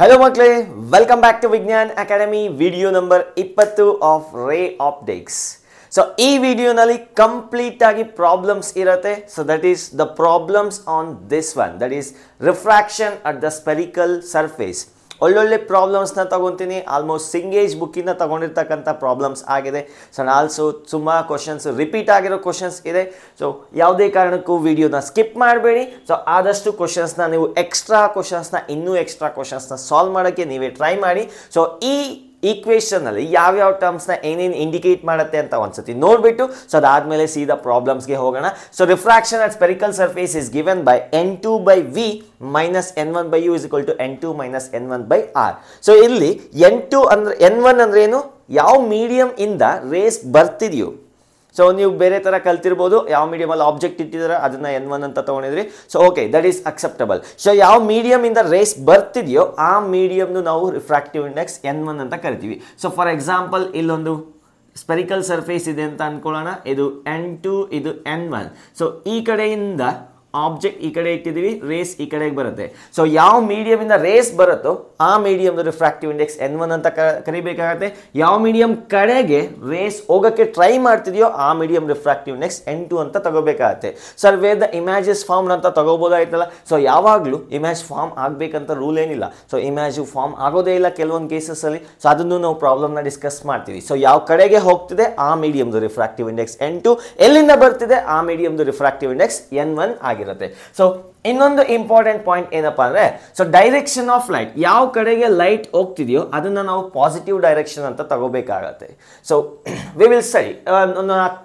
Hello ಮಕ್ಕಳೇ, welcome back to ವಿಜ್ಞಾನ್ academy video number 20 of ರೇ ಆಪ್ಟಿಕ್ಸ್. ಸೊ ಈ ವಿಡಿಯೋನಲ್ಲಿ ಕಂಪ್ಲೀಟ್ ಆಗಿ ಪ್ರಾಬ್ಲಮ್ಸ್ ಇರುತ್ತೆ. So that is the problems on this one, that is refraction at the spherical surface. ಒಳ್ಳೊಳ್ಳೆ ಪ್ರಾಬ್ಲಮ್ಸ್ನ ತಗೊತೀನಿ. ಆಲ್ಮೋಸ್ಟ್ ಸಿಂಗೇಜ್ ಬುಕ್ಕಿಂದ ತಗೊಂಡಿರ್ತಕ್ಕಂಥ ಪ್ರಾಬ್ಲಮ್ಸ್ ಆಗಿದೆ. ಸೊ ಆಲ್ಸೋ ತುಂಬ ಕ್ವಶನ್ಸ್ ರಿಪೀಟ್ ಆಗಿರೋ ಕ್ವಶನ್ಸ್ ಇದೆ. ಸೊ ಯಾವುದೇ ಕಾರಣಕ್ಕೂ ವಿಡಿಯೋನ ಸ್ಕಿಪ್ ಮಾಡಬೇಡಿ. ಸೊ ಆದಷ್ಟು ಕ್ವಶನ್ಸ್ನ ನೀವು ಇನ್ನೂ ಎಕ್ಸ್ಟ್ರಾ ಕ್ವಶನ್ಸ್ನ ಸಾಲ್ವ್ ಮಾಡೋಕ್ಕೆ ನೀವೇ ಟ್ರೈ ಮಾಡಿ. ಸೊ ಈ ಈಕ್ವೇಷನಲ್ಲಿ ಯಾವ್ಯಾವ ಟರ್ಮ್ಸ್ನ ಏನೇನು ಇಂಡಿಕೇಟ್ ಮಾಡುತ್ತೆ ಅಂತ ಒಂದ್ಸತಿ ನೋಡಿಬಿಟ್ಟು ಸೊ ಅದಾದಮೇಲೆ ಸೀದಾ ಪ್ರಾಬ್ಲಮ್ಸ್ಗೆ ಹೋಗೋಣ. So refraction at spherical surface is given by n2/v minus n1/u is equal to n2 minus n1/r. So ಇಲ್ಲಿ n1 ಅಂದ್ರೆ ಏನು? ಯಾವ ಮೀಡಿಯಂ ಇಂದ ರೇಸ್ ಬರ್ತಿದೆಯೋ. ಸೊ ನೀವು ಬೇರೆ ಥರ ಕಲ್ತಿರ್ಬೋದು, ಯಾವ ಮೀಡಿಯಮಲ್ಲಿ ಆಬ್ಜೆಕ್ಟ್ ಇಟ್ಟಿದ್ದಾರೆ ಅದನ್ನು n1 ಅಂತ ತೊಗೊಂಡಿದ್ರಿ. So okay, that is acceptable. So ಯಾವ ಮೀಡಿಯಮಿಂದ ರೇಸ್ ಬರ್ತಿದೆಯೋ ಆ ಮೀಡಿಯಮ್ನು ನಾವು ರಿಫ್ರಾಕ್ಟಿವ್ ಇಂಡೆಕ್ಸ್ n1 ಅಂತ ಕರಿತೀವಿ. ಸೊ ಫಾರ್ ಎಕ್ಸಾಂಪಲ್ ಇಲ್ಲೊಂದು ಸ್ಪೆರಿಕಲ್ ಸರ್ಫೇಸ್ ಇದೆ ಅಂತ ಅಂದ್ಕೊಳ್ಳೋಣ. ಇದು n2, ಇದು n1. ಸೊ ಈ ಕಡೆಯಿಂದ ಆಬ್ಜೆಕ್ಟ್ ಈ ಕಡೆ ಇಟ್ಟಿದ್ದೀವಿ, ರೇಸ್ ಈ ಕಡೆಗೆ ಬರುತ್ತೆ. ಸೊ ಯಾವ ಮೀಡಿಯಮಿಂದ ರೇಸ್ ಬರುತ್ತೋ ಆ ಮೀಡಿಯಮ್ದು ರಿಫ್ರಾಕ್ಟಿವ್ ಇಂಡೆಕ್ಸ್ n1 ಅಂತ ಕರಿಬೇಕಾಗತ್ತೆ. ಯಾವ ಮೀಡಿಯಮ್ ಕಡೆಗೆ ರೇಸ್ ಹೋಗೋಕ್ಕೆ ಟ್ರೈ ಮಾಡ್ತಿದೆಯೋ ಆ ಮೀಡಿಯಮ್ ರಿಫ್ರಾಕ್ಟಿವ್ ಇಂಡೆಕ್ಸ್ n2 ಅಂತ ತಗೋಬೇಕಾಗತ್ತೆ. Sir where the images form ಅಂತ ತಗೋಬೋದಾಯ್ತಲ್ಲ. ಸೊ ಯಾವಾಗಲೂ ಇಮೇಜ್ ಫಾರ್ಮ್ ಆಗಬೇಕಂತ ರೂಲ್ ಏನಿಲ್ಲ. ಸೊ ಇಮೇಜು ಫಾರ್ಮ್ ಆಗೋದೇ ಇಲ್ಲ ಕೆಲವೊಂದು ಕೇಸಸ್ಸಲ್ಲಿ. ಸೊ ಅದನ್ನು ನಾವು ಪ್ರಾಬ್ಲಮ್ನ ಡಿಸ್ಕಸ್ ಮಾಡ್ತೀವಿ. ಸೊ ಯಾವ ಕಡೆಗೆ ಹೋಗ್ತಿದೆ ಆ ಮೀಡಿಯಮ್ದು ರಿಫ್ರಾಕ್ಟಿವ್ ಇಂಡೆಕ್ಸ್ n2, ಎಲ್ಲಿಂದ ಬರ್ತಿದೆ ಆ ಮೀಡಿಯಮ್ದು ರಿಫ್ರಾಕ್ಟಿವ್ ಇಂಡೆಕ್ಸ್ n1 ಆಗಿರುತ್ತೆ. ಸೊ ಇನ್ನೊಂದು ಇಂಪಾರ್ಟೆಂಟ್ ಪಾಯಿಂಟ್ ಏನಪ್ಪಾ ಅಂದ್ರೆ, ಸೊ ಡೈರೆಕ್ಷನ್ ಆಫ್ ಲೈಟ್, ಯಾವ ಕಡೆಗೆ ಲೈಟ್ ಹೋಗ್ತಿದೆಯೋ ಅದನ್ನ ನಾವು ಪಾಸಿಟಿವ್ ಡೈರೆಕ್ಷನ್ ಅಂತ ತಗೋಬೇಕಾಗತ್ತೆ. So we will study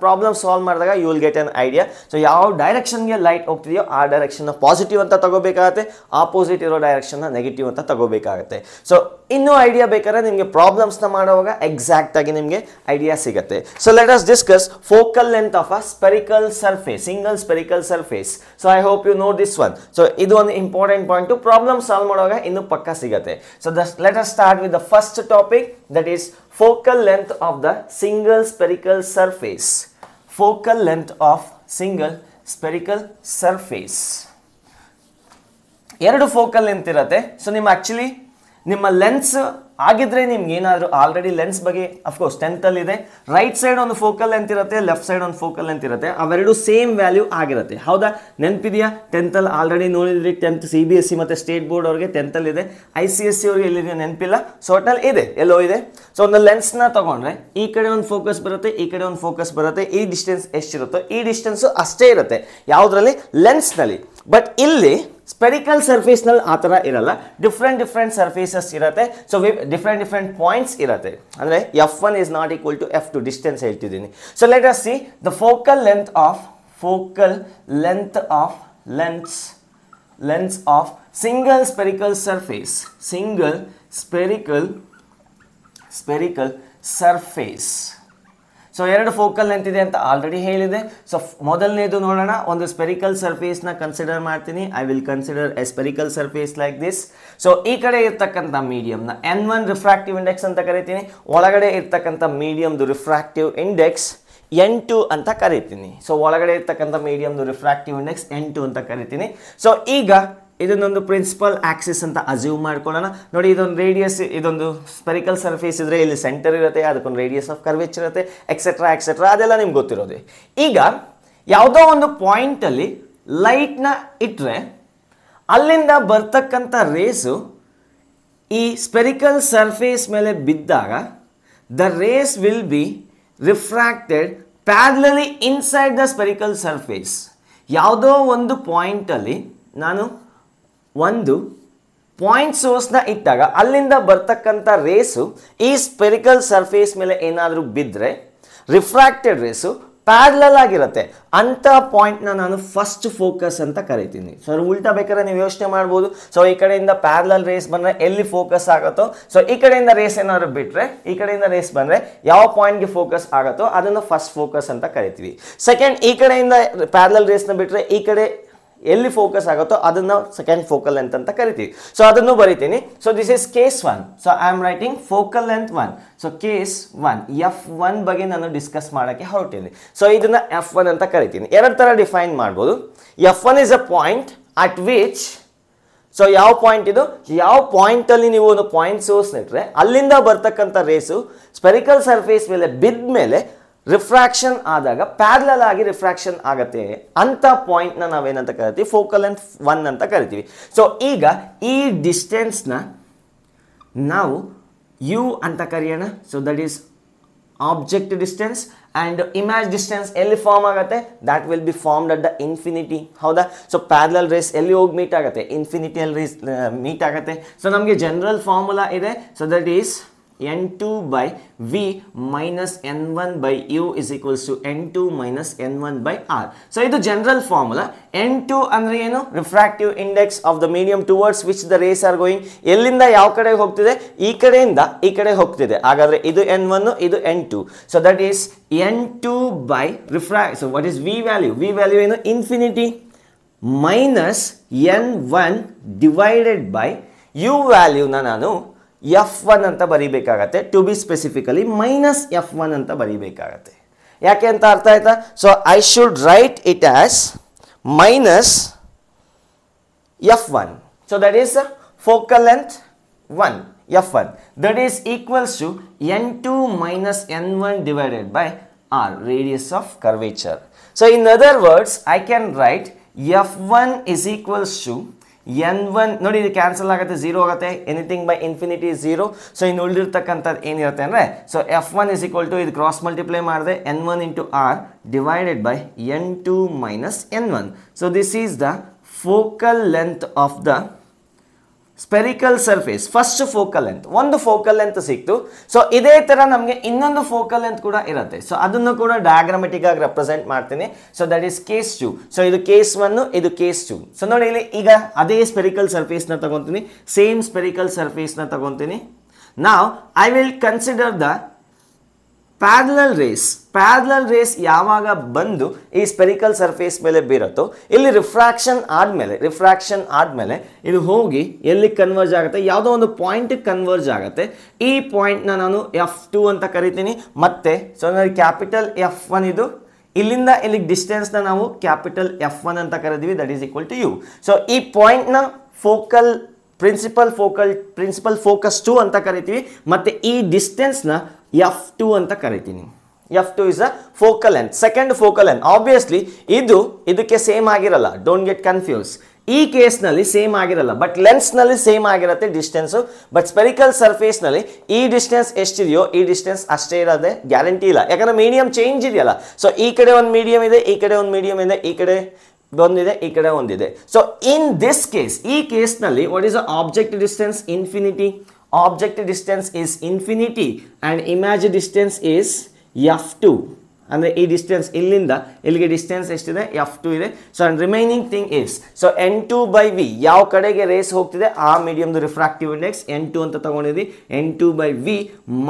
problem solve ಮಾಡಿದಾಗ you will get an idea. So ಯಾವ ಡೈರೆಕ್ಷನ್ಗೆ ಲೈಟ್ ಹೋಗ್ತಿದೆಯೋ ಆ ಡೈರೆಕ್ಷನ್ ಪಾಸಿಟಿವ್ ಅಂತ ತಗೋಬೇಕಾಗತ್ತೆ, ಆಪೋಸಿಟ್ ಇರೋ ಡೈರೆಕ್ಷನ್ ನೆಗೆಟಿವ್ ಅಂತ ತಗೋಬೇಕಾಗತ್ತೆ. ಸೊ ಇನ್ನೂ ಐಡಿಯಾ ಬೇಕಾದ್ರೆ ನಿಮಗೆ ಪ್ರಾಬ್ಲಮ್ಸ್ನ ಮಾಡುವಾಗ ಎಕ್ಸಾಕ್ಟ್ ಆಗಿ ನಿಮಗೆ ಐಡಿಯಾ ಸಿಗುತ್ತೆ. So let us discuss focal length of a spherical surface, single spherical surface. So I hope you know this one. So ಇದು ಒಂದು ಇಂಪಾರ್ಟೆಂಟ್ ಪಾಯಿಂಟ್, ಪ್ರಾಬ್ಲಮ್ ಸಾಲ್ವ್ ಮಾಡುವಾಗ ಇನ್ನು ಪಕ್ಕ ಸಿಗುತ್ತೆ. So let us start with the first topic, that is focal length of the single spherical surface. Focal length of single spherical surface. ಎರಡು focal length ಇರುತ್ತೆ. So ನಿಮ್ಮ lens ಆಗಿದ್ರೆ ನಿಮ್ಗೆ ಏನಾದರೂ ಆಲ್ರೆಡಿ ಲೆನ್ಸ್ ಬಗ್ಗೆ ಅಫ್ಕೋರ್ಸ್ 10th ಅಲ್ಲಿ ಇದೆ. Right side ಒಂದು ಫೋಕಲ್ ಲೆಂತ್ ಇರುತ್ತೆ, ಲೆಫ್ಟ್ ಸೈಡ್ ಒಂದು ಫೋಕಲ್ ಲೆಂತ್ ಇರುತ್ತೆ. ಅವೆರಡು ಸೇಮ್ ವ್ಯಾಲ್ಯೂ ಆಗಿರುತ್ತೆ. ಹೌದಾ? ನೆನಪಿದೆಯಾ? 10th ಅಲ್ಲಿ ಆಲ್ರೆಡಿ ನೋಡಿದ್ರಿ. 10th CBSE ಮತ್ತು ಸ್ಟೇಟ್ ಬೋರ್ಡ್ ಅವ್ರಿಗೆ 10th ಅಲ್ಲಿ ಇದೆ. ICSE ಅವ್ರಿಗೆ ಎಲ್ಲಿದೆ ನೆನಪಿಲ್ಲ. ಸೊ ಒಟ್ಟಲ್ಲಿ ಇದೆ, ಎಲ್ಲೋ ಇದೆ. ಸೊ ಒಂದು ಲೆನ್ಸ್ನ ತಗೊಂಡ್ರೆ ಈ ಕಡೆ ಒಂದು ಫೋಕಸ್ ಬರುತ್ತೆ, ಈ ಕಡೆ ಒಂದು ಫೋಕಸ್ ಬರುತ್ತೆ. ಈ ಡಿಸ್ಟೆನ್ಸ್ ಎಷ್ಟಿರುತ್ತೋ ಈ ಡಿಸ್ಟೆನ್ಸು ಅಷ್ಟೇ ಇರುತ್ತೆ. ಯಾವುದರಲ್ಲಿ? ಲೆನ್ಸ್ನಲ್ಲಿ. ಬಟ್ ಇಲ್ಲಿ ಸ್ಪೆರಿಕಲ್ ಸರ್ಫೇಸ್ನಲ್ಲಿ ಆ ಥರ ಇರಲ್ಲ. ಡಿಫ್ರೆಂಟ್ ಸರ್ಫೇಸಸ್ ಇರುತ್ತೆ. ಸೊ ಡಿಫ್ರೆಂಟ್ ಪಾಯಿಂಟ್ಸ್ ಇರುತ್ತೆ. ಅಂದರೆ f1 is not equal to f2 distance ಹೇಳ್ತಿದ್ದೀನಿ. So let us see the focal length of single spherical surface. Single spherical surface. So ಎರಡು ಫೋಕಲ್ ಲೆಂತ್ ಇದೆ ಅಂತ ಆಲ್ರೆಡಿ ಹೇಳಿದೆ. ಸೊ ಮೊದಲನೇದು ನೋಡೋಣ. ಒಂದು ಸ್ಪೆರಿಕಲ್ ಸರ್ಫೇಸ್ನ ಕನ್ಸಿಡರ್ ಮಾಡ್ತೀನಿ. I will consider a spherical surface like this. So ಈ ಕಡೆ ಇರ್ತಕ್ಕಂಥ ಮೀಡಿಯಮ್ನ n1 ರಿಫ್ರಾಕ್ಟಿವ್ ಇಂಡೆಕ್ಸ್ ಅಂತ ಕರಿತೀನಿ. ಒಳಗಡೆ ಇರ್ತಕ್ಕಂಥ ಮೀಡಿಯಮ್ದು ರಿಫ್ರಾಕ್ಟಿವ್ ಇಂಡೆಕ್ಸ್ n2 ಅಂತ ಕರಿತೀನಿ. ಸೊ ಒಳಗಡೆ ಇರ್ತಕ್ಕಂಥ ಮೀಡಿಯಮ್ದು ರಿಫ್ರಾಕ್ಟಿವ್ ಇಂಡೆಕ್ಸ್ n2 ಅಂತ ಕರಿತೀನಿ. ಸೊ ಈಗ ಇದನ್ನೊಂದು ಪ್ರಿನ್ಸಿಪಲ್ ಆಕ್ಸಿಸ್ ಅಂತ ಅಸ್ಯೂಮ್ ಮಾಡ್ಕೊಳ್ಳೋಣ. ನೋಡಿ, ಇದೊಂದು ರೇಡಿಯಸ್, ಇದೊಂದು ಸ್ಪೆರಿಕಲ್ ಸರ್ಫೇಸ್ ಇದ್ರೆ ಇಲ್ಲಿ ಸೆಂಟರ್ ಇರುತ್ತೆ, ಅದಕ್ಕೊಂದು ರೇಡಿಯಸ್ ಆಫ್ ಕರ್ವೇಚರ್ ಇರುತ್ತೆ, ಎಕ್ಸೆಟ್ರಾ ಅದೆಲ್ಲ ನಿಮ್ಗೆ ಗೊತ್ತಿರೋದೆ. ಈಗ ಯಾವುದೋ ಒಂದು ಪಾಯಿಂಟಲ್ಲಿ ಲೈಟ್ನ ಇಟ್ಟರೆ ಅಲ್ಲಿಂದ ಬರ್ತಕ್ಕಂಥ ರೇಸು ಈ ಸ್ಪೆರಿಕಲ್ ಸರ್ಫೇಸ್ ಮೇಲೆ ಬಿದ್ದಾಗ the rays will be refracted parallelly inside the spherical surface. ಯಾವುದೋ ಒಂದು ಪಾಯಿಂಟಲ್ಲಿ ನಾನು ಒಂದು ಪಾಯಿಂಟ್ ಸೋರ್ಸ್ನ ಇಟ್ಟಾಗ ಅಲ್ಲಿಂದ ಬರ್ತಕ್ಕಂಥ ರೇಸು ಈ ಸ್ಪೆರಿಕಲ್ ಸರ್ಫೇಸ್ ಮೇಲೆ ಏನಾದರೂ ಬಿದ್ದರೆ ರಿಫ್ರಾಕ್ಟೆಡ್ ರೇಸು ಪ್ಯಾರಲಲ್ ಆಗಿರುತ್ತೆ. ಅಂಥ ಪಾಯಿಂಟ್ನ ನಾನು ಫಸ್ಟ್ ಫೋಕಸ್ ಅಂತ ಕರಿತೀನಿ. ಸೊ ಉಲ್ಟಾ ಬೇಕಾದ್ರೆ ನೀವು ಯೋಚನೆ ಮಾಡ್ಬೋದು. ಸೊ ಈ ಕಡೆಯಿಂದ ಪ್ಯಾರಲಲ್ ರೇಸ್ ಬಂದರೆ ಎಲ್ಲಿ ಫೋಕಸ್ ಆಗುತ್ತೋ, ಸೊ ಈ ಕಡೆಯಿಂದ ರೇಸ್ ಏನಾದ್ರು ಬಿಟ್ಟರೆ ಈ ಕಡೆಯಿಂದ ರೇಸ್ ಬಂದರೆ ಯಾವ ಪಾಯಿಂಟ್ಗೆ ಫೋಕಸ್ ಆಗುತ್ತೋ ಅದನ್ನು ಫಸ್ಟ್ ಫೋಕಸ್ ಅಂತ ಕರಿತೀವಿ. ಸೆಕೆಂಡ್, ಈ ಕಡೆಯಿಂದ ಪ್ಯಾರಲಲ್ ರೇಸ್ನ ಬಿಟ್ಟರೆ ಈ ಕಡೆ ಎಲ್ಲಿ ಫೋಕಸ್ ಆಗುತ್ತೋ ಅದನ್ನು ಸೆಕೆಂಡ್ ಫೋಕಲ್ ಲೆಂತ್ ಅಂತ ಕರಿತೀವಿ. ಸೊ ಅದನ್ನು ಬರಿತೀನಿ. So this is case 1. So I am writing focal length 1. So case 1 f1 ಬಗ್ಗೆ ನಾನು ಡಿಸ್ಕಸ್ ಮಾಡೋಕ್ಕೆ ಹೊರಟಿದ್ದೀನಿ. ಸೊ ಇದನ್ನ f1 ಅಂತ ಕರಿತೀನಿ. ಎರಡು ಥರ ಡಿಫೈನ್ ಮಾಡ್ಬೋದು. f1 is a point at which so ಯಾವ ಪಾಯಿಂಟ್ ಇದು, ಯಾವ ಪಾಯಿಂಟಲ್ಲಿ ನೀವು ಒಂದು ಪಾಯಿಂಟ್ ಸೋರ್ಸ್ ಇಟ್ಟರೆ ಅಲ್ಲಿಂದ ಬರ್ತಕ್ಕಂಥ ರೇಸು ಸ್ಪೆರಿಕಲ್ ಸರ್ಫೇಸ್ ಮೇಲೆ ಬಿದ್ದ ಮೇಲೆ ರಿಫ್ರಾಕ್ಷನ್ ಆದಾಗ ಪ್ಯಾರಲಲ್ ಆಗಿ ರಿಫ್ರಾಕ್ಷನ್ ಆಗತ್ತೆ ಅಂತ ಪಾಯಿಂಟ್ನ ನಾವೇನಂತ ಕರಿತೀವಿ, ಫೋಕಲ್ ಲೆಂತ್ 1 ಅಂತ ಕರಿತೀವಿ. ಸೊ ಈಗ ಈ ಡಿಸ್ಟೆನ್ಸ್ನ ನಾವು ಯು ಅಂತ ಕರೆಯೋಣ. So that is object distance and image distance ಎಲ್ಲಿ ಫಾರ್ಮ್ ಆಗುತ್ತೆ, that will B formed at the infinity. ಹೌದಾ? ಸೊ ಪ್ಯಾರಲಲ್ ರೇಸ್ ಎಲ್ಲಿ ಹೋಗಿ ಮೀಟ್ ಆಗುತ್ತೆ, ಇನ್ಫಿನಿಟಿಯಲ್ಲಿ ರೇಸ್ ಮೀಟ್ ಆಗುತ್ತೆ. ಸೊ ನಮಗೆ ಜನರಲ್ ಫಾರ್ಮುಲಾ ಇದೆ. So that is n2 by v minus n1 by u is equals to n2 minus n1 by r. So ಇದು general formula. n2 ಅಂದ್ರೆ ಏನು, refractive index of the medium towards which the rays are going. ಎಲ್ಲಿಂದ ಯಾವ ಕಡೆ ಹೋಗ್ತಿದೆ, ಈ ಕಡೆಯಿಂದ ಈ ಕಡೆ ಹೋಗ್ತಿದೆ. ಹಾಗಾದ್ರೆ ಇದು n1, ಇದು n2. So that is n2 by so what is v value, v value ಏನು, infinity minus n1 divided by u ವ್ಯಾಲ್ಯೂನ ನಾನು f1 ಅಂತ ಬರೀಬೇಕಾಗತ್ತೆ. To be specifically minus f1 ಅಂತ ಬರೀಬೇಕಾಗತ್ತೆ. ಯಾಕೆ ಅಂತ ಅರ್ಥ ಆಯ್ತಾ? So I should write it as minus f1. So that is focal length 1 f1 that is equals to n2 minus n1 divided by r, radius of curvature. So in other words I can write f1 is equals to n1, ನೋಡಿ ಇದು cancel ಆಗುತ್ತೆ, 0 ಆಗುತ್ತೆ, anything by infinity is 0. So ಇನ್ನು ಉಳಿದಿರ್ತಕ್ಕಂಥದ್ದು ಏನಿರುತ್ತೆ ಅಂದರೆ, so f1 is equal to ಇದು cross multiply ಮಾಡಿದೆ n1 into r divided by n2 minus n1. So this is the focal length of the spherical surface. First focal length, ಒಂದು focal length ಸಿಕ್ತು. So ಇದೇ ಥರ ನಮಗೆ ಇನ್ನೊಂದು focal length ಕೂಡ ಇರುತ್ತೆ. ಸೊ ಅದನ್ನು ಕೂಡ ಡಯಾಗ್ರಾಮೆಟಿಕ್ ಆಗಿ ರೆಪ್ರೆಸೆಂಟ್ ಮಾಡ್ತೀನಿ. So that is case 2. So ಇದು ಕೇಸ್ 1, ಇದು ಕೇಸ್ 2. ಸೊ ನೋಡಿ ಇಲ್ಲಿ ಈಗ ಅದೇ ಸ್ಪೆರಿಕಲ್ ಸರ್ಫೇಸ್ನ ತಗೊತೀನಿ, ಸೇಮ್ ಸ್ಪೆರಿಕಲ್ ಸರ್ಫೇಸ್ನ ತಗೊತೀನಿ. ನಾವ್ I will consider the parallel rays ಯಾವಾಗ ಬಂದು ಈ ಸ್ಪೆರಿಕಲ್ ಸರ್ಫೇಸ್ ಮೇಲೆ ಬೀರುತ್ತೋ, ಇಲ್ಲಿ ರಿಫ್ರಾಕ್ಷನ್ ಆದಮೇಲೆ ಇದು ಹೋಗಿ ಎಲ್ಲಿ ಕನ್ವರ್ಜ್ ಆಗುತ್ತೆ, ಯಾವುದೋ ಒಂದು ಪಾಯಿಂಟಿಗೆ ಕನ್ವರ್ಜ್ ಆಗುತ್ತೆ. ಈ ಪಾಯಿಂಟ್ನ ನಾನು f2 ಅಂತ ಕರಿತೀನಿ. ಮತ್ತೆ ಸೊ ನೋಡಿ ಕ್ಯಾಪಿಟಲ್ F1 ಇದು, ಇಲ್ಲಿಂದ ಇಲ್ಲಿಗೆ ಡಿಸ್ಟೆನ್ಸ್ನ ನಾವು ಕ್ಯಾಪಿಟಲ್ F1 ಅಂತ ಕರಿತೀವಿ. That is equal to u. So ಈ ಪಾಯಿಂಟ್ನ ಪ್ರಿನ್ಸಿಪಲ್ ಫೋಕಸ್ 2 ಅಂತ ಕರಿತೀವಿ. ಮತ್ತೆ ಈ ಡಿಸ್ಟೆನ್ಸ್ನ f2 ಅಂತ ಕರಿತೀನಿ. f2 is a focal length, second focal length. Obviously ಇದಕ್ಕೆ ಸೇಮ್ ಆಗಿರಲ್ಲ, ಡೋಂಟ್ ಗೆಟ್ ಕನ್ಫ್ಯೂಸ್. ಈ ಕೇಸ್ನಲ್ಲಿ ಸೇಮ್ ಆಗಿರಲ್ಲ, ಬಟ್ ಲೆನ್ಸ್ನಲ್ಲಿ ಸೇಮ್ ಆಗಿರುತ್ತೆ ಡಿಸ್ಟೆನ್ಸು. ಬಟ್ ಸ್ಪೆರಿಕಲ್ ಸರ್ಫೇಸ್ನಲ್ಲಿ ಈ ಡಿಸ್ಟೆನ್ಸ್ ಎಷ್ಟಿದೆಯೋ ಈ ಡಿಸ್ಟೆನ್ಸ್ ಅಷ್ಟೇ ಇರೋದೇ ಗ್ಯಾರಂಟಿ ಇಲ್ಲ, ಯಾಕಂದ್ರೆ ಮೀಡಿಯಂ ಚೇಂಜ್ ಇದೆಯಲ್ಲ. ಸೊ ಈ ಕಡೆ ಒಂದು ಮೀಡಿಯಂ ಇದೆ, ಈ ಕಡೆ ಒಂದು ಮೀಡಿಯಂ ಇದೆ, ಈ ಕಡೆ ಒಂದಿದೆ, ಈ ಕಡೆ ಒಂದಿದೆ. ಸೊ ಇನ್ ದಿಸ್ ಕೇಸ್, ಈ ಕೇಸ್ನಲ್ಲಿ what is the object distance, infinity. Object distance is infinity and image distance is f2. ಅಂದರೆ ಈ ಡಿಸ್ಟೆನ್ಸ್ ಇಲ್ಲಿಂದ ಇಲ್ಲಿಗೆ ಡಿಸ್ಟೆನ್ಸ್ ಎಷ್ಟಿದೆ, f2 ಇದೆ. So and remaining thing is, so n2 by v, ಯಾವ ಕಡೆಗೆ ರೇಸ್ ಹೋಗ್ತಿದೆ ಆ ಮೀಡಿಯಮ್ದು ರಿಫ್ರಾಕ್ಟಿವ್ ಇಂಡೆಕ್ಸ್ n2 ಅಂತ ತಗೊಂಡಿದ್ವಿ. n2 by v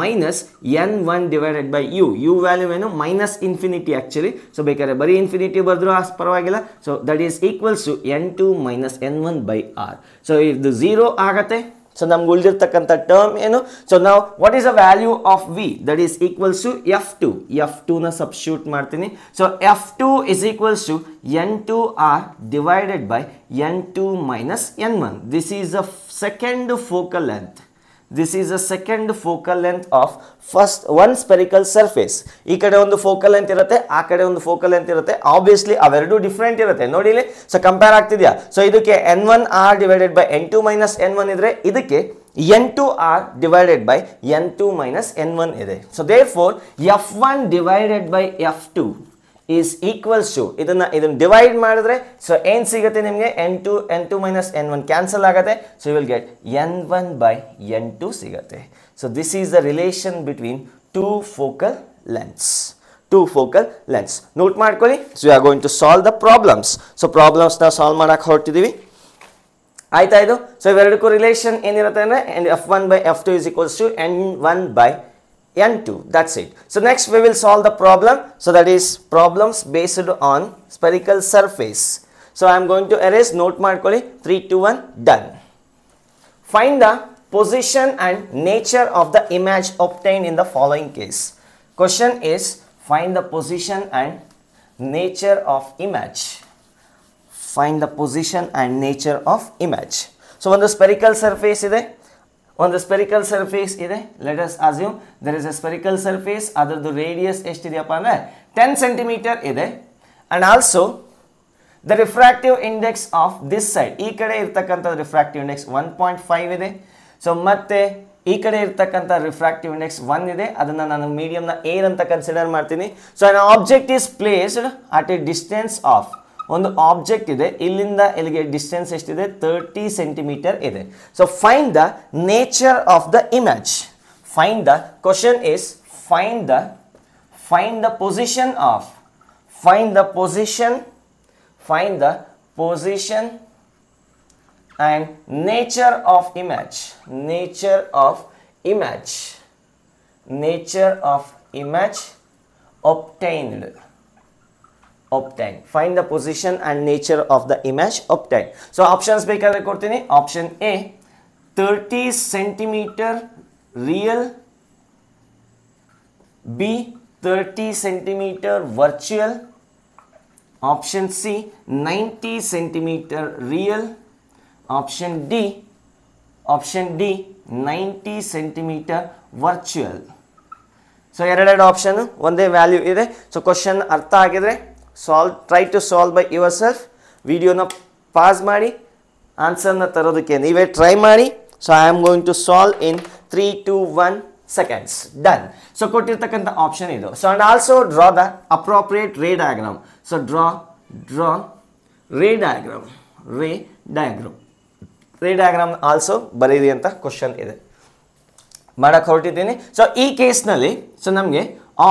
minus n1 divided by u value ಏನು, ಮೈನಸ್ ಇನ್ಫಿನಿಟಿ ಆ್ಯಕ್ಚುಲಿ. ಸೊ ಬೇಕಾದ್ರೆ ಬರೀ ಇನ್ಫಿನಿಟಿ ಬರೆದ್ರು ಪರವಾಗಿಲ್ಲ. So that is equals to n2 minus n1 by r. So ಇದು 0 ಆಗತ್ತೆ. ಸೊ ನಮ್ಗೆ ಉಳಿದಿರ್ತಕ್ಕಂಥ ಟರ್ಮ್ ಏನು, ಸೊ ನಾವು what is the value of v, that is equals to f2ನ ಸಬ್ಸ್ಟಿಟ್ಯೂಟ್ ಮಾಡ್ತೀನಿ. So f2 is equals to n2r divided by n2 minus n1. This is the second focal length. This is the second focal length of first one spherical surface. ಈ ಕಡೆ ಒಂದು focal length ಇರುತ್ತೆ, ಆ ಕಡೆ ಒಂದು focal length ಇರುತ್ತೆ. Obviously ಅವೆರಡು different ಇರುತ್ತೆ. ನೋಡಿ ಇಲ್ಲಿ, ಸೊ ಕಂಪೇರ್ ಆಗ್ತಿದ್ಯಾ. ಸೊ ಇದಕ್ಕೆ n1r divided by n2 minus n1 ಇದ್ರೆ, ಇದಕ್ಕೆ n2r divided by n2 minus n1 ಇದೆ. So therefore f1 divided by f2 is equals to, ಇದನ್ನ ಡಿವೈಡ್ ಮಾಡಿದ್ರೆ ಸೊ ಏನು ಸಿಗುತ್ತೆ ನಿಮಗೆ, n2 ಮೈನಸ್ n1 ಕ್ಯಾನ್ಸಲ್ ಆಗುತ್ತೆ. So you will get n1 by n2 ಸಿಗುತ್ತೆ. So this is the relation between two focal lengths. Note ಮಾಡ್ಕೊಳ್ಳಿ. So you are going to solve the problems. So ಪ್ರಾಬ್ಲಮ್ಸ್ನ solve ಮಾಡಕ್ಕೆ ಹೊರಟಿದ್ದೀವಿ. ಆಯ್ತಾ ಇದು. So ಇವೆರಡಕ್ಕೂ relation ಏನಿರುತ್ತೆ ಅಂದರೆ f1 by f2 is equals to n1 by n2. That's it. So next we will solve the problem. So that is problems based on spherical surface. So I am going to erase, note ಮಾಡ್ಕೊಳ್ಳಿ. 3, 2, 1, done. Find the position and nature of the image obtained in the following case. Question is, find the position and nature of image. Find the position and nature of image. So ಒಂದು spherical surface ಇದೆ, ಒಂದು spherical surface ಇದೆ. Let us assume there is a spherical surface. ಅದರದ್ದು radius ಎಷ್ಟಿದೆಯಪ್ಪ ಅಂದರೆ 10 centimetre ಇದೆ. And also the refractive index of this side, ಈ ಕಡೆ ಇರ್ತಕ್ಕಂಥ ರಿಫ್ರಾಕ್ಟಿವ್ ಇಂಡೆಕ್ಸ್ 1.5 ಇದೆ. ಸೊ ಮತ್ತೆ ಈ ಕಡೆ ಇರ್ತಕ್ಕಂಥ ರಿಫ್ರಾಕ್ಟಿವ್ ಇಂಡೆಕ್ಸ್ 1 ಇದೆ. ಅದನ್ನು ನಾನು ಮೀಡಿಯಮ್ನ ಏರ್ ಅಂತ ಕನ್ಸಿಡರ್ ಮಾಡ್ತೀನಿ. So an object is placed at a distance of, ಒಂದು ಆಬ್ಜೆಕ್ಟ್ ಇದೆ, ಇಲ್ಲಿಂದ ಇಲ್ಲಿಗೆ ಡಿಸ್ಟೆನ್ಸ್ ಎಷ್ಟಿದೆ 30 ಸೆಂಟಿಮೀಟರ್ ಇದೆ. So find the nature of the image. Find the question is find the position of, find the position and nature of image, obtained. Find the position and nature of the image obtained. So options ಬೇಕಾದ್ರೆ ಕೊಡ್ತೀನಿ. Option A 30 centimeter real, B 30 centimeter virtual, option C 90 centimeter real, option D 90 centimeter virtual. So ಎರಡೆರಡು option ಒಂದೇ value ಇದೆ. So question ಅರ್ಥ ಆಗಿದ್ರೆ try to solve by yourself. ವಿಡಿಯೋನ pause ಮಾಡಿ ಆನ್ಸರ್ನ ತರೋದಕ್ಕೆ ನೀವೇ ಟ್ರೈ ಮಾಡಿ. So I am going to solve in 3, 2, 1 seconds. Done. So ಕೊಟ್ಟಿರ್ತಕ್ಕಂಥ ಆಪ್ಷನ್ ಇದು. So and also draw the appropriate ರೇ diagram. So draw ray diagram also ಬರೀರಿ ಅಂತ ಕ್ವಶನ್ ಇದೆ, ಮಾಡಕ್ಕೆ ಹೊರಟಿದ್ದೀನಿ. ಸೊ ಈ ಕೇಸ್ನಲ್ಲಿ ಸೊ ನಮಗೆ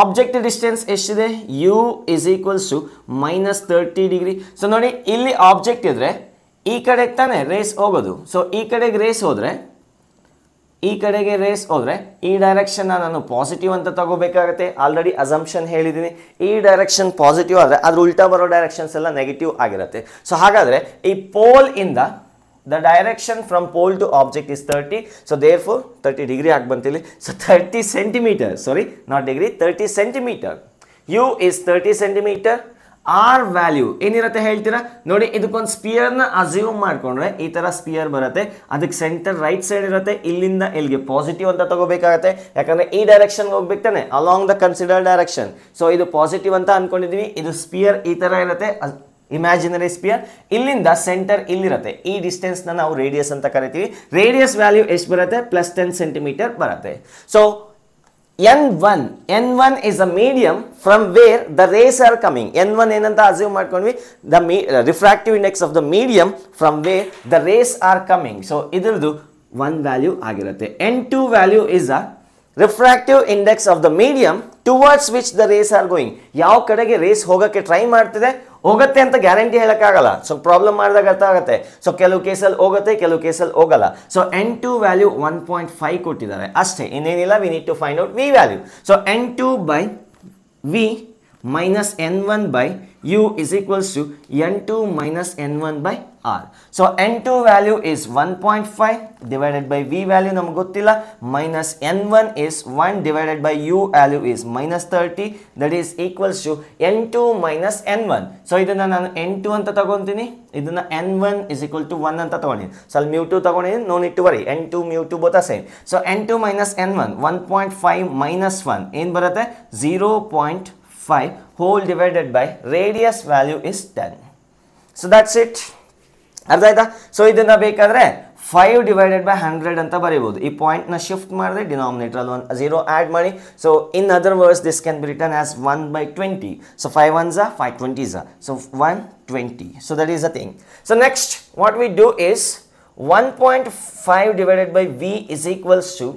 ಆಬ್ಜೆಕ್ಟ್ ಡಿಸ್ಟೆನ್ಸ್ ಎಷ್ಟಿದೆ, u is equals to -30 degree. So ನೋಡಿ ಇಲ್ಲಿ ಆಬ್ಜೆಕ್ಟ್ ಇದ್ರೆ ಈ ಕಡೆಗೆ ತಾನೇ ರೇಸ್ ಹೋಗೋದು. ಸೊ ಈ ಕಡೆಗೆ ರೇಸ್ ಹೋದರೆ ಈ ಡೈರೆಕ್ಷನ್ನ ನಾನು ಪಾಸಿಟಿವ್ ಅಂತ ತಗೋಬೇಕಾಗತ್ತೆ. ಆಲ್ರೆಡಿ ಅಸಂಪ್ಷನ್ ಹೇಳಿದ್ದೀನಿ, ಈ ಡೈರೆಕ್ಷನ್ ಪಾಸಿಟಿವ್ ಆದರೆ ಅದ್ರ ಉಲ್ಟಾ ಬರೋ ಡೈರೆಕ್ಷನ್ಸ್ ಎಲ್ಲ ನೆಗೆಟಿವ್ ಆಗಿರುತ್ತೆ. ಸೊ ಹಾಗಾದರೆ ಈ ಪೋಲ್ ಇಂದ the direction from pole to object is 30. So therefore 30 degree ಆಗಿ ಬಂತಿಲ್ಲಿ. So 30 centimeter, sorry not degree, 30 centimeter. U is 30 centimeter. R value ಏನಿರುತ್ತೆ ಹೇಳ್ತೀರಾ ನೋಡಿ. ಇದಕ್ಕೊಂದು ಸ್ಪಿಯರ್ನ ಅಸ್ಯೂಮ್ ಮಾಡ್ಕೊಂಡ್ರೆ ಈ ಥರ ಸ್ಪಿಯರ್ ಬರುತ್ತೆ. ಅದಕ್ಕೆ ಸೆಂಟರ್ ರೈಟ್ ಸೈಡ್ ಇರುತ್ತೆ. ಇಲ್ಲಿಂದ ಇಲ್ಲಿಗೆ ಪಾಸಿಟಿವ್ ಅಂತ ತಗೋಬೇಕಾಗತ್ತೆ, ಯಾಕಂದರೆ ಈ ಡೈರೆಕ್ಷನ್ಗೆ ಹೋಗ್ಬೇಕು ತಾನೆ, along the consider direction. So ಇದು ಪಾಸಿಟಿವ್ ಅಂತ ಅಂದ್ಕೊಂಡಿದ್ದೀವಿ. ಇದು ಸ್ಪಿಯರ್ ಈ ಥರ ಇರುತ್ತೆ, ಇಮ್ಯಾಜಿನರಿ ಸ್ಪಿಯರ್. ಇಲ್ಲಿಂದ ಸೆಂಟರ್ ಇಲ್ಲಿರುತ್ತೆ. ಈ ಡಿಸ್ಟೆನ್ಸ್ನ ನಾವು ರೇಡಿಯಸ್ ಅಂತ ಕರಿತೀವಿ. ರೇಡಿಯಸ್ ವ್ಯಾಲ್ಯೂ ಎಷ್ಟು ಬರುತ್ತೆ, +10 ಸೆಂಟಿಮೀಟರ್ ಬರುತ್ತೆ. So N1 is a medium from where the rays are coming. N1 ಏನಂತ ಅಸ್ಯೂಮ್ ಮಾಡ್ಕೊಂಡ್ವಿ, the refractive index of the medium from where the rays are coming. So ಇದ್ರದ್ದು 1 ವ್ಯಾಲ್ಯೂ ಆಗಿರುತ್ತೆ. N2 value is a refractive index of the medium towards which the rays are going. ಯಾವ ಕಡೆಗೆ race ಹೋಗೋಕ್ಕೆ try ಮಾಡ್ತಿದೆ, ಹೋಗುತ್ತೆ ಅಂತ guarantee ಹೇಳೋಕ್ಕಾಗಲ್ಲ. So problem ಮಾಡಿದಾಗ ಅರ್ಥ ಆಗುತ್ತೆ. ಸೊ ಕೆಲವು ಕೇಸಲ್ಲಿ ಹೋಗುತ್ತೆ, ಕೆಲವು ಕೇಸಲ್ಲಿ ಹೋಗಲ್ಲ. ಸೊ N2 ವ್ಯಾಲ್ಯೂ 1.5 ಕೊಟ್ಟಿದ್ದಾರೆ ಅಷ್ಟೇ, ಇನ್ನೇನಿಲ್ಲ. We need to find out v value. So N2 by V minus N1 by U is equals to N2 minus N1 by R. So N2 value is 1.5 divided by V value ನಮಗೆ ಗೊತ್ತಿಲ್ಲ, minus N1 is 1 divided by U value is -30, that is equals to N2 minus N1. So ಇದನ್ನ ನಾನು N2 ಅಂತ ತಗೊಂತೀನಿ, ಇದನ್ನ N1 is equal to 1 ಅಂತ ತಗೊಂಡಿನಿ. So ಅಲ್ಲಿ μ2 ತಗೊಂಡಿನಿ, no need to worry, N2 μ2 both are same. So N2 minus N1, 1.5 minus 1 ಏನು ಬರುತ್ತೆ, 0.5 whole divided by radius value is 10. So that's it. ಅರ್ಥ ಆಯ್ತಾ? ಸೊ ಇದನ್ನ ಬೇಕಾದ್ರೆ 5 divided by 100 ಅಂತ ಬರೀಬಹುದು. ಈ ಪಾಯಿಂಟ್ ನ ಶಿಫ್ಟ್ ಮಾಡಿದ್ರೆ ಡಿನಾಮಿನೇಟರ್ ಅಲ್ಲಿ 1 0 ಆಡ್ ಮಾಡಿ. So in other words this can B return as 1/20. So 5 1s are 5 20s are, so 120. So that is the thing. So next what we do is 1.5 divided by V is equals to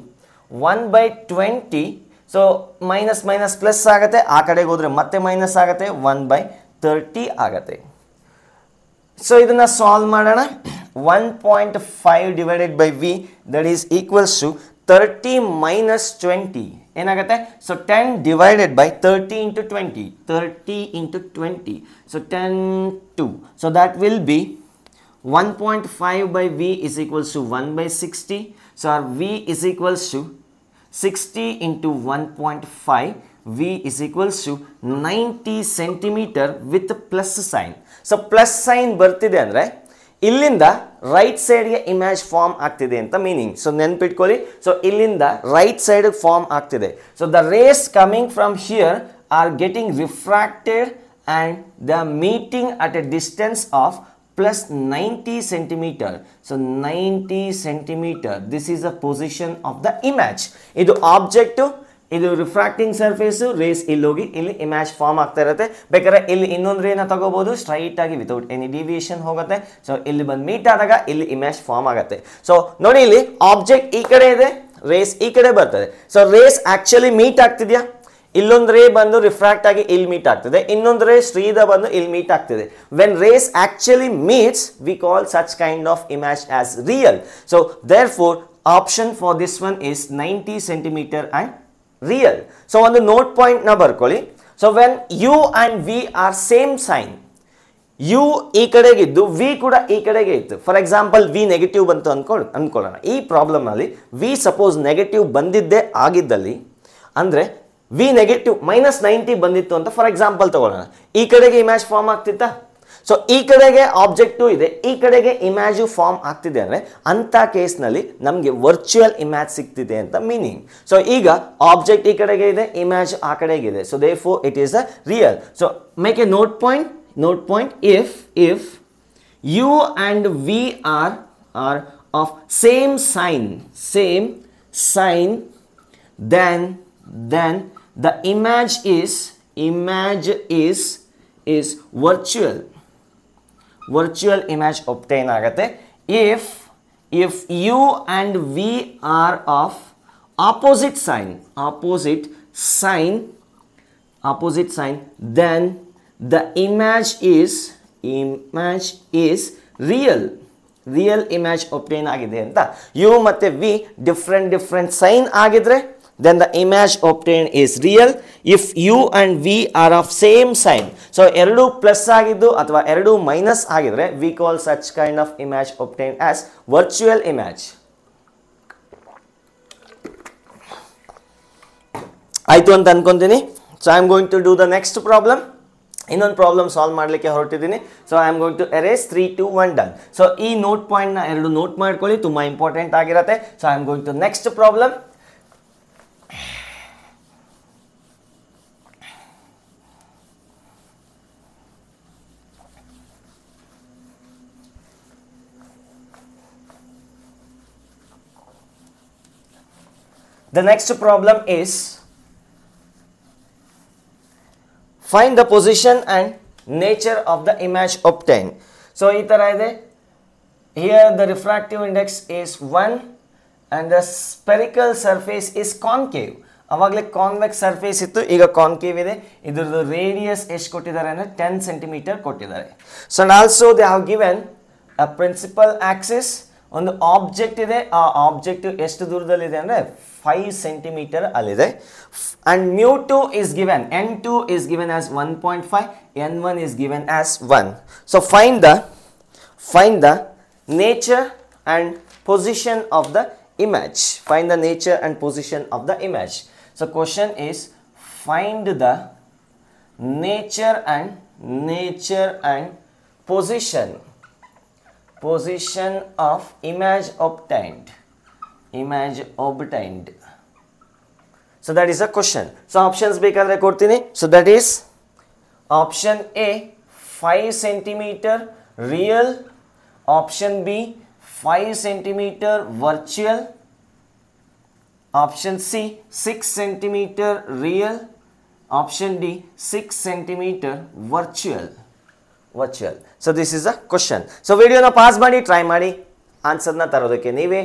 1/20. So minus minus plus ಆಗುತ್ತೆ, ಆ ಕಡೆಗೆ ಹೋದ್ರೆ ಮತ್ತೆ minus ಆಗುತ್ತೆ, 1/30 ಆಗುತ್ತೆ. So ಇದನ್ನ solve ಮಾಡೋಣ. 1.5 divided by V, that is equals to 30 minus 20 ಏನಾಗುತ್ತೆ. So 10 divided by 30 into 20, 30 into 20, so 10 2. So that will be 1.5 by V is equals to 1/60. So our V is equals to 60 into 1.5, V is equals to 90 centimeter with plus sign. So plus sign ಬರ್ತಿದೆ ಅಂದರೆ ಇಲ್ಲಿಂದ right ಸೈಡ್ಗೆ image form ಆಗ್ತಿದೆ ಅಂತ meaning. So ನೆನ್ಪಿಟ್ಕೊಳ್ಳಿ, so ಇಲ್ಲಿಂದ right side form ಆಗ್ತಿದೆ. So the rays coming from here are getting refracted and they are meeting at a distance of plus 90 centimeter. So 90 centimeter, this is the position of the image. Idu object, idu refracting surface, rays illogi illi image form aagta irutte. Bekare illi innond ray na tagobodu straight agi without any deviation hogutte. So illi band meet adaga illi image form agutte. So nodi illi object ee kade ide, rays ee kade bartade. So rays actually meet ಆಗ್ತಿದ್ಯಾ? ಇಲ್ಲೊಂದು ರೇ ಬಂದು refract ಆಗಿ ಇಲ್ಲಿ meet ಆಗ್ತದೆ, ಇನ್ನೊಂದು ರೇ ಸ್ಟ್ರೀದ ಬಂದು ಇಲ್ಲಿ ಮೀಟ್ ಆಗ್ತದೆ. When rays actually meets we call such kind of image as real. So therefore option for this one is 90 centimeter and real. So ಒಂದು ನೋಟ್ ಪಾಯಿಂಟ್ ನ ಬರ್ಕೊಳ್ಳಿ. So when u and v are same sign, u ಈ ಕಡೆಗಿದ್ದು V ಕೂಡ ಈ ಕಡೆಗೆ ಇತ್ತು. For example V negative ಬಂತು ಅನ್ಕೊಳ್ಳೋಣ. ಈ ಪ್ರಾಬ್ಲಮ್ ಅಲ್ಲಿ ವಿ ಸಪೋಸ್ ನೆಗೆಟಿವ್ ಬಂದಿದ್ದೇ ಆಗಿದ್ದಲ್ಲಿ, ಅಂದ್ರೆ ವಿ ನೆಗೆಟಿವ್ -90 ಬಂದಿತ್ತು ಅಂತ ಫಾರ್ ಎಕ್ಸಾಂಪಲ್ ತಗೊಳ್ಳೋಣ, ಈ ಕಡೆಗೆ ಇಮೇಜ್ ಫಾರ್ಮ್ ಆಗ್ತಿತ್ತಾ? ಸೊ ಈ ಕಡೆಗೆ ಆಬ್ಜೆಕ್ಟು ಇದೆ, ಈ ಕಡೆಗೆ ಇಮೇಜು ಫಾರ್ಮ್ ಆಗ್ತಿದೆ ಅಂದರೆ ಅಂಥ ಕೇಸ್ನಲ್ಲಿ ನಮಗೆ ವರ್ಚುವಲ್ ಇಮೇಜ್ ಸಿಗ್ತಿದೆ ಅಂತ ಮೀನಿಂಗ್. ಸೊ ಈಗ ಆಬ್ಜೆಕ್ಟ್ ಈ ಕಡೆಗೆ ಇದೆ, ಇಮೇಜ್ ಆ ಕಡೆಗೆ ಇದೆ. So therefore it is a real. So make a note point if you and we are of same sign, then the image is virtual image obtain agate. If you and we are of opposite sign, then the image is real image obtain agide anta. You ಮತ್ತೆ v different sign agidre then the image obtained is real. If you and v are of same sign, so ಎರಡು plus ಆಗಿದ್ದು ಅಥವಾ ಎರಡು minus ಆಗಿದ್ರೆ we call such kind of image obtained as virtual image. ಆಯ್ತು ಅಂತ ಅನ್ಕೊಂತೀನಿ. So I am going to do the next problem. ಇನ್ನೊಂದು problem solve ಮಾಡಲಿಕ್ಕೆ ಹೊರಟಿದ್ದೀನಿ. So I am going to erase 3 2 1 done. So ಈ ನೋಟ್ ಪಾಯಿಂಟ್ನ ಎರಡು ನೋಟ್ ಮಾಡ್ಕೊಳ್ಳಿ, ತುಂಬ ಇಂಪಾರ್ಟೆಂಟ್ ಆಗಿರುತ್ತೆ. So I am going to next problem. The next problem is find the position and nature of the image obtained. So ee tara ide, here the refractive index is 1 and the spherical surface is concave. Avagle convex surface ittu, iga concave ide. Idradu radius ಎಷ್ಟು ಕೊಟ್ಟಿದ್ದಾರೆ ಅಂದ್ರೆ 10 cm ಕೊಟ್ಟಿದ್ದಾರೆ. So and also they have given a principal axis. ಒಂದು object ಇದೆ, ಆ object ಎಷ್ಟು ದೂರದಲ್ಲಿದೆ ಅಂದರೆ 5 ಸೆಂಟಿಮೀಟರ್ ಅಲ್ಲಿದೆ. and mu2 is given, n2 is given as 1.5, n1 is given as 1. So find the nature and position of the image. Find the nature and position of the image. So question is find the nature and position of image obtained. So that is a question. So options ಬೇಕಾದ್ರೆ ಕೊಡ್ತೀನಿ. So that is option A 5 cm real, option B 5 cm virtual, option C 6 cm real, option D 6 cm virtual. So this is a question. So video na pass ಮಾಡಿ, try ಮಾಡಿ, answer ನ ತರೋದಕ್ಕೆ ನೀವೇ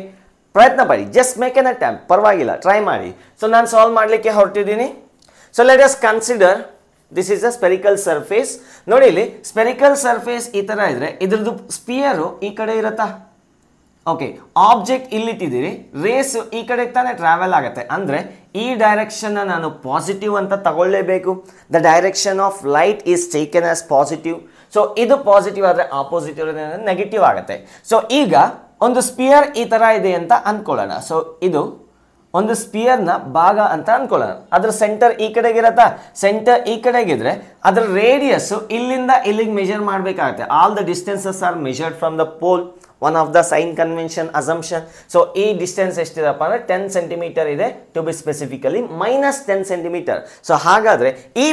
ಪ್ರಯತ್ನ ಪಡಿ. Just make an attempt, ಪರವಾಗಿಲ್ಲ, try ಮಾಡಿ. So ನಾನು ಸಾಲ್ವ್ ಮಾಡಲಿಕ್ಕೆ ಹೊರಟಿದ್ದೀನಿ. So let us consider this is a spherical surface. ನೋಡಿ ಇಲ್ಲಿ ಸ್ಪೆರಿಕಲ್ ಸರ್ಫೇಸ್ ಈ ತರ ಇದ್ರೆ ಇದ್ರದ್ದು ಸ್ಪಿಯರು ಈ ಕಡೆ ಇರುತ್ತಾ? ಓಕೆ, ಆಬ್ಜೆಕ್ಟ್ ಇಲ್ಲಿಟ್ಟಿದ್ದೀರಿ, ರೇಸ್ ಈ ಕಡೆ ತಾನೇ ಟ್ರಾವೆಲ್ ಆಗುತ್ತೆ. ಅಂದರೆ ಈ ಡೈರೆಕ್ಷನ್ನ ನಾನು ಪಾಸಿಟಿವ್ ಅಂತ ತಗೊಳ್ಳೇಬೇಕು. The direction of light is taken as positive. So ಇದು ಪಾಸಿಟಿವ್ ಆದರೆ ಆಪೋಸಿಟ್ ಇರೋದ್ರಿಂದ ನೆಗೆಟಿವ್ ಆಗುತ್ತೆ. ಸೊ ಈಗ ಒಂದು ಸ್ಪಿಯರ್ ಈ ಥರ ಇದೆ ಅಂತ ಅಂದ್ಕೊಳ್ಳೋಣ. ಸೊ ಇದು ಒಂದು ಸ್ಪಿಯರ್ನ ಭಾಗ ಅಂತ ಅಂದ್ಕೊಳ್ಳೋಣ. ಅದರ ಸೆಂಟರ್ ಈ ಕಡೆಗಿರತ್ತಾ? ಸೆಂಟರ್ ಈ ಕಡೆಗಿದ್ರೆ ಅದರ ರೇಡಿಯಸ್ಸು ಇಲ್ಲಿಂದ ಇಲ್ಲಿಗೆ ಮೆಜರ್ ಮಾಡಬೇಕಾಗುತ್ತೆ. All the distances are measured from the pole one of the sign convention assumption. So ಈ ಡಿಸ್ಟೆನ್ಸ್ ಎಷ್ಟಿದೆಪ್ಪ ಅಂದರೆ 10 ಸೆಂಟಿಮೀಟರ್ ಇದೆ, to be specifically -10 centimetre. So ಹಾಗಾದರೆ ಈ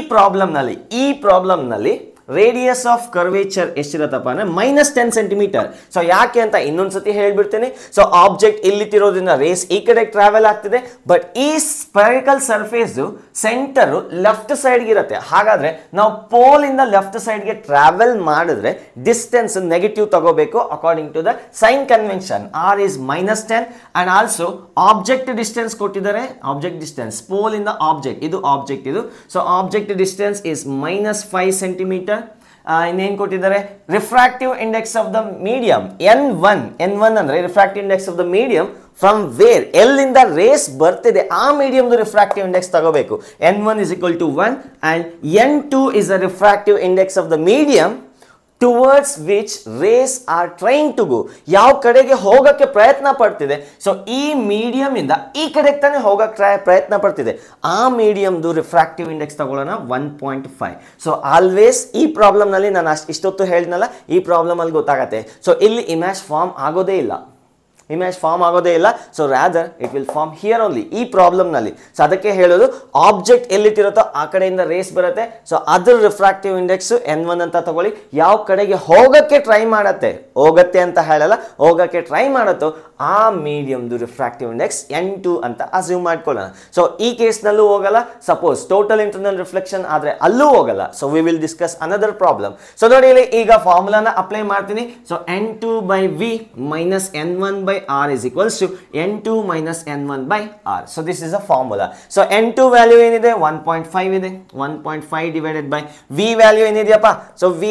ಪ್ರಾಬ್ಲಮ್ನಲ್ಲಿ ರೇಡಿಯಸ್ ಆಫ್ ಕರ್ವೇಚರ್ ಎಷ್ಟಿರತ್ತಪ್ಪ ಅಂದರೆ -10 ಸೆಂಟಿಮೀಟರ್. ಸೊ ಯಾಕೆ ಅಂತ ಇನ್ನೊಂದ್ಸತಿ ಹೇಳ್ಬಿಡ್ತೀನಿ. ಸೊ ಆಬ್ಜೆಕ್ಟ್ ಇಲ್ಲಿಟ್ಟಿರೋದ್ರಿಂದ ರೇಸ್ ಈ ಕಡೆ ಟ್ರಾವೆಲ್ ಆಗ್ತಿದೆ, ಬಟ್ ಈ ಸ್ಪೆರಿಕಲ್ ಸರ್ಫೇಸ್ ಸೆಂಟರ್ ಲೆಫ್ಟ್ ಸೈಡ್ಗೆ ಇರುತ್ತೆ. ಹಾಗಾದ್ರೆ ನಾವು ಪೋಲ್ ಇಂದ ಲೆಫ್ಟ್ ಸೈಡ್ಗೆ ಟ್ರಾವೆಲ್ ಮಾಡಿದ್ರೆ ಡಿಸ್ಟೆನ್ಸ್ ನೆಗೆಟಿವ್ ತಗೋಬೇಕು according to the sign convention. R is -10 and also object distance ಕೊಟ್ಟಿದ್ದಾರೆ. ಆಬ್ಜೆಕ್ಟ್ ಡಿಸ್ಟೆನ್ಸ್ ಪೋಲ್ ಇಂದ ಆಬ್ಜೆಕ್ಟ್, ಇದು ಆಬ್ಜೆಕ್ಟ್ ಇದು. So object distance is -5 centimeter. ಇನ್ನೇನು ಕೊಟ್ಟಿದ್ದಾರೆ, refractive index of the medium n1 ಅಂದ್ರೆ refractive index of the medium from where, ಎಲ್ಲಿಂದ rays ಬರ್ತಿದೆ ಆ ಮೀಡಿಯಂದು ರಿಫ್ರಾಕ್ಟಿವ್ ಇಂಡೆಕ್ಸ್ ತಗೋಬೇಕು. n1 is equal to 1 and n2 is the refractive index of the medium towards which rays are trying to go. ಯಾವ ಕಡೆಗೆ ಹೋಗಕ್ಕೆ ಪ್ರಯತ್ನ ಪಡ್ತಿದೆ. ಸೊ ಈ ಮೀಡಿಯಂ ಇಂದ ಈ ಕಡೆಗೆ ತಾನೇ ಹೋಗಕ್ಕೆ ಪ್ರಯತ್ನ ಪಡ್ತಿದೆ, ಆ ಮೀಡಿಯಂದು ರಿಫ್ರಾಕ್ಟಿವ್ ಇಂಡೆಕ್ಸ್ ತಗೊಳ್ಳೋಣ 1.5. ಸೊ ಆಲ್ವೇಸ್ ಈ ಪ್ರಾಬ್ಲಮ್ನಲ್ಲಿ ನಾನು ಇಷ್ಟೊತ್ತು ಹೇಳಿದ್ನಲ್ಲ, ಈ ಪ್ರಾಬ್ಲಮಲ್ಲಿ ಗೊತ್ತಾಗತ್ತೆ. ಸೊ ಇಲ್ಲಿ ಇಮೇಜ್ ಫಾರ್ಮ್ ಆಗೋದೇ ಇಲ್ಲ. So rather it will form here only, ಈ ಪ್ರಾಬ್ಲಮ್ನಲ್ಲಿ. ಸೊ ಅದಕ್ಕೆ ಹೇಳೋದು ಆಬ್ಜೆಕ್ಟ್ ಎಲ್ಲಿಟ್ಟಿರುತ್ತೋ ಆ ಕಡೆಯಿಂದ ರೇಸ್ ಬರುತ್ತೆ. ಸೊ ಅದ್ರ ರಿಫ್ರಾಕ್ಟಿವ್ ಇಂಡೆಕ್ಸ್ n1 ಅಂತ ತಗೊಳ್ಳಿ. ಯಾವ ಕಡೆಗೆ ಹೋಗಕ್ಕೆ ಟ್ರೈ ಮಾಡತ್ತೆ, ಹೋಗತ್ತೆ ಅಂತ ಹೇಳಲ್ಲ, ಹೋಗಕ್ಕೆ ಟ್ರೈ ಮಾಡತ್ತೋ ಆ ಮೀಡಿಯಮ್ದು ರಿಫ್ರಾಕ್ಟಿವ್ ಇಂಡೆಕ್ಸ್ n2 ಅಂತ ಅಸ್ಯೂಮ್ ಮಾಡ್ಕೊಳ್ಳೋಣ. ಸೊ ಈ ಕೇಸ್ನಲ್ಲೂ ಹೋಗಲ್ಲ. ಸಪೋಸ್ ಟೋಟಲ್ ಇಂಟರ್ನಲ್ ರಿಫ್ಲೆಕ್ಷನ್ ಆದರೆ ಅಲ್ಲೂ ಹೋಗಲ್ಲ. So we will discuss another problem. So ನೋಡಿ ಇಲ್ಲಿ ಈಗ ಫಾರ್ಮುಲಾನ ಅಪ್ಲೈ ಮಾಡ್ತೀನಿ. So n2/v minus n1/r is equals to n2 minus n1/r. So this is a formula. So n2 value ಏನಿದೆ 1.5 ಇದೆ. 1.5 divided by v value ಏನಿದೆಯಪ್ಪ. ಸೊ v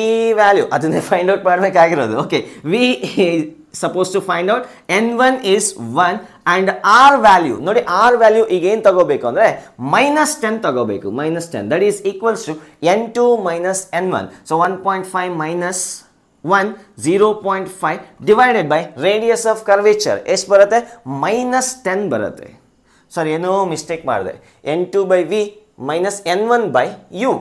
value ಅದನ್ನೇ find out ಮಾಡಬೇಕಾಗಿರೋದು. Okay, v supposed to find out n1 is 1 and r value ನೋಡಿ, r value ಈಗ ಏನು ತಗೋಬೇಕು ಅಂದರೆ -10 ತಗೋಬೇಕು. -10 that is equals to n2 minus n1. So 1.5 minus 1 0.5 divided by radius of curvature ಎಷ್ಟು ಬರುತ್ತೆ, -10 ಬರುತ್ತೆ. ಸಾರಿ, ಏನೋ ಮಿಸ್ಟೇಕ್ ಮಾಡಿದೆ. n2/v minus n1/u.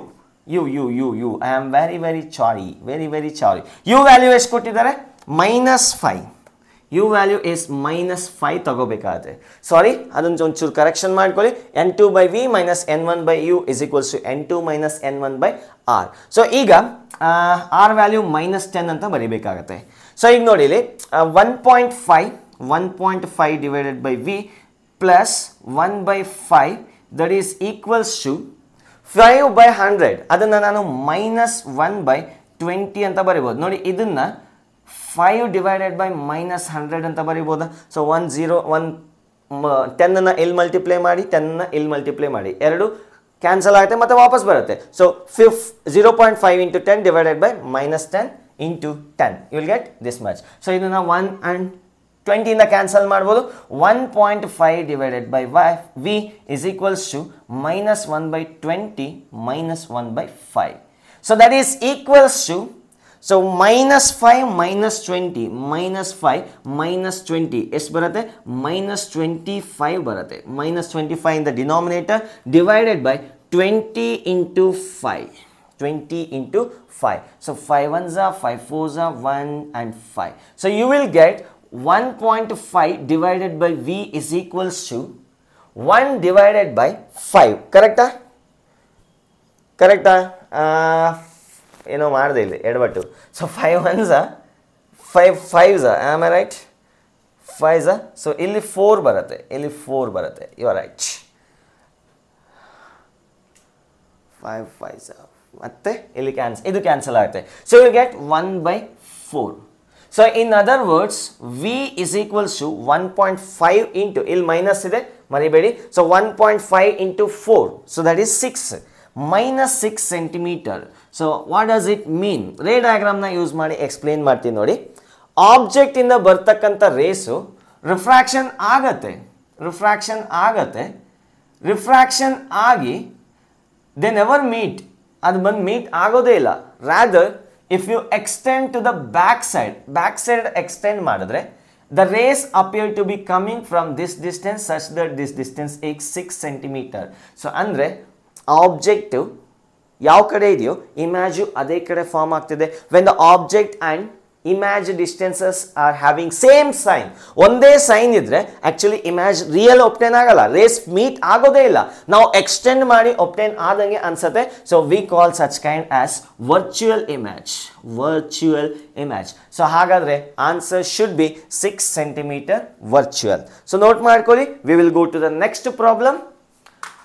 I am very sorry. u value ಎಷ್ಟು ಕೊಟ್ಟಿದ್ದಾರೆ, -5. u value is -5 ತಗೋಬೇಕಾಗುತ್ತೆ. ಸಾರಿ, ಅದನ್ನು ಒಂಚೂರು ಕರೆಕ್ಷನ್ ಮಾಡ್ಕೊಳ್ಳಿ. n2/v minus n1/u is equals to n2 minus n1/r. So ಈಗ r ವ್ಯಾಲ್ಯೂ -10 ಅಂತ ಬರೀಬೇಕಾಗತ್ತೆ. ಸೊ ಈಗ ನೋಡಿ ಇಲ್ಲಿ 1.5 divided by v plus 1/5 that is equals to 5/100. ಅದನ್ನು ನಾನು -1/20 ಅಂತ ಬರಿಬೋದು. ನೋಡಿ, ಇದನ್ನ 5 divided by -100 ಅಂತ ಬರಿಬೋದಾ. ಸೊ 10 ಅನ್ನ ಇಲ್ಲಿ ಮಲ್ಟಿಪ್ಲೈ ಮಾಡಿ, 10 ಇಲ್ಲಿ ಮಲ್ಟಿಪ್ಲೈ ಮಾಡಿ, ಎರಡು ಕ್ಯಾನ್ಸಲ್ ಆಗುತ್ತೆ ಮತ್ತೆ ವಾಪಸ್ ಬರುತ್ತೆ. So 0.5 into 10 divided by -10 into 10 you will get this much. So ಇದನ್ನ 1 and 20 ಇಂದ ಕ್ಯಾನ್ಸಲ್ ಮಾಡ್ಬೋದು. 1.5 divided by v is equals to -1/20 -1/5. So that is equals to, so -5 -20 -5 -20 ಎಷ್ಟು ಬರುತ್ತೆ, -25 ಬರುತ್ತೆ. -25 in the denominator divided by 20 into 5. 20 into 5. So 5 ones are 5 fours are 1 and 5. So you will get 1.5 divided by v is equals to 1 divided by 5. Correct? ಏನೋ ಮಾಡಿದೆ ಇಲ್ಲಿ ಎಡಬಟ್ಟು. So 5 ones are 5 5s are, am I right? 5s are, so ಇಲ್ಲಿ 4 ಬರುತ್ತೆ, ಇಲ್ಲಿ 4 ಬರುತ್ತೆ. You are right. 5 5s are, ಮತ್ತೆ ಇಲ್ಲಿ ಇದು ಕ್ಯಾನ್ಸಲ್ ಆಗುತ್ತೆ. So you get 1/4. So in other words v is equals to 1.5 into, ಇಲ್ಲಿ ಮೈನಸ್ ಇದೆ ಮರಿಬೇಡಿ. So 1.5 into 4, so that is 6 -6 centimeter. So what does it mean? Ray ಡಯಾಗ್ರಾಮ್ನ use ಮಾಡಿ explain ಮಾಡ್ತೀನಿ ನೋಡಿ. ಆಬ್ಜೆಕ್ಟ್ ಇಂದ ಬರ್ತಕ್ಕಂಥ ರೇಸು ರಿಫ್ರಾಕ್ಷನ್ ಆಗತ್ತೆ ಆಗಿ ದೇ ನೆವರ್ ಮೀಟ್, ಅದು ಬಂದು ಮೀಟ್ ಆಗೋದೇ ಇಲ್ಲ. Rather if you extend to the back side extend ಮಾಡಿದ್ರೆ the rays appear to be coming from this distance such that this distance is 6 centimeter. So ಅಂದರೆ object ಯಾವ ಕಡೆ ಇದೆಯೋ ಇಮ್ಯಾಜು ಅದೇ ಕಡೆ ಫಾರ್ಮ್ ಆಗ್ತಿದೆ. When the object and image distances are having same sign. ಒಂದೇ sign ಇದ್ರೆ ಆಕ್ಚುಲಿ ಇಮೇಜ್ ರಿಯಲ್ ಒಪ್ಟೇನ್ ಆಗಲ್ಲ, ರೇಸ್ ಮೀಟ್ ಆಗೋದೇ ಇಲ್ಲ. ನಾವು ಎಕ್ಸ್ಟೆಂಡ್ ಮಾಡಿ ಒಪ್ಟೇನ್ ಆದಂಗೆ ಅನ್ಸುತ್ತೆ. So we call such kind as virtual image. Virtual image. So ಹಾಗಾದ್ರೆ answer should be 6 centimetre virtual. So note ಮಾಡ್ಕೊಳ್ಳಿ. We will go to the next problem.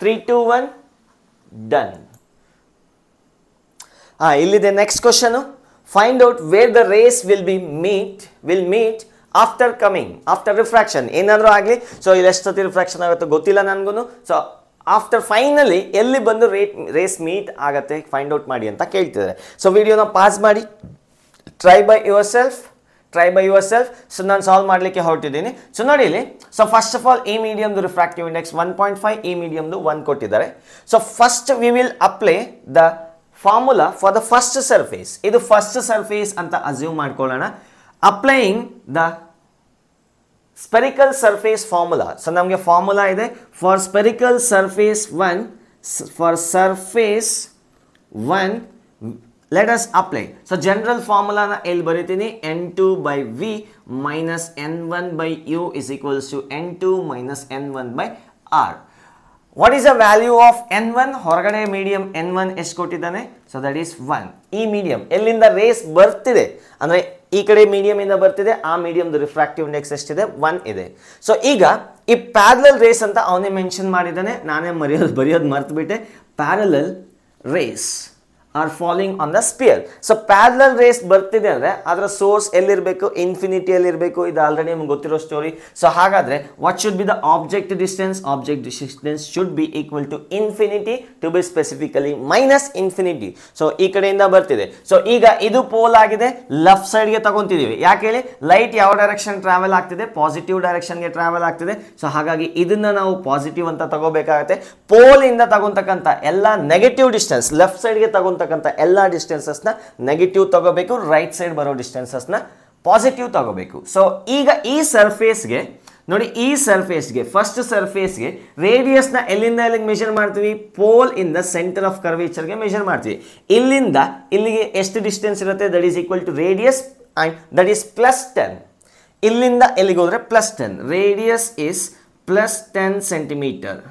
3, 2, 1 done. ಇಲ್ಲಿದೆ next question. Find out where the rays will meet after coming after refraction. ಏನಾದರೂ ಆಗಲಿ, so ಇಲ್ಲಿ ಎಷ್ಟು ಸತಿ refraction ಆಗುತ್ತೋ ಗೊತ್ತಿಲ್ಲ ನನಗೂ. ಸೊ ಆಫ್ಟರ್ ಫೈನಲಿ ಎಲ್ಲಿ ಬಂದು ರೇಸ್ ಮೀಟ್ ಆಗತ್ತೆ ಫೈಂಡ್ ಔಟ್ ಮಾಡಿ ಅಂತ ಕೇಳ್ತಿದ್ದಾರೆ. ಸೊ ವಿಡಿಯೋನ ಪಾಸ್ ಮಾಡಿ try by your self. So ನಾನು ಸಾಲ್ವ್ ಮಾಡಲಿಕ್ಕೆ ಹೊರಟಿದ್ದೀನಿ. ಸೊ ನೋಡಿ ಇಲ್ಲಿ. ಸೊ ಫಸ್ಟ್ ಆಫ್ ಆಲ್ ಈ ಮೀಡಿಯಮ್ದು ರಿಫ್ರಾಕ್ಟಿವ್ ಇಂಡೆಕ್ಸ್ 1.5, ಈ ಮೀಡಿಯಮ್ದು 1 ಕೊಟ್ಟಿದ್ದಾರೆ. So first we will apply the formula for the first surface. ಇದು ಫಸ್ಟ್ ಸರ್ಫೇಸ್ ಅಂತ ಅಸ್ಯೂಮ್ ಮಾಡ್ಕೊಳ್ಳೋಣ. Applying the spherical surface formula. So ನಮಗೆ ಫಾರ್ಮುಲಾ ಇದೆ for spherical surface 1. For surface 1 let us apply. So general formula na ಎಲ್ಲಿ ಬರೀತೀನಿ, n2 by v minus n1 by u is equals to n2 minus n1 by r. What is the value of n1? ಹೊರಗಡೆ medium n1 ಎಷ್ಟು ಕೊಟ್ಟಿದ್ದಾನೆ? So that is 1. ಈ medium ಎಲ್ಲಿಂದ rays ಬರ್ತಿದೆ ಅಂದರೆ ಈ ಕಡೆ ಮೀಡಿಯಂ ಇಂದ ಬರ್ತಿದೆ, ಆ ಮೀಡಿಯಂದು ರಿಫ್ರಾಕ್ಟಿವ್ ಇಂಡೆಕ್ಸ್ ಎಷ್ಟಿದೆ? 1 ಇದೆ. ಸೊ ಈಗ ಈ ಪ್ಯಾರಲಲ್ ರೇಸ್ ಅಂತ ಅವನೇ ಮೆನ್ಷನ್ ಮಾಡಿದ್ದಾನೆ, ನಾನೇ ಬರೆಯೋದು ಮರ್ತುಬಿಟ್ಟೆ. Parallel rays are falling on the sphere. So parallel race ಬರ್ತಿದೆ ಅಂದ್ರೆ ಅದರ ಸೋರ್ಸ್ ಎಲ್ಲಿರಬೇಕು? ಇನ್ಫಿನಿಟಿಯಲ್ಲಿ ಇರಬೇಕು. ಇದು ಆಲ್ರೆಡಿ ನಿಮಗೆ ಗೊತ್ತಿರೋ ಸ್ಟೋರಿ. ಸೊ ಹಾಗಾದ್ರೆ what should be the object distance? Object distance should be equal to infinity, to be specifically minus infinity. So ಈ ಕಡೆಯಿಂದ ಬರ್ತಿದೆ. ಸೊ ಈಗ ಇದು ಪೋಲ್ ಆಗಿದೆ, ಲೆಫ್ಟ್ ಸೈಡ್ಗೆ ತಗೊಂತಿದೀವಿ. ಯಾಕೆ ಹೇಳಿ? ಲೈಟ್ ಯಾವ ಡೈರೆಕ್ಷನ್ ಟ್ರಾವೆಲ್ ಆಗ್ತಿದೆ? ಪಾಸಿಟಿವ್ ಡೈರೆಕ್ಷನ್ಗೆ ಟ್ರಾವೆಲ್ ಆಗ್ತಿದೆ. ಸೊ ಹಾಗಾಗಿ ಇದನ್ನ ನಾವು ಪಾಸಿಟಿವ್ ಅಂತ ತಗೋಬೇಕಾಗತ್ತೆ. ಪೋಲ್ ಇಂದ ತಗೊಂತಕ್ಕಂಥ ಎಲ್ಲ ನೆಗೆಟಿವ್ ಡಿಸ್ಟೆನ್ಸ್, ಲೆಫ್ಟ್ ಸೈಡ್ಗೆ ತಗೊಂತ ಎಲ್ಲ ಡಿಸ್ಟೆನ್ಸಸ್ನ ನೆಗೆಟಿವ್ ತಗೋಬೇಕು, ರೈಟ್ ಸೈಡ್ ಬರೋ ಡಿಸ್ಟೆನ್ಸಸ್ನ ಪಾಸಿಟಿವ್ ತಗೋಬೇಕು. ಸೊ ಈಗ ಈ ಸರ್ಫೇಸ್ಗೆ ನೋಡಿ, ಈ ಸರ್ಫೇಸ್ಗೆ ಫಸ್ಟ್ ಸರ್ಫೇಸ್ಗೆ ರೇಡಿಯಸ್ನ ಎಲ್ಲಿಂದ ಎಲ್ಲಿಗೆ ಮೆಷರ್ ಮಾಡ್ತೀವಿ? Pole in the centre of ಕರ್ವೇಚರ್ಗೆ ಮೆಷರ್ ಮಾಡ್ತೀವಿ. ಇಲ್ಲಿಂದ ಇಲ್ಲಿಗೆ ಎಷ್ಟು ಡಿಸ್ಟೆನ್ಸ್ ಇರುತ್ತೆ? That is equal to radius and that is +10. ಇಲ್ಲಿಂದ ಎಲ್ಲಿಗೆ ಹೋದ್ರೆ +10. Radius is +10 centimetre.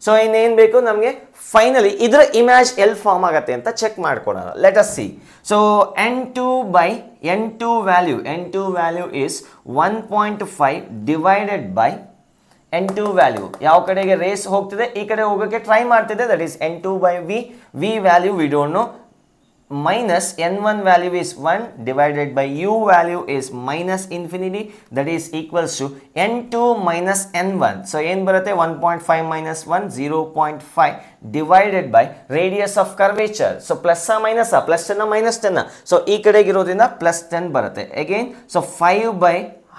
ಸೊ ಇನ್ನೇನು ಬೇಕು ನಮಗೆ? ಫೈನಲಿ ಇದರ ಇಮೇಜ್ ಎಲ್ಲಿ ಫಾರ್ಮ್ ಆಗುತ್ತೆ ಅಂತ ಚೆಕ್ ಮಾಡ್ಕೊಡೋಣ. Let us C. So n2 value is 1.5 divided by n2 value ಯಾವ ಕಡೆಗೆ ರೇಸ್ ಹೋಗ್ತಿದೆ? ಈ ಕಡೆ ಹೋಗೋಕ್ಕೆ ಟ್ರೈ ಮಾಡ್ತಿದೆ. That is n2 by v value we don't know, minus n1 value is 1 divided by u value is minus infinity, that is equals to n2 minus n1. So ಏನು ಬರುತ್ತೆ? 1.5 minus 1 0.5 divided by radius of curvature. So plus a minus a, plus 10 minus 10. So ಈ ಕಡೆಗೆ ಇರೋದ್ರಿಂದ +10 ಬರುತ್ತೆ. Again, so 5 by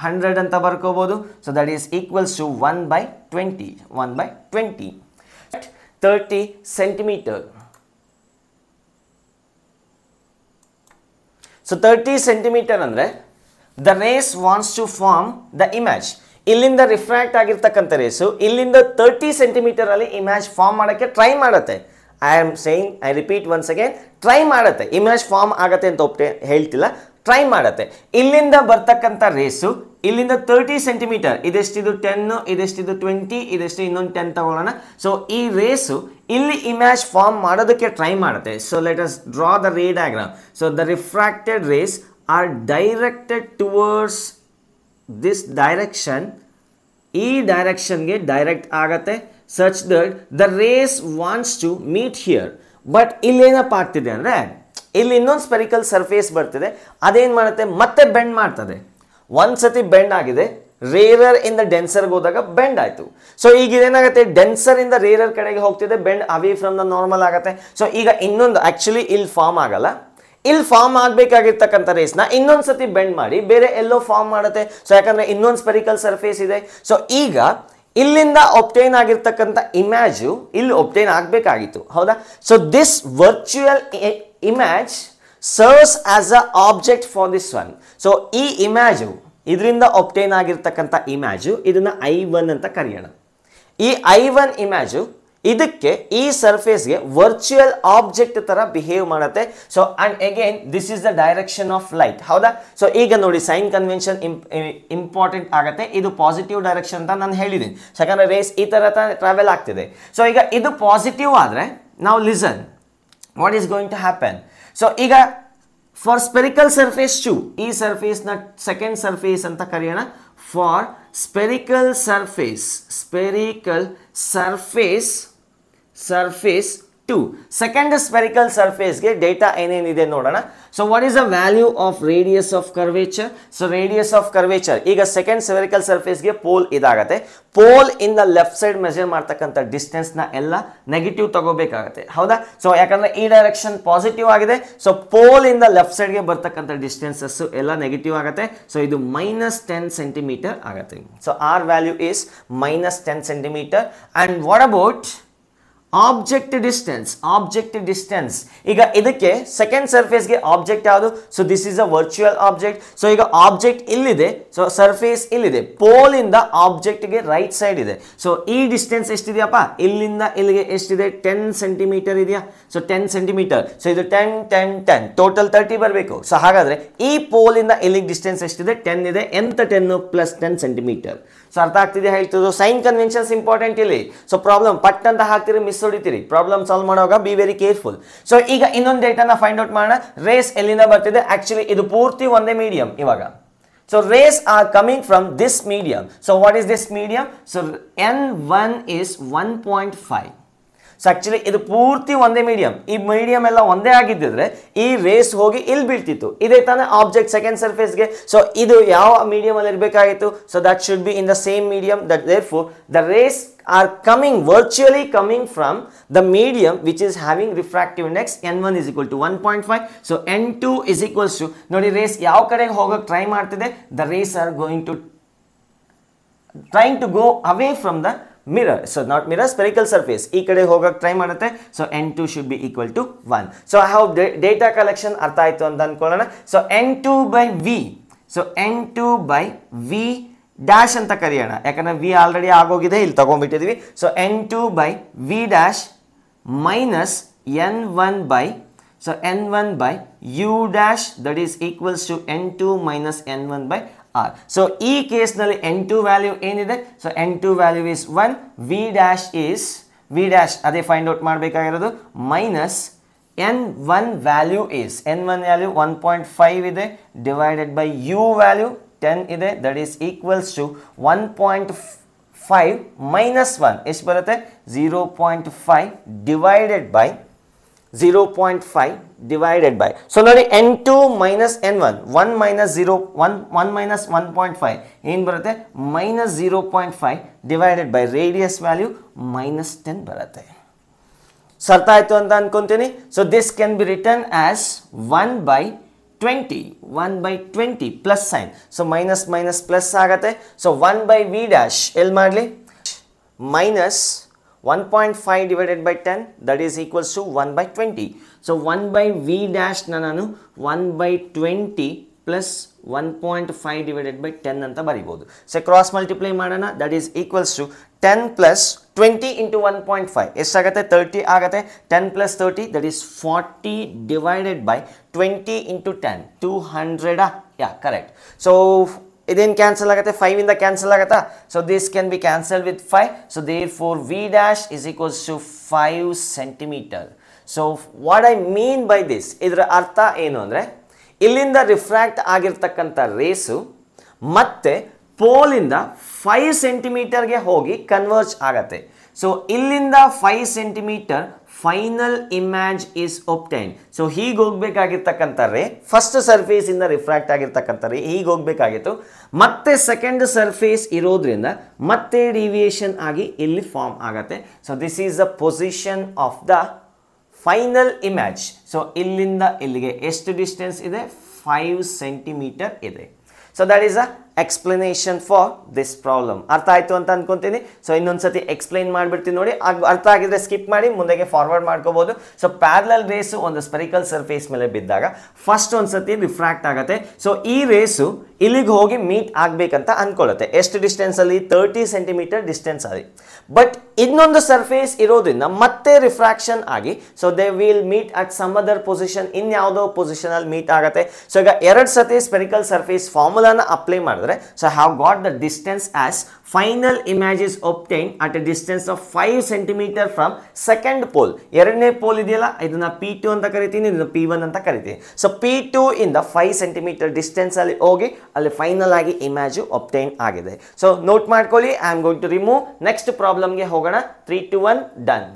100 ಅಂತ ಬರ್ಕೋಬಹುದು. So that is equals to 1 by 20. 30 centimeter. So 30 centimeter ಅಂದ್ರೆ the race wants to form the image. ಇಲ್ಲಿಂದ refract ಆಗಿರ್ತಕ್ಕಂಥ race ಇಲ್ಲಿಂದ 30 centimetre ಅಲ್ಲಿ ಇಮೇಜ್ ಫಾರ್ಮ್ ಮಾಡೋಕ್ಕೆ ಟ್ರೈ ಮಾಡುತ್ತೆ. I repeat once again, try ಮಾಡುತ್ತೆ. ಇಮೇಜ್ ಫಾರ್ಮ್ ಆಗತ್ತೆ ಅಂತ ಹೇಳ್ತಿಲ್ಲ, ಟ್ರೈ ಮಾಡುತ್ತೆ. ಇಲ್ಲಿಂದ ಬರ್ತಕ್ಕಂಥ ರೇಸು ಇಲ್ಲಿಂದ 30 ಸೆಂಟಿಮೀಟರ್, ಇದೆಷ್ಟಿದು 10, ಇದೆಷ್ಟಿದು 20, ಇದೆಷ್ಟು ಇನ್ನೊಂದು 10 ತಗೊಳ್ಳೋಣ. ಸೊ ಈ ರೇಸು ಇಲ್ಲಿ ಇಮೇಜ್ ಫಾರ್ಮ್ ಮಾಡೋದಕ್ಕೆ ಟ್ರೈ ಮಾಡುತ್ತೆ. So let us draw the ray diagram. So the refracted rays are directed towards this direction. ಈ ಡೈರೆಕ್ಷನ್ಗೆ ಡೈರೆಕ್ಟ್ ಆಗತ್ತೆ such that the race wants to meet here. But ಇಲ್ಲೇನಪ್ಪ ಆಗ್ತಿದೆ ಅಂದರೆ ಇಲ್ಲಿ ಇನ್ನೊಂದು ಸ್ಪೆರಿಕಲ್ ಸರ್ಫೇಸ್ ಬರ್ತಿದೆ, ಅದೇನು ಮಾಡುತ್ತೆ? ಮತ್ತೆ ಬೆಂಡ್ ಮಾಡ್ತದೆ. ಒಂದ್ಸತಿ ಬೆಂಡ್ ಆಗಿದೆ, ರೇರರ್ ಇಂದ ಡೆನ್ಸರ್ಗೆ ಹೋದಾಗ ಬೆಂಡ್ ಆಯಿತು. ಸೊ ಈಗ ಏನಾಗುತ್ತೆ? ಡೆನ್ಸರ್ ಇಂದ ರೇರರ್ ಕಡೆಗೆ ಹೋಗ್ತಿದೆ, bend away from the normal ಆಗುತ್ತೆ. ಸೊ ಈಗ ಇನ್ನೊಂದು ಆ್ಯಕ್ಚುಲಿ ಇಲ್ಲಿ ಫಾರ್ಮ್ ಆಗಲ್ಲ, ಇಲ್ಲಿ ಫಾರ್ಮ್ ಆಗಬೇಕಾಗಿರ್ತಕ್ಕಂಥ ರೇಸ್ನ ಇನ್ನೊಂದು ಸತಿ ಬೆಂಡ್ ಮಾಡಿ ಬೇರೆ ಎಲ್ಲೋ ಫಾರ್ಮ್ ಮಾಡುತ್ತೆ. ಸೊ ಯಾಕಂದರೆ ಇನ್ನೊಂದು ಸ್ಪೆರಿಕಲ್ ಸರ್ಫೇಸ್ ಇದೆ. ಸೊ ಈಗ ಇಲ್ಲಿಂದ ಒಬ್ಟೈನ್ ಆಗಿರ್ತಕ್ಕಂಥ ಇಮ್ಯಾಜು ಇಲ್ಲಿ ಒಬ್ಟೈನ್ ಆಗಬೇಕಾಗಿತ್ತು, ಹೌದಾ? So this virtual image serves as a object for this one. So ಈ ಇಮ್ಯಾಜು ಇದರಿಂದ ಒಬ್ಟೈನ್ ಆಗಿರ್ತಕ್ಕಂಥ ಇಮ್ಯಾಜು ಇದನ್ನ I1 ಅಂತ ಕರೆಯೋಣ. ಈ I1 ಇಮ್ಯಾಜು ಇದಕ್ಕೆ ಈ ಸರ್ಫೇಸ್ಗೆ ವರ್ಚುವಲ್ ಆಬ್ಜೆಕ್ಟ್ ತರ ಬಿಹೇವ್ ಮಾಡುತ್ತೆ. So and again this is the direction of light. ಹೌದಾ? ಸೊ ಈಗ ನೋಡಿ ಸೈನ್ ಕನ್ವೆನ್ಷನ್ ಇಂಪಾರ್ಟೆಂಟ್ ಆಗುತ್ತೆ. ಇದು ಪಾಸಿಟಿವ್ ಡೈರೆಕ್ಷನ್ ಅಂತ ನಾನು ಹೇಳಿದ್ದೀನಿ, ಯಾಕಂದ್ರೆ ರೇಸ್ ಈ ತರ ಟ್ರಾವೆಲ್ ಆಗ್ತಿದೆ. ಸೊ ಈಗ ಇದು ಪಾಸಿಟಿವ್ ಆದ್ರೆ ನಾವು listen what is going to happen. So ಈಗ ಫಾರ್ ಸ್ಪೆರಿಕಲ್ ಸರ್ಫೇಸ್ 2 ಈ ಸರ್ಫೇಸ್ ನ ಸೆಕೆಂಡ್ ಸರ್ಫೇಸ್ ಅಂತ ಕರೆಯೋಣ. For spherical surface 2 second spherical surface ಗೆ ಡೇಟಾ ಏನೇನಿದೆ ನೋಡೋಣ. So what is the value of radius of curvature? So radius of curvature ಈಗ second spherical surface ಗೆ ಪೋಲ್ ಇದಾಗತ್ತೆ. ಪೋಲ್ ಇಂದ ಲೆಫ್ಟ್ ಸೈಡ್ ಮೆಜರ್ ಮಾಡ್ತಕ್ಕಂಥ ಡಿಸ್ಟೆನ್ಸ್ ನ ಎಲ್ಲ ನೆಗೆಟಿವ್ ತಗೋಬೇಕಾಗತ್ತೆ. ಹೌದಾ? ಸೊ ಯಾಕಂದ್ರೆ ಈ ಡೈರೆಕ್ಷನ್ ಪಾಸಿಟಿವ್ ಆಗಿದೆ. ಸೊ ಪೋಲ್ ಇಂದ ಲೆಫ್ಟ್ ಸೈಡ್ ಗೆ ಬರ್ತಕ್ಕಂಥ ಡಿಸ್ಟೆನ್ಸಸ್ ಎಲ್ಲ ನೆಗೆಟಿವ್ ಆಗುತ್ತೆ. ಸೊ ಇದು -10 ಸೆಂಟಿಮೀಟರ್ ಆಗುತ್ತೆ. So R value is -10 centimeter. And what about object distance ಈಗ ಇದಕ್ಕೆ ಸೆಕೆಂಡ್ ಸರ್ಫೇಸ್ ಗೆ ಆಬ್ಜೆಕ್ಟ್ ಯಾವುದು? So this is a virtual object. So ಈಗ ಆಬ್ಜೆಕ್ಟ್ ಇಲ್ಲಿದೆ, ಸೊ ಸರ್ಫೇಸ್ ಇಲ್ಲಿದೆ, ಪೋಲ್ ಇಂದ ಆಬ್ಜೆಕ್ಟ್ ಗೆ ರೈಟ್ ಸೈಡ್ ಇದೆ. ಸೊ ಈ ಡಿಸ್ಟೆನ್ಸ್ ಎಷ್ಟಿದೆಯಪ್ಪ? ಇಲ್ಲಿಂದ ಇಲ್ಲಿಗೆ ಎಷ್ಟಿದೆ? 10 ಸೆಂಟಿಮೀಟರ್ ಇದೆಯಾ? So 10 centimetre. ಸೊ ಇದು 10 ಟೋಟಲ್ 30 ಬರಬೇಕು. ಸೊ ಹಾಗಾದ್ರೆ ಈ ಪೋಲ್ ಇಂದ ಇಲ್ಲಿಗೆ ಡಿಸ್ಟೆನ್ಸ್ ಎಷ್ಟಿದೆ? 10 ಇದೆ. ಎಂತ 10 ಪ್ಲಸ್ 10 ಸೆಂಟಿಮೀಟರ್. ಸೊ ಅರ್ಥ ಆಗ್ತಿದೆ ಹೇಳ್ತಿದ್ದು? ಸೈನ್ ಕನ್ವೆನ್ಷನ್ಸ್ ಇಂಪಾರ್ಟೆಂಟ್ ಇಲ್ಲಿ. ಸೊ ಪ್ರಾಬ್ಲಮ್ ಪಟ್ ಅಂತ ಹಾಕ್ತಿರಿ, ಮಿಸ್ ಹೊಡಿತೀರಿ. ಪ್ರಾಬ್ಲಮ್ ಸಾಲ್ವ್ ಮಾಡುವಾಗ ಬಿ ವೆರಿ ಕೇರ್ಫುಲ್. ಸೊ ಈಗ ಇನ್ನೊಂದು ಡೇಟಾನ ಫೈಂಡ್ ಔಟ್ ಮಾಡೋಣ. ರೇಸ್ ಎಲ್ಲಿಂದ ಬರ್ತಿದೆ? ಆಕ್ಚುಲಿ ಇದು ಪೂರ್ತಿ ಒಂದೇ ಮೀಡಿಯಂ ಇವಾಗ. So rays are coming from this medium. So what is this medium? So n1 is 1.5. So actually ಇದು ಪೂರ್ತಿ ಒಂದೇ ಮೀಡಿಯಂ. ಈ ಮೀಡಿಯಂ ಎಲ್ಲ ಒಂದೇ ಆಗಿದ್ದಿದ್ರೆ ಈ ರೇಸ್ ಹೋಗಿ ಇಲ್ಲಿ ಬೀಳ್ತಿತ್ತು. ಇದೇ ತಾನೇ ಆಬ್ಜೆಕ್ಟ್ ಸೆಕೆಂಡ್ ಸರ್ಫೇಸ್ಗೆ. ಸೊ ಇದು ಯಾವ ಮೀಡಿಯಂ ಅಲ್ಲಿ ಇರಬೇಕಾಗಿತ್ತು? So that should B in the same medium. That therefore the rays are virtually coming from the medium which is having refractive index. n1 is equal to 1.5. so n2 is equals to ನೋಡಿ race ಯಾವ ಕಡೆ ಹೋಗಕ್ಕೆ try ಮಾಡ್ತಿದೆ? the rays are trying to go away from the mirror. So not mirror, spherical surface. ಈ ಕಡೆ ಹೋಗಕ್ಕೆ try ಮಾಡುತ್ತೆ. So n2 should be equal to 1. so I have data collection ಅರ್ಥ ಆಯ್ತು ಅಂತ ಅನ್ಕೊಳ್ಳೋಣ. So n2 by v. So n2 by v dash ಅಂತ ಕರೆಯೋಣ, ಯಾಕಂದ್ರೆ ವಿ ಆಲ್ರೆಡಿ ಆಗೋಗಿದೆ, ಇಲ್ಲಿ ತಗೊಂಡ್ಬಿಟ್ಟಿದ್ವಿ. So n2 by v dash minus n1 by n1 u dash that is equals to n2 minus n1 by r. So ಈ ಕೇಸ್ನಲ್ಲಿ n2 value ಏನಿದೆ? So n2 value is 1, v dash ಅದೇ find out ಮಾಡಬೇಕಾಗಿರೋದು, minus n1 value is n1 value 1.5 ಇದೆ divided by u value 10 ಇದೆ, that is equals to 1.5 minus 1 ಎಷ್ಟು ಬರುತ್ತೆ? 0.5 divided by 0.5 divided by. So ನೋಡಿ n2 minus n1 1 minus 0 1 minus 1.5 ಏನು ಬರುತ್ತೆ? minus 0.5 divided by radius value minus 10 ಬರುತ್ತೆ. So ಅರ್ಥ ಆಯ್ತು ಅಂತ ಅನ್ಕೊಂತೀನಿ. So this can be return as 1/20 plus sign. So minus minus plus ಆಗತ್ತೆ. ಸೊ 1/v ಡ್ಯಾಶ್ ಎಲ್ಲಿ ಮಾಡಲಿ? Minus 1.5 divided by 10 that is equals to 1/20. So 1/v dash ನಾನು 1/20 plus 1.5 divided by 10 ಅಂತ ಬರಿಬಹುದು. ಸೊ ಕ್ರಾಸ್ ಮಲ್ಟಿಪ್ಲೈ ಮಾಡೋಣ, that is equals to 10 plus 20 into 1.5 ಎಷ್ಟಾಗತ್ತೆ? 30 ಆಗತ್ತೆ. 10 plus 30 that is 40 divided by 20 into 10 200. Yeah, correct. So ಇದೇನು cancel ಆಗುತ್ತೆ? 5 ಇಂದ cancel ಆಗುತ್ತಾ? So this can B cancel with 5. So therefore v dash is equals to 5 centimeter. So what I mean by this, ಇದರ ಅರ್ಥ ಏನು ಅಂದರೆ ಇಲ್ಲಿಂದ refract ಆಗಿರ್ತಕ್ಕಂಥ ರೇಸು ಮತ್ತೆ ಪೋಲಿಂದ 5 ಸೆಂಟಿಮೀಟರ್ಗೆ ಹೋಗಿ ಕನ್ವರ್ಜ್ ಆಗತ್ತೆ. ಸೊ ಇಲ್ಲಿಂದ 5 centimetre final image is obtain. So ಹೀಗೆ ಹೋಗ್ಬೇಕಾಗಿರ್ತಕ್ಕಂಥ ರೇ ಫಸ್ಟ್ ಸರ್ಫೇಸ್ ಇಂದ ರಿಫ್ರಾಕ್ಟ್ ಆಗಿರ್ತಕ್ಕಂಥ ರೇ ಹೀಗೆ ಹೋಗ್ಬೇಕಾಗಿತ್ತು. ಮತ್ತೆ ಸೆಕೆಂಡ್ ಸರ್ಫೇಸ್ ಇರೋದ್ರಿಂದ ಮತ್ತೆ ಡಿವಿಯೇಷನ್ ಆಗಿ ಇಲ್ಲಿ ಫಾರ್ಮ್ ಆಗತ್ತೆ. So this is the position of the final image. So ಇಲ್ಲಿಂದ ಇಲ್ಲಿಗೆ ಎಷ್ಟು ಡಿಸ್ಟೆನ್ಸ್ ಇದೆ? 5 ಸೆಂಟಿಮೀಟರ್ ಇದೆ. So that is a explanation for this problem. ಅರ್ಥ ಆಯ್ತು ಅಂತ ಅನ್ಕೊಂತೀನಿ. ಸೊ ಇನ್ನೊಂದ್ಸತಿ ಎಕ್ಸ್ಪ್ಲೈನ್ ಮಾಡ್ಬಿಡ್ತೀನಿ ನೋಡಿ. ಅರ್ಥ ಆಗಿದ್ರೆ ಸ್ಕಿಪ್ ಮಾಡಿ ಮುಂದೆಗೆ ಫಾರ್ವರ್ಡ್ ಮಾಡ್ಕೋಬಹುದು. ಸೊ ಪ್ಯಾರಲಲ್ ರೇಸು ಒಂದು ಸ್ಪೆರಿಕಲ್ ಸರ್ಫೇಸ್ ಮೇಲೆ ಬಿದ್ದಾಗ ಫಸ್ಟ್ ಒಂದ್ಸತಿ ರಿಫ್ರಾಕ್ಟ್ ಆಗುತ್ತೆ. ಸೊ ಈ ರೇಸು ಇಲ್ಲಿಗೆ ಹೋಗಿ ಮೀಟ್ ಆಗ್ಬೇಕಂತ ಅನ್ಕೊಳ್ಳುತ್ತೆ. ಎಷ್ಟು ಡಿಸ್ಟೆನ್ಸ್ ಅಲ್ಲಿ? 30 ಸೆಂಟಿಮೀಟರ್ ಡಿಸ್ಟೆನ್ಸ್ ಅಲ್ಲಿ. ಬಟ್ ಇನ್ನೊಂದು ಸರ್ಫೇಸ್ ಇರೋದ್ರಿಂದ ಮತ್ತೆ ರಿಫ್ರಾಕ್ಷನ್ ಆಗಿ so they will meet at some other position, ಇನ್ಯಾವುದೋ ಪೊಸಿಷನ್ ಅಲ್ಲಿ ಮೀಟ್ ಆಗುತ್ತೆ. ಸೊ ಈಗ ಎರಡು ಸತಿ ಸ್ಪೆರಿಕಲ್ ಸರ್ಫೇಸ್ ಫಾರ್ಮುಲಾನ ಅಪ್ಲೈ ಮಾಡಿದ್ರೆ so have got the distance as final image is obtain at a distance of 5 centimeter from second pole. ಎರಡನೇ pole ಇದೆಯಲ್ಲ ಇದನ್ನ P2 ಅಂತ ಕರಿತೀನಿ, ಇದನ್ನ P1 ಅಂತ ಕರಿತೀನಿ. ಸೊ P2 ಇಂದ 5 ಸೆಂಟಿಮೀಟರ್ ಡಿಸ್ಟೆನ್ಸ್ ಅಲ್ಲಿ ಹೋಗಿ ಅಲ್ಲಿ ಫೈನಲ್ ಆಗಿ ಇಮೇಜ್ ಒಬ್ಟೈನ್ ಆಗಿದೆ. ಸೊ ನೋಟ್ ಮಾಡ್ಕೊಳ್ಳಿ. I am going to remove. Next ಪ್ರಾಬ್ಲಮ್ಗೆ ಹೋಗೋಣ. 3 2 1 ಡನ್.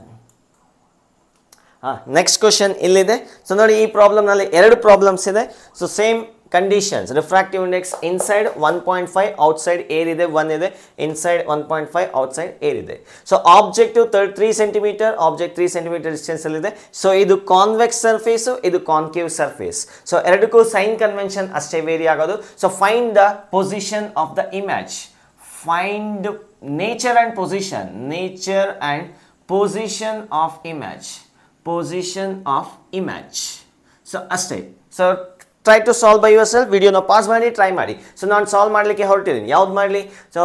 ನೆಕ್ಸ್ಟ್ ಕ್ವಶನ್ ಇಲ್ಲಿದೆ. ಸೊ ನೋಡಿ ಈ ಪ್ರಾಬ್ಲಮ್ ನಲ್ಲಿ ಎರಡು ಪ್ರಾಬ್ಲಮ್ಸ್ ಇದೆ. So same conditions, refractive index inside 1.5, outside air ಇದೆ 1 ಇದೆ, inside 1.5, outside air ಇದೆ. So objective 3 cm, object 3 cm distance ಅಲ್ಲಿ ಇದೆ. So ಇದು convex surface, ಇದು concave surface. So ಎರಡಕ್ಕೂ sign convention ಅಷ್ಟೇ ವೇರಿ ಆಗೋದು. So find the position of the image. Find nature and position, nature and position of image, position of image. So ಅಷ್ಟೇ. So try to solve by yourself. ವಿಡಿಯೋನ pause ಮಾಡಿ try ಮಾಡಿ. So ನಾನು solve ಮಾಡಲಿಕ್ಕೆ ಹೊರಟಿದ್ದೀನಿ. ಯಾವ್ದು ಮಾಡಲಿ? So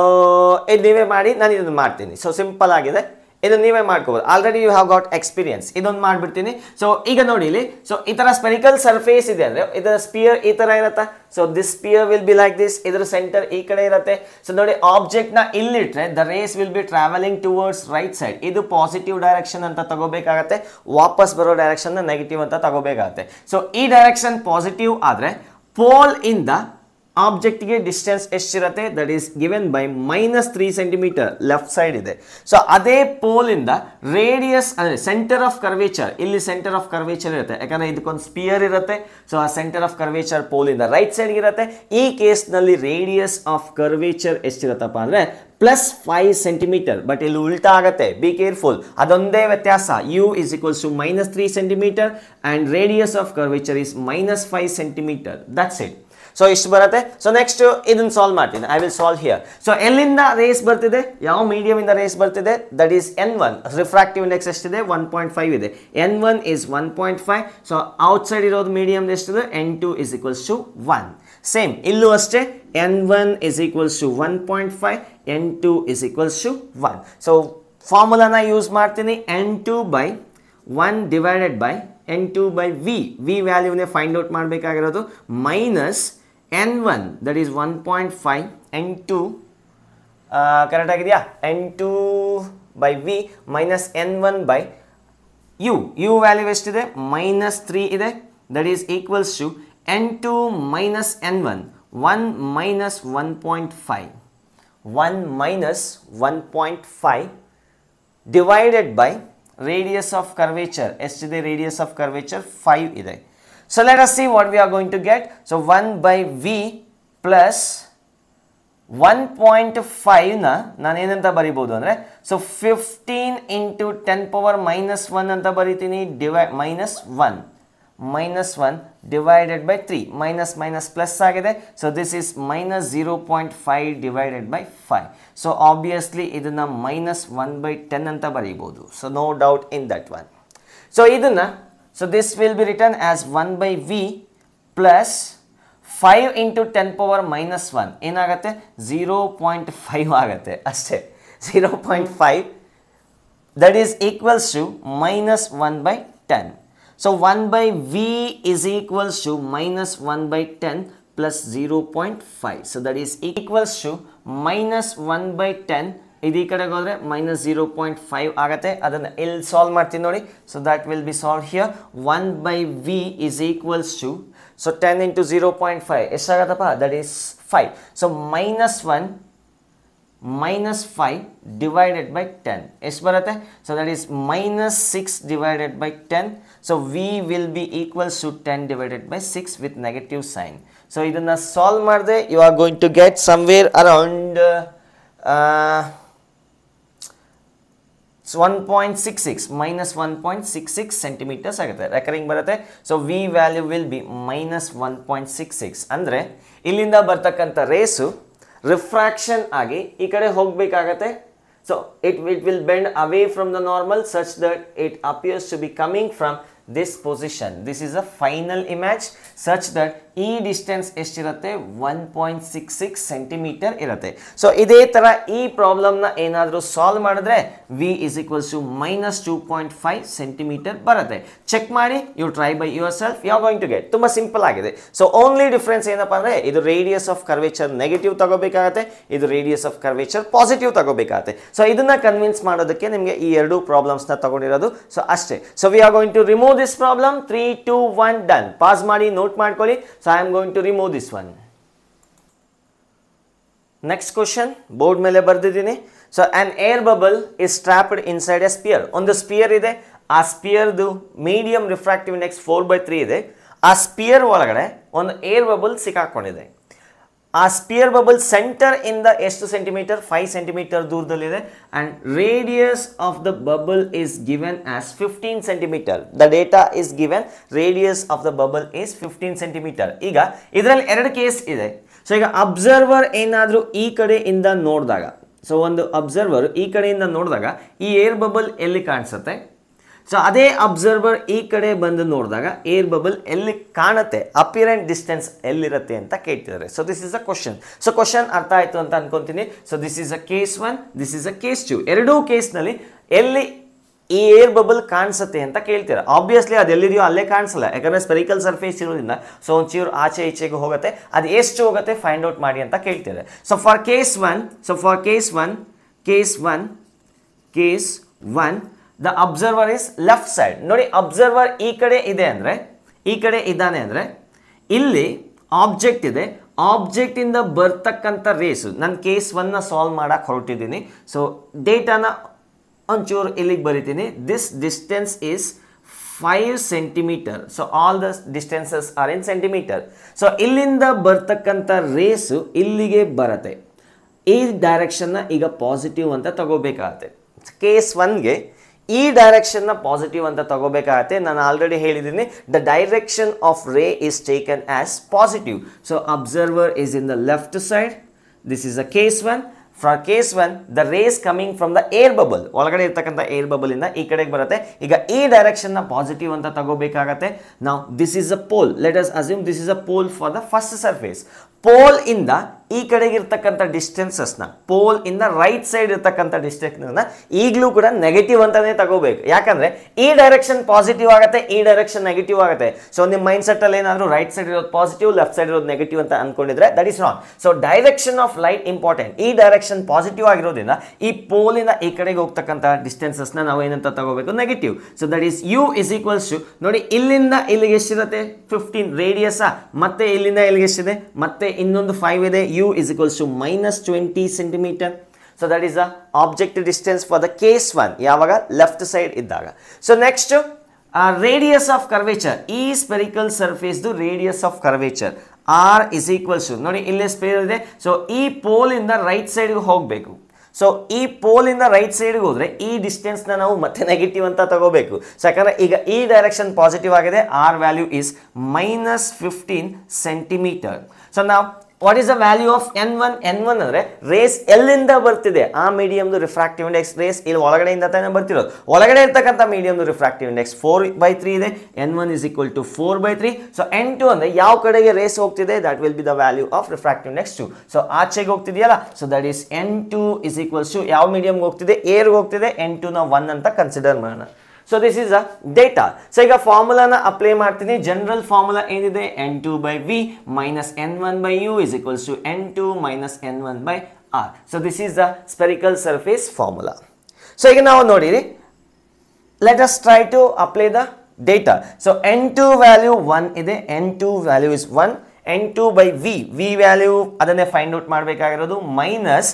ಇದು ನೀವೇ ಮಾಡಿ, ನಾನು ಇದನ್ನು ಮಾಡ್ತೀನಿ. ಸೊ ಸಿಂಪಲ್ ಆಗಿದೆ, ಇದನ್ನು ನೀವೇ ಮಾಡ್ಕೋಬೋದು. Already you have got experience. ಇದೊಂದು ಮಾಡಿಬಿಡ್ತೀನಿ. ಸೊ ಈಗ ನೋಡಿ ಇಲ್ಲಿ, ಸೊ ಈ ಥರ ಸ್ಪೆರಿಕಲ್ ಸರ್ಫೇಸ್ ಇದೆ ಅಂದರೆ ಇದರ ಸ್ಪಿಯರ್ ಈ ಥರ ಇರುತ್ತೆ. So this sphere will be like this. ಇದರ ಸೆಂಟರ್ ಈ ಕಡೆ ಇರುತ್ತೆ. ಸೊ ನೋಡಿ ಆಬ್ಜೆಕ್ಟ್ನ ಇಲ್ಲಿಟ್ರೆ the rays will be travelling towards right side. ಇದು ಪಾಸಿಟಿವ್ ಡೈರೆಕ್ಷನ್ ಅಂತ ತಗೋಬೇಕಾಗತ್ತೆ. ವಾಪಸ್ ಬರೋ ಡೈರೆಕ್ಷನ್ನ ನೆಗೆಟಿವ್ ಅಂತ ತಗೋಬೇಕಾಗತ್ತೆ. ಸೊ ಈ ಡೈರೆಕ್ಷನ್ ಪಾಸಿಟಿವ್ ಆದರೆ ಪೋಲ್ ಇಂದ ಆಬ್ಜೆಕ್ಟ್ಗೆ ಡಿಸ್ಟೆನ್ಸ್ ಎಷ್ಟಿರುತ್ತೆ? That is given by -3 centimetre left side ಇದೆ. ಸೊ ಅದೇ ಪೋಲ್ ಇಂದ ರೇಡಿಯಸ್ ಅಂದರೆ ಸೆಂಟರ್ ಆಫ್ ಕರ್ವೇಚರ್, ಇಲ್ಲಿ ಸೆಂಟರ್ ಆಫ್ ಕರ್ವೇಚರ್ ಇರುತ್ತೆ ಯಾಕಂದ್ರೆ ಇದಕ್ಕೊಂದು ಸ್ಪಿಯರ್ ಇರುತ್ತೆ. ಸೊ ಆ ಸೆಂಟರ್ ಆಫ್ ಕರ್ವೇಚರ್ ಪೋಲ್ ಇಂದ ರೈಟ್ ಸೈಡ್ ಇರುತ್ತೆ. ಈ ಕೇಸ್ನಲ್ಲಿ ರೇಡಿಯಸ್ ಆಫ್ ಕರ್ವೇಚರ್ ಎಷ್ಟಿರುತ್ತಪ್ಪ ಅಂದರೆ +5 ಸೆಂಟಿಮೀಟರ್. ಬಟ್ ಇಲ್ಲಿ ಉಲ್ಟಾ ಆಗುತ್ತೆ, ಬಿ ಕೇರ್ಫುಲ್. ಅದೊಂದೇ ವ್ಯತ್ಯಾಸ. U is equals to -3 centimetre and radius of curvature is -5 centimetre. That's it. So ಇಷ್ಟು ಬರುತ್ತೆ. ಸೊ ನೆಕ್ಸ್ಟ್ ಇದನ್ನು ಸಾಲ್ವ್ ಮಾಡ್ತೀನಿ. I will solve here. So ಎಲ್ಲಿಂದ ರೇಸ್ ಬರ್ತಿದೆ? ಯಾವ ಮೀಡಿಯಮ್ ಇಂದ ರೇಸ್ ಬರ್ತಿದೆ? That is N1. Refractive index ಎಷ್ಟಿದೆ? 1.5 ಇದೆ. N1 is 1.5. ಸೊ ಔಟ್ಸೈಡ್ ಇರೋದು ಮೀಡಿಯಮ್ ಎಷ್ಟಿದೆ? N2 is equals to 1. Same ಇಲ್ಲೂ ಅಷ್ಟೇ. N1 is equals to 1.5, N2 is equals to 1. So ಫಾರ್ಮುಲಾನ ಯೂಸ್ ಮಾಡ್ತೀನಿ. N2 by 1 divided by N2 by V. V ವ್ಯಾಲ್ಯೂನೇ find out ಮಾಡಬೇಕಾಗಿರೋದು. Minus N1 that is 1.5, N2 correct ಆಗಿದೆಯಾ? N2 by V minus N1 by U. U value ಎಷ್ಟಿದೆ? -3 ಇದೆ. that is equals to N2 minus N1. 1 minus 1.5. 1 minus 1.5 divided by radius of curvature. ಎಷ್ಟಿದೆ radius of curvature? 5 ಇದೆ. So let us see what we are going to get. So 1 by V plus 1.5 ನ ನಾನು ಏನಂತ ಬರಿಬಹುದು ಅಂದ್ರೆ so 15 into 10 power -1 ಅಂತ ಬರಿತೀನಿ. -1 divided by 3. minus minus plus ಆಗಿದೆ. So this is minus 0.5 divided by 5. So obviously ಇದನ್ನ -1 by 10 ಅಂತ ಬರಿಬಹುದು. So no doubt in that one. So ಇದನ್ನ so this will be written as 1 by V plus 5 into 10 power -1 ಏನಾಗುತ್ತೆ? 0.5 ಆಗುತ್ತೆ ಅಷ್ಟೇ. 0.5 that is equals to -1 by 10. So 1 by V is equals to -1 by 10 plus 0.5. So that is equals to -1 by 10. ಇದು ಈ ಕಡೆಗೆ ಹೋದರೆ -0.5 ಆಗುತ್ತೆ. ಅದನ್ನು ಇಲ್ಲಿ ಸಾಲ್ವ್ ಮಾಡ್ತೀನಿ ನೋಡಿ. So that will be solve here. 1 by V is equals to so 10 into 0.5 ಎಷ್ಟಾಗತ್ತಪ್ಪ? That is 5. So -1 -5 divided by 10 ಎಷ್ಟು ಬರುತ್ತೆ? So that is -6 divided by 10. So V will be equals to 10 divided by 6 with negative sign. So ಇದನ್ನು solve ಮಾಡಿದ್ರೆ you are going to get somewhere around 1.66 -1.66 centimeters ಆಗುತ್ತೆ. Recurring ಬರುತ್ತೆ. So V value will be -1.66. ಅಂದರೆ ಇಲ್ಲಿಂದ ಬರ್ತಕ್ಕಂಥ race refraction ಆಗಿ ಈ ಕಡೆ ಹೋಗಬೇಕಾಗತ್ತೆ. So it will bend away from the normal such that it appears to be coming from this position. This is a final image such that ಈ distance ಎಷ್ಟಿರುತ್ತೆ 1.66 centimetre ಇರುತ್ತೆ. ಸೊ ಇದೇ ತರ ಈ ಪ್ರಾಬ್ಲಮ್ ನ ಏನಾದರೂ ಸಾಲ್ವ್ ಮಾಡಿದ್ರೆ v is equals to -2.5 centimetre ಬರುತ್ತೆ. ಚೆಕ್ ಮಾಡಿ, you try by yourself, you are going to get. ತುಂಬಾ ಸಿಂಪಲ್ ಆಗಿದೆ. ಸೊ ಓನ್ಲಿ ಡಿಫರೆನ್ಸ್ ಏನಪ್ಪಾ ಅಂದ್ರೆ ಇದು ರೇಡಿಯಸ್ ಆಫ್ ಕರ್ವೇಚರ್ ನೆಗೆಟಿವ್ ತಗೋಬೇಕಾಗತ್ತೆ, ಇದು ರೇಡಿಯಸ್ ಆಫ್ ಕರ್ವೇಚರ್ ಪಾಸಿಟಿವ್ ತಗೋಬೇಕಾಗತ್ತೆ. ಸೊ ಇದನ್ನ ಕನ್ವಿನ್ಸ್ ಮಾಡೋದಕ್ಕೆ ನಿಮಗೆ ಈ ಎರಡು ಪ್ರಾಬ್ಲಮ್ಸ್ ನ ತಗೊಂಡಿರೋದು. ಸೊ ಅಷ್ಟೇ. So we are going to remove this problem. 3 2 1 done. Pass ಮಾಡಿ, ನೋಟ್ ಮಾಡ್ಕೊಳ್ಳಿ. So I am going to remove this one. Next question, board ಮೇಲೆ ಬರ್ದಿದ್ದೀನಿ. So an air bubble is trapped inside a sphere. ಒಂದು spear ಇದೆ, ಆ ಸ್ಪಿಯರ್ದು medium refractive index 4/3 ಇದೆ. ಆ spear ಒಳಗಡೆ ಒಂದು ಏರ್ ಬಬಲ್ ಸಿಕ್ಕಾಕೊಂಡಿದೆ. ಆ ಸ್ಪಿಯರ್ ಬಬಲ್ ಸೆಂಟರ್ ಇಂದ ಎಷ್ಟು ಸೆಂಟಿಮೀಟರ್? 5 ಸೆಂಟಿಮೀಟರ್ ದೂರದಲ್ಲಿದೆ. And radius of the bubble is given as 15 centimetre. The data is given, radius of the bubble is 15 centimetre. ಈಗ ಇದರಲ್ಲಿ ಎರಡು ಕೇಸ್ ಇದೆ. ಸೊ ಈಗ ಅಬ್ಸರ್ವರ್ ಏನಾದರೂ ಈ ಕಡೆಯಿಂದ ನೋಡಿದಾಗ, ಸೊ ಒಂದು ಅಬ್ಸರ್ವರ್ ಈ ಕಡೆಯಿಂದ ನೋಡಿದಾಗ ಈ ಏರ್ ಬಬಲ್ ಎಲ್ಲಿ ಕಾಣಿಸುತ್ತೆ? ಸೊ ಅದೇ ಅಬ್ಸರ್ವರ್ ಈ ಕಡೆ ಬಂದು ನೋಡಿದಾಗ ಏರ್ ಬಬಲ್ ಎಲ್ಲಿ ಕಾಣುತ್ತೆ, ಅಪಿಯರೆಂಟ್ ಡಿಸ್ಟೆನ್ಸ್ ಎಲ್ಲಿರುತ್ತೆ ಅಂತ ಕೇಳ್ತಿದ್ದಾರೆ. So this is a question. So question ಅರ್ಥ ಆಯ್ತು ಅಂತ ಅನ್ಕೊಂತೀನಿ. So this is a case 1, this is a case 2. ಎರಡೂ ಕೇಸ್ನಲ್ಲಿ ಎಲ್ಲಿ ಈ ಏರ್ ಬಬಲ್ ಕಾಣಿಸುತ್ತೆ ಅಂತ ಕೇಳ್ತೀರಾ. ಆಬ್ವಿಯಸ್ಲಿ ಅದು ಎಲ್ಲಿದೆಯೋ ಅಲ್ಲೇ ಕಾಣಿಸಲ್ಲ, ಯಾಕಂದ್ರೆ ಸ್ಪೆರಿಕಲ್ ಸರ್ಫೇಸ್ ಇರೋದ್ರಿಂದ. ಸೊ ಒಂಚೂರು ಆಚೆ ಈಚೆಗೆ ಹೋಗುತ್ತೆ, ಅದು ಎಷ್ಟು ಹೋಗುತ್ತೆ ಫೈಂಡ್ ಔಟ್ ಮಾಡಿ ಅಂತ ಕೇಳ್ತಿದ್ದಾರೆ. So for case 1 the observer is left side. ನೋಡಿ, ಅಬ್ಸರ್ವರ್ ಈ ಕಡೆ ಇದೆ ಅಂದ್ರೆ, ಈ ಕಡೆ ಇದ್ದಾನೆ ಅಂದ್ರೆ ಇಲ್ಲಿ ಆಬ್ಜೆಕ್ಟ್ ಇದೆ, ಆಬ್ಜೆಕ್ಟ್ ಇಂದ ಬರ್ತಕ್ಕಂಥ ರೇಸ್. ನಾನು ಕೇಸ್ 1 ನ ಸಾಲ್ವ್ ಮಾಡಕ್ಕೆ ಹೊರಟಿದ್ದೀನಿ. ಸೊ ಡೇಟಾನ ಒಂಚೂರು ಇಲ್ಲಿಗೆ ಬರಿತೀನಿ. This distance is 5 centimeter. So all the distances are in centimeter. So ಇಲ್ಲಿಂದ ಬರ್ತಕ್ಕಂಥ ರೇಸು ಇಲ್ಲಿಗೆ ಬರುತ್ತೆ. ಈ ಡೈರೆಕ್ಷನ್ನ ಈಗ ಪಾಸಿಟಿವ್ ಅಂತ ತಗೋಬೇಕಾಗತ್ತೆ. ಕೇಸ್ 1ಗೆ ಈ ಡೈರೆಕ್ಷನ್ ನ ಪಾಸಿಟಿವ್ ಅಂತ ತಗೋಬೇಕಾಗತ್ತೆ. ನಾನು ಆಲ್ರೆಡಿ ಹೇಳಿದ್ದೀನಿ, the direction of ray is taken as positive. So observer is in the left side. This is a case 1. For case 1 the rays coming from the air bubble, ಒಳಗಡೆ ಇರ್ತಕ್ಕಂಥ air bubble ಇಂದ ಈ ಕಡೆಗೆ ಬರುತ್ತೆ. ಈಗ ಈ direction ನ positive ಅಂತ ತಗೋಬೇಕಾಗತ್ತೆ. ನಾವು this is a pole. Let us assume this is a pole for the first surface. Pole ಇಂದ ಈ ಕಡೆಗೆ ಇರ್ತಕ್ಕಂಥ ಡಿಸ್ಟೆನ್ಸಸ್ನ, ಪೋಲ್ ಇಂದ ರೈಟ್ ಸೈಡ್ ಇರ್ತಕ್ಕಂಥ ಡಿಸ್ಟೆನ್ಸ್ನ ಈಗಲೂ ಕೂಡ ನೆಗೆಟಿವ್ ಅಂತಾನೆ ತಗೋಬೇಕು. ಯಾಕಂದ್ರೆ ಈ ಡೈರೆಕ್ಷನ್ ಪಾಸಿಟಿವ್ ಆಗುತ್ತೆ, ಈ ಡೈರೆಕ್ಷನ್ ನೆಗೆಟಿವ್ ಆಗುತ್ತೆ. ಸೊ ನಿಮ್ಮ ಮೈಂಡ್ ಸೆಟ್ ಅಲ್ಲಿ ಏನಾದರೂ ರೈಟ್ ಸೈಡ್ ಇರೋದು ಪಾಸಿಟಿವ್, ಲೆಫ್ಟ್ ಸೈಡ್ ಇರೋದು ನೆಗೆಟಿವ್ ಅಂತ ಅನ್ಕೊಂಡಿದ್ರೆ that is wrong. So direction of light important. ಈ ಡೈರೆಕ್ಷನ್ ಪಾಸಿಟಿವ್ ಆಗಿರೋದ್ರಿಂದ ಈ ಪೋಲ್ ಇಂದ ಈ ಕಡೆಗೆ ಹೋಗ್ತಕ್ಕಂಥ ಡಿಸ್ಟೆನ್ಸಸ್ನ ನಾವು ಏನಂತ ತಗೋಬೇಕು? Negative. So that is u is equals to, ನೋಡಿ ಇಲ್ಲಿಂದ ಇಲ್ಲಿಗೆ ಎಷ್ಟಿರುತ್ತೆ? 15 ರೇಡಿಯಸ್. ಮತ್ತೆ ಇಲ್ಲಿಂದ ಇಲ್ಲಿಗೆ ಎಷ್ಟಿದೆ? ಮತ್ತೆ ಇನ್ನೊಂದು 5 ಇದೆ. u is equals to -20 centimeter. So that is the objective distance for the case 1. ಯಾವಾಗ left side ಇದ್ದಾಗ. So next radius of curvature. ಈ spherical surface ದು radius of curvature r is equals to, ನೋಡಿ ಇಲ್ಲಿ ಸ್ಪೇರ್ ಇದೆ. So ಈ pole ಇಂದ right side ಹೋಗಬೇಕು. ಸೊ ಈ ಪೋಲ್ ಇಂದ ರೈಟ್ ಸೈಡ್ ಹೋದ್ರೆ ಈ ಡಿಸ್ಟೆನ್ಸ್ ನ ನಾವು ಮತ್ತೆ ನೆಗೆಟಿವ್ ಅಂತ ತಗೋಬೇಕು. ಸೊ ಯಾಕಂದ್ರೆ ಈಗ ಈ ಡೈರೆಕ್ಷನ್ ಪಾಸಿಟಿವ್ ಆಗಿದೆ. R value is -15 centimetre. So ನಾವು what is the value of n1? n1 ಅಂದ್ರೆ ರೇಸ್ ಎಲ್ಲಿಂದ ಬರ್ತಿದೆ ಆ ಮೀಡಿಯಮ್ದು ರಿಫ್ರಾಕ್ಟಿವ್ ಇಂಡೆಕ್ಸ್. ರೇಸ್ ಇಲ್ಲಿ ಒಳಗಡೆಯಿಂದ ತಾನೇ ಬರ್ತಿರೋದು. ಒಳಗಡೆ ಇರ್ತಕ್ಕಂಥ ಮೀಡಿಯಮ್ದು ರಿಫ್ರಾಕ್ಟಿವ್ ಇಂಡೆಕ್ಸ್ 4/3 ಇದೆ. n1 is equal to 4/3. So n2 ಅಂದ್ರೆ ಯಾವ ಕಡೆಗೆ ರೇಸ್ ಹೋಗ್ತಿದೆ, that will be the value of refractive index 2. So ಆಚೆಗೆ ಹೋಗ್ತಿದೆಯಲ್ಲ, so that is n2 is equals to ಯಾವ ಮೀಡಿಯಮ್ಗೆ ಹೋಗ್ತಿದೆ? ಏರ್ಗೆ ಹೋಗ್ತಿದೆ. n2 ನ 1 ಅಂತ ಕನ್ಸಿಡರ್ ಮಾಡೋಣ. So this is a data. So ಈಗ ಫಾರ್ಮುಲಾನ ಅಪ್ಲೈ ಮಾಡ್ತೀನಿ. ಜನರಲ್ ಫಾರ್ಮುಲಾ ಏನಿದೆ? n2/v minus n1/u is equals to n2 minus n1/r. So this is the spherical surface formula. So ಈಗ ನಾವು ನೋಡಿರಿ, let us try to apply the data. So n2 value 1 ಇದೆ. n2 value is 1. n2/v, v value ಅದನ್ನೇ find out ಮಾಡಬೇಕಾಗಿರೋದು. Minus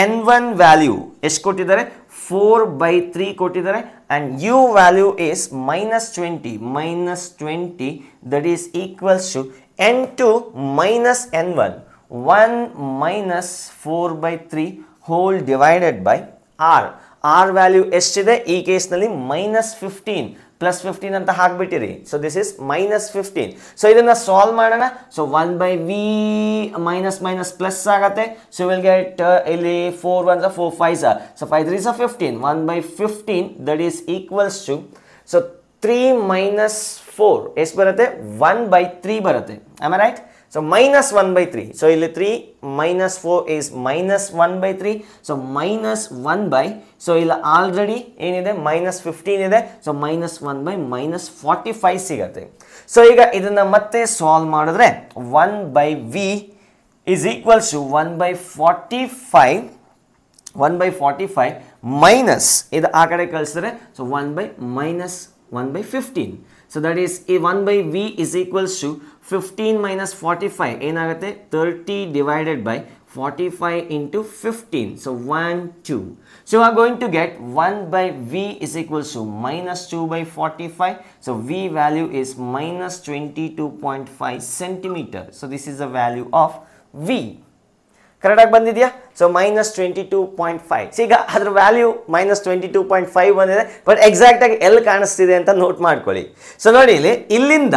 n1 value ಎಷ್ಟು ಕೊಟ್ಟಿದ್ದಾರೆ? 4/3 ಕೊಟ್ಟಿದ್ದಾರೆ. and u value is -20. That is equals to n2 minus n1. 1 minus 4/3 whole divided by r. r value ಎಷ್ಟಿದೆ ಈ ಕೇಸ್ನಲ್ಲಿ? -15. Plus 15 ಅಂತ ಹಾಕ್ಬಿಟ್ಟಿರಿ. So this is -15. ಸೊ ಇದನ್ನ ಸಾಲ್ವ್ ಮಾಡೋಣ. So 1/v minus minus plus ಆಗತ್ತೆ. ಸೊ ವಿಲ್ ಗೆಟ್ ಇಲ್ಲಿ 4 1s are 4 5s are. ಸೊ 5 3s are 15. 1/15 that is equals to, so 3 minus 4 ಎಷ್ಟು ಬರುತ್ತೆ? 1/3 ಬರುತ್ತೆ. Am I right? So minus 1/3. So ಇಲ್ಲಿ 3 minus 4 is minus 1/3. So minus 1 by, so ಇಲ್ಲಿ already ಏನಿದೆ -15 ಇದೆ. ಸೊ -1/-45 ಸಿಗತ್ತೆ. ಸೊ ಈಗ ಇದನ್ನ ಮತ್ತೆ ಸಾಲ್ವ್ ಮಾಡಿದ್ರೆ 1/v is equals to 1/45 minus ಇದು ಆ ಕಡೆ ಕಳಿಸಿದ್ರೆ so 1/-1/15. So that is a 1/v is equals to 15 minus 45 ಏನಾಗುತ್ತೆ? 30 divided by 45 into 15. So 1 2. So we are going to get 1/v is equals to -2/45. So v value is -22.5 centimeter. So this is the value of v. ಕರೆಕ್ಟಾಗಿ ಬಂದಿದೆಯಾ? So -22.5. ಈಗ ಅದ್ರ value -22.5 ಬಂದಿದೆ, but exact ಆಗಿ ಎಲ್ಲಿ ಕಾಣಿಸ್ತಿದೆ ಅಂತ ನೋಟ್ ಮಾಡ್ಕೊಳ್ಳಿ. ಸೊ ನೋಡಿ ಇಲ್ಲಿಂದ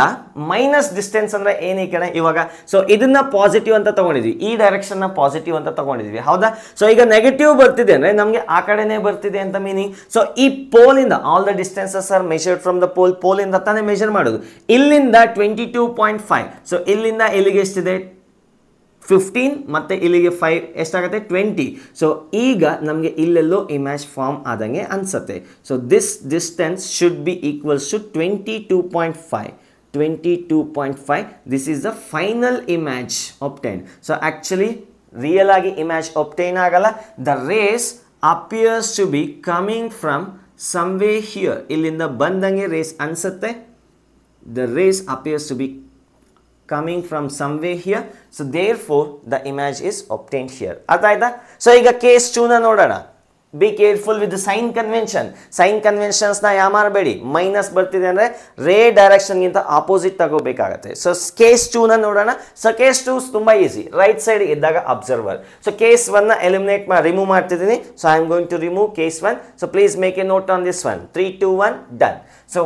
ಮೈನಸ್ ಡಿಸ್ಟೆನ್ಸ್ ಅಂದ್ರೆ ಏನು ಈ ಕಡೆ ಇವಾಗ. ಸೊ ಇದನ್ನ ಪಾಸಿಟಿವ್ ಅಂತ ತಗೊಂಡಿದ್ವಿ, ಈ ಡೈರೆಕ್ಷನ್ ನ ಪಾಸಿಟಿವ್ ಅಂತ ತಗೊಂಡಿದ್ವಿ, ಹೌದಾ? ಸೊ ಈಗ ನೆಗೆಟಿವ್ ಬರ್ತಿದೆ ಅಂದ್ರೆ ನಮಗೆ ಆ ಕಡೆನೇ ಬರ್ತಿದೆ ಅಂತ ಮೀನಿಂಗ್. ಸೊ ಈ ಪೋಲ್ ಇಂದ all the distances are measured from the pole ಇಂದ ತಾನೇ ಮೆಷರ್ ಮಾಡೋದು. ಇಲ್ಲಿಂದ 22.5. ಸೊ ಇಲ್ಲಿಂದ ಇಲ್ಲಿಗೆ ಎಷ್ಟಿದೆ? 15 ಮತ್ತೆ ಇಲ್ಲಿಗೆ 5 ಎಷ್ಟಾಗುತ್ತೆ? 20. ಸೊ ಈಗ ನಮಗೆ ಇಲ್ಲೆಲ್ಲೋ ಇಮೇಜ್ ಫಾರ್ಮ್ ಆದಂಗೆ ಅನ್ಸುತ್ತೆ. So this distance should be equals to 22.5. This is the final image obtain. So actually real ಆಗಿ ಇಮೇಜ್ ಒಬ್ಟೈನ್ ಆಗಲ್ಲ. The rays appears to be coming from somewhere here. ಇಲ್ಲಿಂದ ಬಂದಂಗೆ ರೇಸ್ ಅನ್ಸುತ್ತೆ. The rays appears to be coming from somewhere here. So therefore the image is obtained here. ಅರ್ಥ ಆಯ್ತಾ? So ಈಗ case 2 ನ ನೋಡೋಣ. Be careful with sign convention. Sign conventions ನ ಯಾಮಾರಬೇಡಿ. ಮೈನಸ್ ಬರ್ತಿದೆ ಅಂದ್ರೆ ರೇ ಡೈರೆಕ್ಷನ್ ಗಿಂತ ಆಪೋಸಿಟ್ ತಗೋಬೇಕಾಗತ್ತೆ. ಸೊ ಕೇಸ್ 2 ನ ನೋಡೋಣ. ಸೊ ಕೇಸ್ 2 ತುಂಬಾ ಈಸಿ, ರೈಟ್ ಸೈಡ್ ಇದ್ದಾಗ ಅಬ್ಸರ್ವರ್. ಸೊ ಕೇಸ್ 1 ನ ಎಲಿಮಿನೇಟ್ ರಿಮೂವ್ ಮಾಡ್ತಿದ್ದೀನಿ. So I am going to remove case 1. So please make a note on this one. 3 2 1 done. So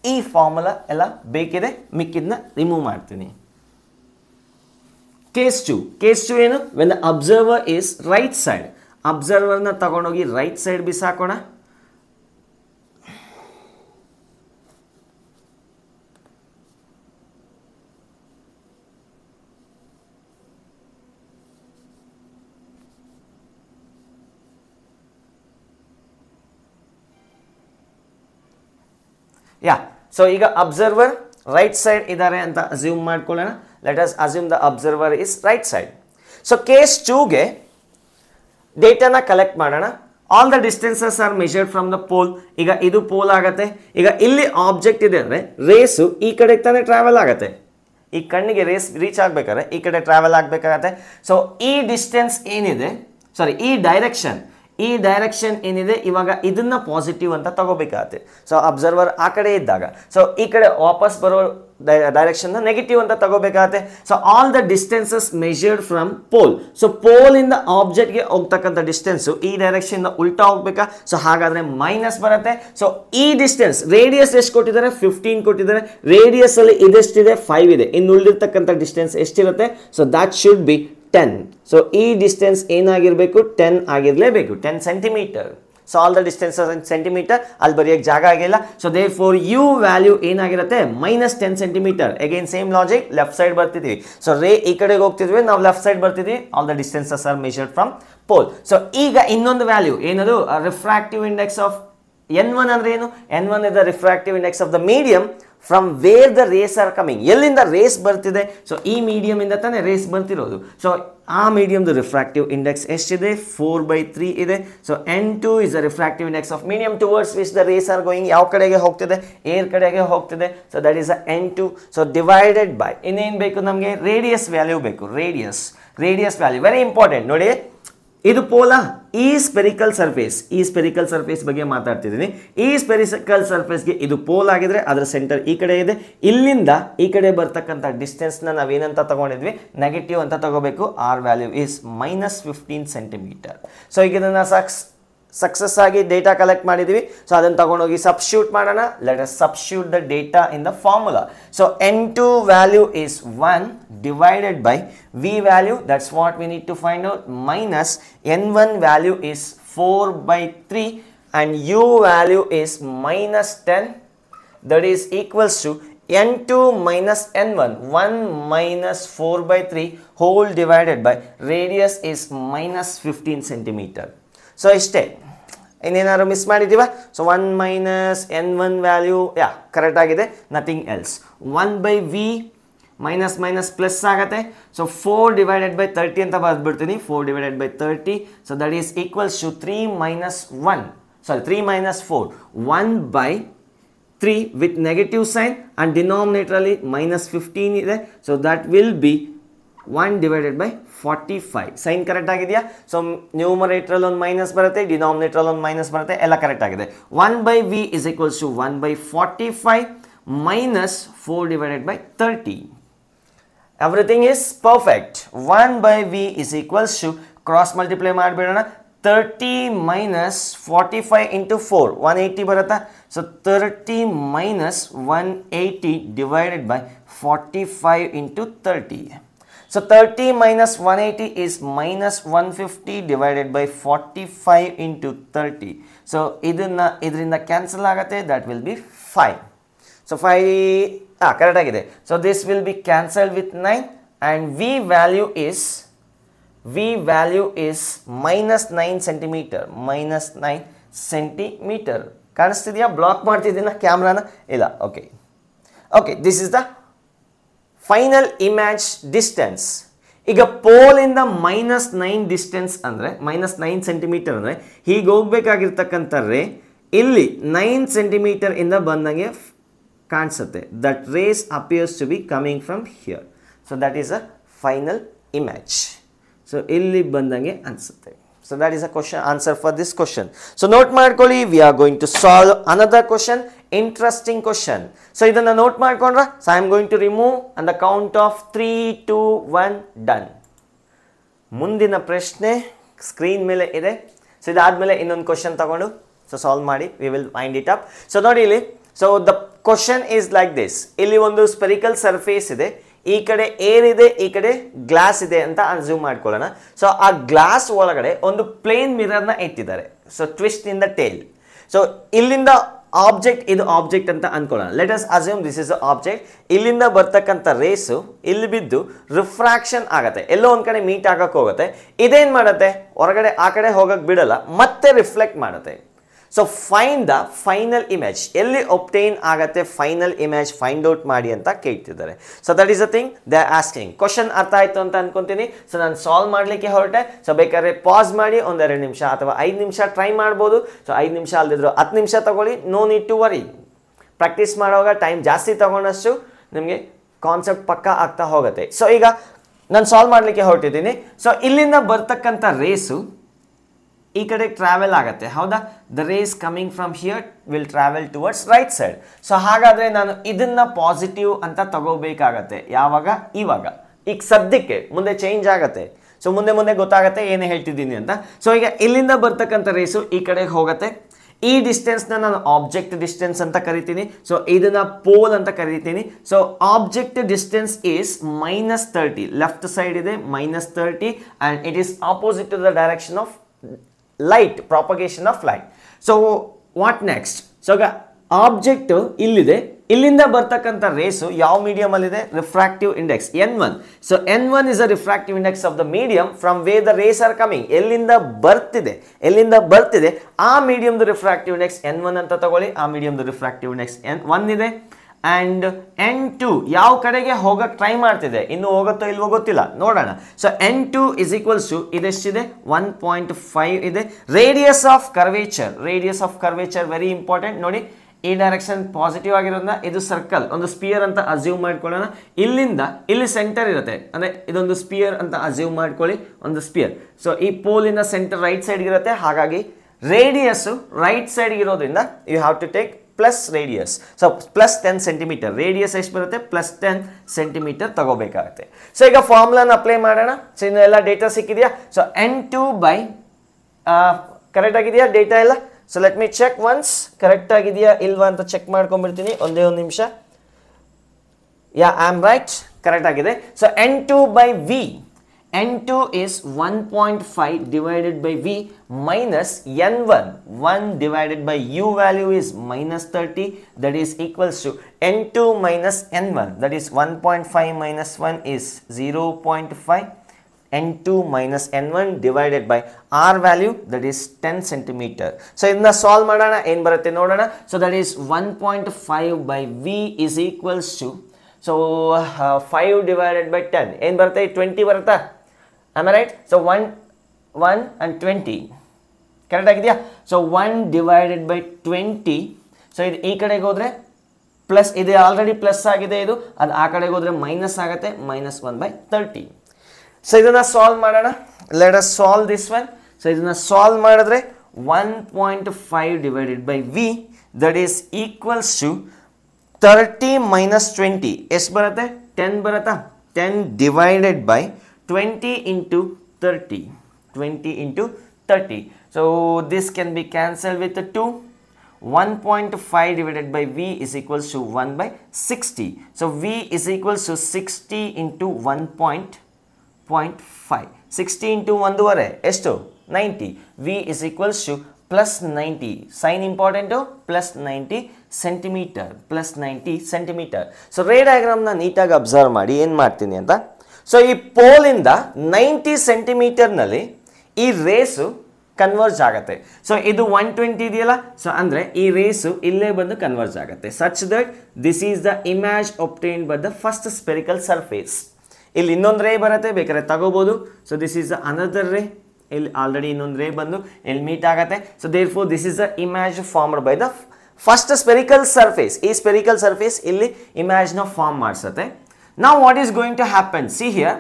ಈ formula ಎಲ್ಲ ಬೇಕಿದೆ, ಮಿಕ್ಕಿದ್ನ ರಿಮೂವ್ ಮಾಡ್ತೀನಿ. ಕೇಸ್ 2 ಏನು? When the observer is right side. ಅಬ್ಸರ್ವರ್ನ ತಗೊಂಡೋಗಿ ರೈಟ್ ಸೈಡ್ ಬಿಸಾಕೋಣ. ಯಾ, ಸೊ ಈಗ ಅಬ್ಸರ್ವರ್ ರೈಟ್ ಸೈಡ್ ಇದ್ದಾರೆ ಅಂತ ಅಸ್ಯೂಮ್ ಮಾಡ್ಕೊಳ್ಳೋಣ. Let us assume the observer is right side. So case 2 ಗೆ ಡೇಟಾ ನ ಕಲೆಕ್ಟ್ ಮಾಡೋಣ. All the distances are measured from the pole. ಈಗ ಇದು ಪೋಲ್ ಆಗತ್ತೆ. ಈಗ ಇಲ್ಲಿ ಆಬ್ಜೆಕ್ಟ್ ಇದೆ ಅಂದ್ರೆ ರೇಸು ಈ ಕಡೆ ತಾನೇ ಟ್ರಾವೆಲ್ ಆಗತ್ತೆ. ಈ ಕಣ್ಣಿಗೆ ರೇಸ್ ರೀಚ್ ಆಗ್ಬೇಕಾದ್ರೆ ಈ ಕಡೆ ಟ್ರಾವೆಲ್ ಆಗಬೇಕಾಗತ್ತೆ. ಸೊ ಈ ಡಿಸ್ಟೆನ್ಸ್ ಏನಿದೆ, ಸಾರಿ ಈ ಡೈರೆಕ್ಷನ್ ಏನಿದೆ, ಇವಾಗ ಇದನ್ನ ಪಾಸಿಟಿವ್ ಅಂತ ತಗೋಬೇಕಾಗತ್ತೆ. ಸೊ ಅಬ್ಸರ್ವರ್ ಆ ಕಡೆ ಇದ್ದಾಗ ಸೊ ಈ ಕಡೆ ವಾಪಸ್ ಬರೋ ಡೈರೆಕ್ಷನ್ ನೆಗೆಟಿವ್ ಅಂತ ತಗೋಬೇಕಾಗತ್ತೆ. So all the distances measured from pole. So pole ಇಂದ ಆಬ್ಜೆಕ್ಟ್ಗೆ ಹೋಗ್ತಕ್ಕಂಥ ಡಿಸ್ಟೆನ್ಸ್ ಈ ಡೈರೆಕ್ಷನ್ ಉಲ್ಟಾ ಹೋಗ್ಬೇಕಾ. ಸೊ ಹಾಗಾದ್ರೆ ಮೈನಸ್ ಬರುತ್ತೆ. ಸೊ ಈ ಡಿಸ್ಟೆನ್ಸ್ ರೇಡಿಯಸ್ ಎಷ್ಟು ಕೊಟ್ಟಿದ್ದಾರೆ? 15 ಕೊಟ್ಟಿದ್ದಾರೆ. ರೇಡಿಯಸ್ ಅಲ್ಲಿ ಇದೆಷ್ಟಿದೆ? 5 ಇದೆ. ಇನ್ನು ಉಳಿದಿರ್ತಕ್ಕಂಥ ಡಿಸ್ಟೆನ್ಸ್ ಎಷ್ಟಿರುತ್ತೆ? So that should be 10. So ಈ ಡಿಸ್ಟೆನ್ಸ್ ಏನಾಗಿರ್ಬೇಕು? 10 ಆಗಿರ್ಲೇಬೇಕು, 10 centimetre. So all the distances in centimetre, ಅಲ್ಲಿ ಬರೆಯಕ್ಕೆ ಜಾಗ ಆಗಿಲ್ಲ. So therefore u value ಏನಾಗಿರುತ್ತೆ? -10 centimetre. Again same logic, left side ಬರ್ತಿದ್ವಿ. ಸೊ ರೇ ಈ ಕಡೆಗೆ ಹೋಗ್ತಿದ್ವಿ, ನಾವು ಲೆಫ್ಟ್ ಸೈಡ್ ಬರ್ತಿದ್ವಿ. All the distances are measured from pole. So ಈಗ ಇನ್ನೊಂದು ವ್ಯಾಲ್ಯೂ ಏನದು? ರಿಫ್ರಾಕ್ಟಿವ್ ಇಂಡೆಕ್ಸ್ ಆಫ್ N1 ಅಂದ್ರೆ ಏನು? N1 is the refractive index of the medium from where the rays are coming. ಎಲ್ಲಿಂದ ರೇಸ್ ಬರ್ತಿದೆ? ಸೊ ಈ medium ಇಂದ ತಾನೇ ರೇಸ್ ಬರ್ತಿರೋದು. ಸೊ ಆ ಮೀಡಿಯಮ್ದು ರಿಫ್ರಾಕ್ಟಿವ್ ಇಂಡೆಕ್ಸ್ ಎಷ್ಟಿದೆ? 4/3 ಇದೆ. So N2 is the refractive index of medium towards which the rays are going. ಯಾವ ಕಡೆಗೆ ಹೋಗ್ತಿದೆ? ಏರ್ ಕಡೆಗೆ ಹೋಗ್ತಿದೆ. So that is N2. So divided by ಇನ್ನೇನು ಬೇಕು ನಮಗೆ? ರೇಡಿಯಸ್ ವ್ಯಾಲ್ಯೂ ಬೇಕು. Radius value very important. ನೋಡಿ, ಇದು ಪೋಲಾ? ಈ ಸ್ಪೆರಿಕಲ್ ಸರ್ಫೇಸ್ ಬಗ್ಗೆ ಮಾತಾಡ್ತಿದ್ದೀನಿ. ಈ ಸ್ಪೆರಿಕಲ್ ಸರ್ಫೇಸ್ಗೆ ಇದು ಪೋಲ್ ಆಗಿದ್ರೆ ಅದರ ಸೆಂಟರ್ ಈ ಕಡೆ ಇದೆ. ಇಲ್ಲಿಂದ ಈ ಕಡೆ ಬರ್ತಕ್ಕಂಥ ಡಿಸ್ಟೆನ್ಸ್ನ ನಾವೇನಂತ ತಗೊಂಡಿದ್ವಿ? ನೆಗೆಟಿವ್ ಅಂತ ತಗೋಬೇಕು. R value is -15 centimetre. So ಈಗ ಇದನ್ನು ಸಕ್ಸಸ್ ಆಗಿ ಡೇಟಾ ಕಲೆಕ್ಟ್ ಮಾಡಿದೀವಿ. ಸೊ ಅದನ್ನು ತಗೊಂಡೋಗಿ ಸಬ್ಸ್ಟಿಟ್ಯೂಟ್ ಮಾಡೋಣ. Let us substitute the data in the formula. So n2 value is 1 divided by v value, that's what we need to find out, minus n1 value is 4 by 3 and u value is minus 10, that is equals to n2 minus n1, 1 minus 4 by 3 whole divided by radius is minus 15 centimeter. So ಇಷ್ಟೇ, ಇನ್ನೇನಾದ್ರು miss ಮಾಡಿದ್ದೀವಾ? So 1 minus n1 value correct ಆಗಿದೆ, nothing else. 1 by v minus minus plus ಆಗುತ್ತೆ. So 4 divided by 30 ಅಂತ ಬರೆದ್ಬಿಡ್ತೀನಿ, 4 divided by 30. So that is equals to 3 minus 4, 1 by 3 with negative sign and denominator ಅಲ್ಲಿ minus 15 ಇದೆ. So that will be 1 divided by 45. Sign correct ಆಗಿದೆಯಾ? So numerator ಒಂದು minus ಬರುತ್ತೆ, denominator ಒಂದು minus ಬರುತ್ತೆ, ಎಲ್ಲ ಕರೆಕ್ಟ್ ಆಗಿದೆ. 1 by v is equals to 1 by 45 minus 4 divided by 30. Everything is perfect. 1 by v is equals to cross multiply ಮಾಡಿಬಿಡೋಣ. 30 minus 45 into 4, 180 ಬರುತ್ತಾ? So 30 minus 180 divided by 45 into 30. So 30 minus 180 is minus 150 divided by 45 into 30. So idrinda cancel agate, that will be 5. So 5 correct agide. So this will be cancelled with 9 and v value is minus 9 centimeter, minus 9 centimeter. ಕಾಣಿಸ್ತಿದೆಯಾ? Block ಮಾಡ್ತಿದ್ದೀನ ಕ್ಯಾಮ್ರಾನ? ಇಲ್ಲ. Okay, this is the final image distance. ಈಗ ಪೋಲಿಂದ -9 distance ಅಂದರೆ -9 centimetre ಅಂದರೆ ಹೀಗೆ ಹೋಗ್ಬೇಕಾಗಿರ್ತಕ್ಕಂಥ ರೇ ಇಲ್ಲಿ 9 centimetre ಇಂದ ಬಂದಂಗೆ ಕಾಣಿಸುತ್ತೆ. That rays appears to be coming from here. So that is a final image. So ಇಲ್ಲಿ ಬಂದಂಗೆ ಅನಿಸುತ್ತೆ. So that is a question answer for this question. So note ಮಾಡ್ಕೊಳ್ಳಿ, we are going to solve another question, interesting question. So ಇದನ್ನ note ಮಾಡ್ಕೊಂಡ್ರಾ? So I am going to remove on the count of 3, 2, 1 done. ಮುಂದಿನ ಪ್ರಶ್ನೆ screen ಮೇಲೆ ಇದೆ. So ಇದಾದ್ಮೇಲೆ ಇನ್ನೊಂದು question ತಗೊಂಡು solve ಮಾಡಿ we will wind it up. So ನೋಡಿ ಇಲ್ಲಿ, so the question is like this. ಇಲ್ಲಿ ಒಂದು ಸ್ಪೆರಿಕಲ್ ಸರ್ಫೇಸ್ ಇದೆ, ಈ ಕಡೆ ಏರ್ ಇದೆ, ಈ ಕಡೆ ಗ್ಲಾಸ್ ಇದೆ ಅಂತ ಅನ್ಸ್ಯೂಮ್ ಮಾಡ್ಕೊಳ್ಳೋಣ. ಸೊ ಆ ಗ್ಲಾಸ್ ಒಳಗಡೆ ಒಂದು ಪ್ಲೇನ್ ಮಿರರ್ನ ಇಟ್ಟಿದ್ದಾರೆ. So twist in the tale. So ಇಲ್ಲಿಂದ ಆಬ್ಜೆಕ್ಟ್, ಇದು ಆಬ್ಜೆಕ್ಟ್ ಅಂತ ಅನ್ಕೊಳ್ಳೋಣ. Let us assume this is object. ಇಲ್ಲಿಂದ ಬರ್ತಕ್ಕಂಥ ರೇಸು ಇಲ್ಲಿ ಬಿದ್ದು ರಿಫ್ರಾಕ್ಷನ್ ಆಗತ್ತೆ, ಎಲ್ಲೋ ಒಂದು ಕಡೆ ಮೀಟ್ ಆಗಕ್ಕೆ ಹೋಗುತ್ತೆ. ಇದೇನು ಮಾಡುತ್ತೆ? ಹೊರಗಡೆ ಆ ಕಡೆ ಹೋಗಕ್ಕೆ ಬಿಡಲ್ಲ, ಮತ್ತೆ ರಿಫ್ಲೆಕ್ಟ್ ಮಾಡುತ್ತೆ. So find the final image. ಎಲ್ಲಿ ಒಬ್ಟೈನ್ ಆಗತ್ತೆ ಫೈನಲ್ ಇಮೇಜ್ ಫೈಂಡ್ ಔಟ್ ಮಾಡಿ ಅಂತ ಕೇಳ್ತಿದ್ದಾರೆ. So that is a thing they are asking. Question ಅರ್ಥ ಆಯ್ತು ಅಂತ ಅನ್ಕೊಂತೀನಿ. ಸೊ ನಾನು ಸಾಲ್ವ್ ಮಾಡಲಿಕ್ಕೆ ಹೊರಟೆ. ಸೊ ಬೇಕಾದ್ರೆ ಪಾಸ್ ಮಾಡಿ 1-2 ನಿಮಿಷ ಅಥವಾ 5 ನಿಮಿಷ ಟ್ರೈ ಮಾಡ್ಬೋದು. ಸೊ 5 ನಿಮಿಷ ಅಲ್ಲದಿದ್ರು 10 ನಿಮಿಷ ತಗೊಳ್ಳಿ, no need to worry. Practice ಮಾಡುವಾಗ ಟೈಮ್ ಜಾಸ್ತಿ ತಗೊಂಡಷ್ಟು ನಿಮಗೆ ಕಾನ್ಸೆಪ್ಟ್ ಪಕ್ಕ ಆಗ್ತಾ ಹೋಗುತ್ತೆ. ಸೊ ಈಗ ನಾನು ಸಾಲ್ವ್ ಮಾಡಲಿಕ್ಕೆ ಹೊರಟಿದ್ದೀನಿ. ಸೊ ಇಲ್ಲಿಂದ ಬರ್ತಕ್ಕಂಥ ರೇಸು ಈ ಕಡೆ ಟ್ರಾವೆಲ್ ಆಗುತ್ತೆ, ಹೌದಾ? The rays coming from here will travel towards right side. So ಹಾಗಾದರೆ ನಾನು ಇದನ್ನ ಪಾಸಿಟಿವ್ ಅಂತ ತಗೋಬೇಕಾಗತ್ತೆ. ಯಾವಾಗ? ಇವಾಗ. ಈಗ ಸದ್ಯಕ್ಕೆ, ಮುಂದೆ ಚೇಂಜ್ ಆಗುತ್ತೆ. ಸೊ ಮುಂದೆ ಗೊತ್ತಾಗತ್ತೆ ಏನು ಹೇಳ್ತಿದ್ದೀನಿ ಅಂತ. ಸೊ ಈಗ ಇಲ್ಲಿಂದ ಬರ್ತಕ್ಕಂಥ ರೇಸು ಈ ಕಡೆಗೆ ಹೋಗುತ್ತೆ. ಈ ಡಿಸ್ಟೆನ್ಸ್ನ ನಾನು ಆಬ್ಜೆಕ್ಟ್ ಡಿಸ್ಟೆನ್ಸ್ ಅಂತ ಕರಿತೀನಿ. ಸೊ ಇದನ್ನ ಪೋಲ್ ಅಂತ ಕರಿತೀನಿ. So object distance is -30. Left side ಇದೆ -30 and it is opposite to the direction of light, propagation of light. So what next? So object ಇಲ್ಲಿದೆ, ಇಲ್ಲಿಂದ ಬರ್ತಕ್ಕಂಥ ರೇಸು ಯಾವ ಮೀಡಿಯಮ್ ಅಲ್ಲಿದೆ? Refractive index n1. So n1 is a refractive index of the medium from where the rays are coming. ಎಲ್ಲಿಂದ ಬರ್ತಿದೆ ಆ ಮೀಡಿಯಮ್ದು refractive index n1 ಅಂತ ತಗೊಳ್ಳಿ. ಆ ಮೀಡಿಯಮ್ದು ರಿಫ್ರಾಕ್ಟಿವ್ ಇಂಡೆಕ್ಸ್ n1 ಇದೆ. ಆ್ಯಂಡ್ n2 ಯಾವ ಕಡೆಗೆ ಹೋಗಕ್ಕೆ ಟ್ರೈ ಮಾಡ್ತಿದೆ, ಇನ್ನು ಹೋಗುತ್ತೋ ಇಲ್ವೋ ಗೊತ್ತಿಲ್ಲ, ನೋಡೋಣ. So n2 is equals to ಇದೆಷ್ಟಿದೆ? 1.5 ಇದೆ. Radius of curvature very important. ನೋಡಿ, ಈ ಡೈರೆಕ್ಷನ್ ಪಾಸಿಟಿವ್ ಆಗಿರೋದ್ರಿಂದ ಇದು ಸರ್ಕಲ್, ಒಂದು ಸ್ಪಿಯರ್ ಅಂತ ಅಸ್ಯೂಮ್ ಮಾಡ್ಕೊಳ್ಳೋಣ. ಇಲ್ಲಿಂದ ಇಲ್ಲಿ ಸೆಂಟರ್ ಇರುತ್ತೆ, ಅಂದರೆ ಇದೊಂದು ಸ್ಪಿಯರ್ ಅಂತ ಅಸ್ಯೂಮ್ ಮಾಡ್ಕೊಳ್ಳಿ, ಒಂದು ಸ್ಪಿಯರ್. ಸೊ ಈ ಪೋಲಿನ ಸೆಂಟರ್ ರೈಟ್ ಸೈಡ್ ಇರುತ್ತೆ, ಹಾಗಾಗಿ ರೇಡಿಯಸ್ಸು ರೈಟ್ ಸೈಡ್ ಇರೋದ್ರಿಂದ you have to take plus radius. So plus 10 centimetre. Radius ಎಷ್ಟು ಬರುತ್ತೆ? ಪ್ಲಸ್ 10 ಸೆಂಟಿಮೀಟರ್ ತಗೋಬೇಕಾಗುತ್ತೆ. ಸೊ ಈಗ ಫಾರ್ಮುಲಾನ ಅಪ್ಲೈ ಮಾಡೋಣ. ಸೊ ಇನ್ನೆಲ್ಲ ಡೇಟಾ ಸಿಕ್ಕಿದೆಯಾ? ಸೊ n2 ಬೈ ಕರೆಕ್ಟ್ ಆಗಿದೆಯಾ ಡೇಟಾ ಎಲ್ಲ? So let me check once, correct ಆಗಿದೆಯಾ ಇಲ್ವಾ ಅಂತ ಚೆಕ್ ಮಾಡ್ಕೊಂಡ್ಬಿಡ್ತೀನಿ ಒಂದೇ ಒಂದು ನಿಮಿಷ. Yeah I am right, correct ಆಗಿದೆ. ಸೊ N2 by V, N2 is 1.5 divided by V minus N1, 1 divided by U value is minus 30, that is equals to N2 minus N1, that is 1.5 minus 1 is 0.5, N2 minus N1 divided by R value, that is 10 centimeter. So ಇದನ್ನ solve ಮಾಡೋಣ, ಏನು ಬರುತ್ತೆ ನೋಡೋಣ. So that is 1.5 by V is equals to, so 5 divided by 10 ಏನು ಬರುತ್ತೆ, 20 ಬರುತ್ತಾ? Am I right? So 1 and 20, correct ಆಗಿದೆಯಾ? So 1 divided by 20, so ಇದು ಈ ಕಡೆಗೆ ಹೋದರೆ ಪ್ಲಸ್, ಇದು ಆಲ್ರೆಡಿ ಪ್ಲಸ್ ಆಗಿದೆ, ಇದು ಅದು ಆ ಕಡೆಗೆ ಹೋದರೆ ಮೈನಸ್ ಆಗುತ್ತೆ, minus 1 by 30. ಸೊ ಇದನ್ನ ಸಾಲ್ವ್ ಮಾಡೋಣ, let us solve this one. So ಇದನ್ನ ಸಾಲ್ವ್ ಮಾಡಿದ್ರೆ 1.5 divided by V, that is equals to 30 minus 20 ಎಷ್ಟು ಬರುತ್ತೆ, 10 ಬರುತ್ತಾ? 10 divided by 20 into 30, 20 into 30. So this can be cancelled with 2. 1.5 divided by V is equals to 1 by 60. So V is equals to 60 into 1.5. 60 into 1 ಎಷ್ಟು, 90. V is equals to plus 90. Sign important, plus 90 centimeter, plus 90 centimeter. So ray diagram na ನೀಟಾಗಿ observe ಮಾಡಿ ಏನು ಮಾಡ್ತೀನಿ ಅಂತ. So ಈ ಪೋಲಿಂದ 90 ಸೆಂಟಿಮೀಟರ್ನಲ್ಲಿ ಈ race converge ಆಗುತ್ತೆ. So ಇದು 120 ಇದೆಯಲ್ಲ, ಸೊ ಅಂದರೆ ಈ ರೇಸು ಇಲ್ಲೇ ಬಂದು ಕನ್ವರ್ಜ್ ಆಗುತ್ತೆ, such that this is the image obtained by the first spherical surface. ಇಲ್ಲಿ ಇನ್ನೊಂದು ರೇ ಬರುತ್ತೆ, ಬೇಕಾದ್ರೆ ತಗೋಬೋದು. So this is the another ray, ಇಲ್ಲಿ ಆಲ್ರೆಡಿ ಇನ್ನೊಂದು ರೇ ಬಂದು ಇಲ್ಲಿ ಮೀಟ್ ಆಗುತ್ತೆ. So therefore this is the image formed by the first spherical surface. ಈ ಸ್ಪೆರಿಕಲ್ ಸರ್ಫೇಸ್ ಇಲ್ಲಿ ಇಮೇಜ್ನ ಫಾರ್ಮ್ ಮಾಡಿಸುತ್ತೆ. Now what is going to happen? See here.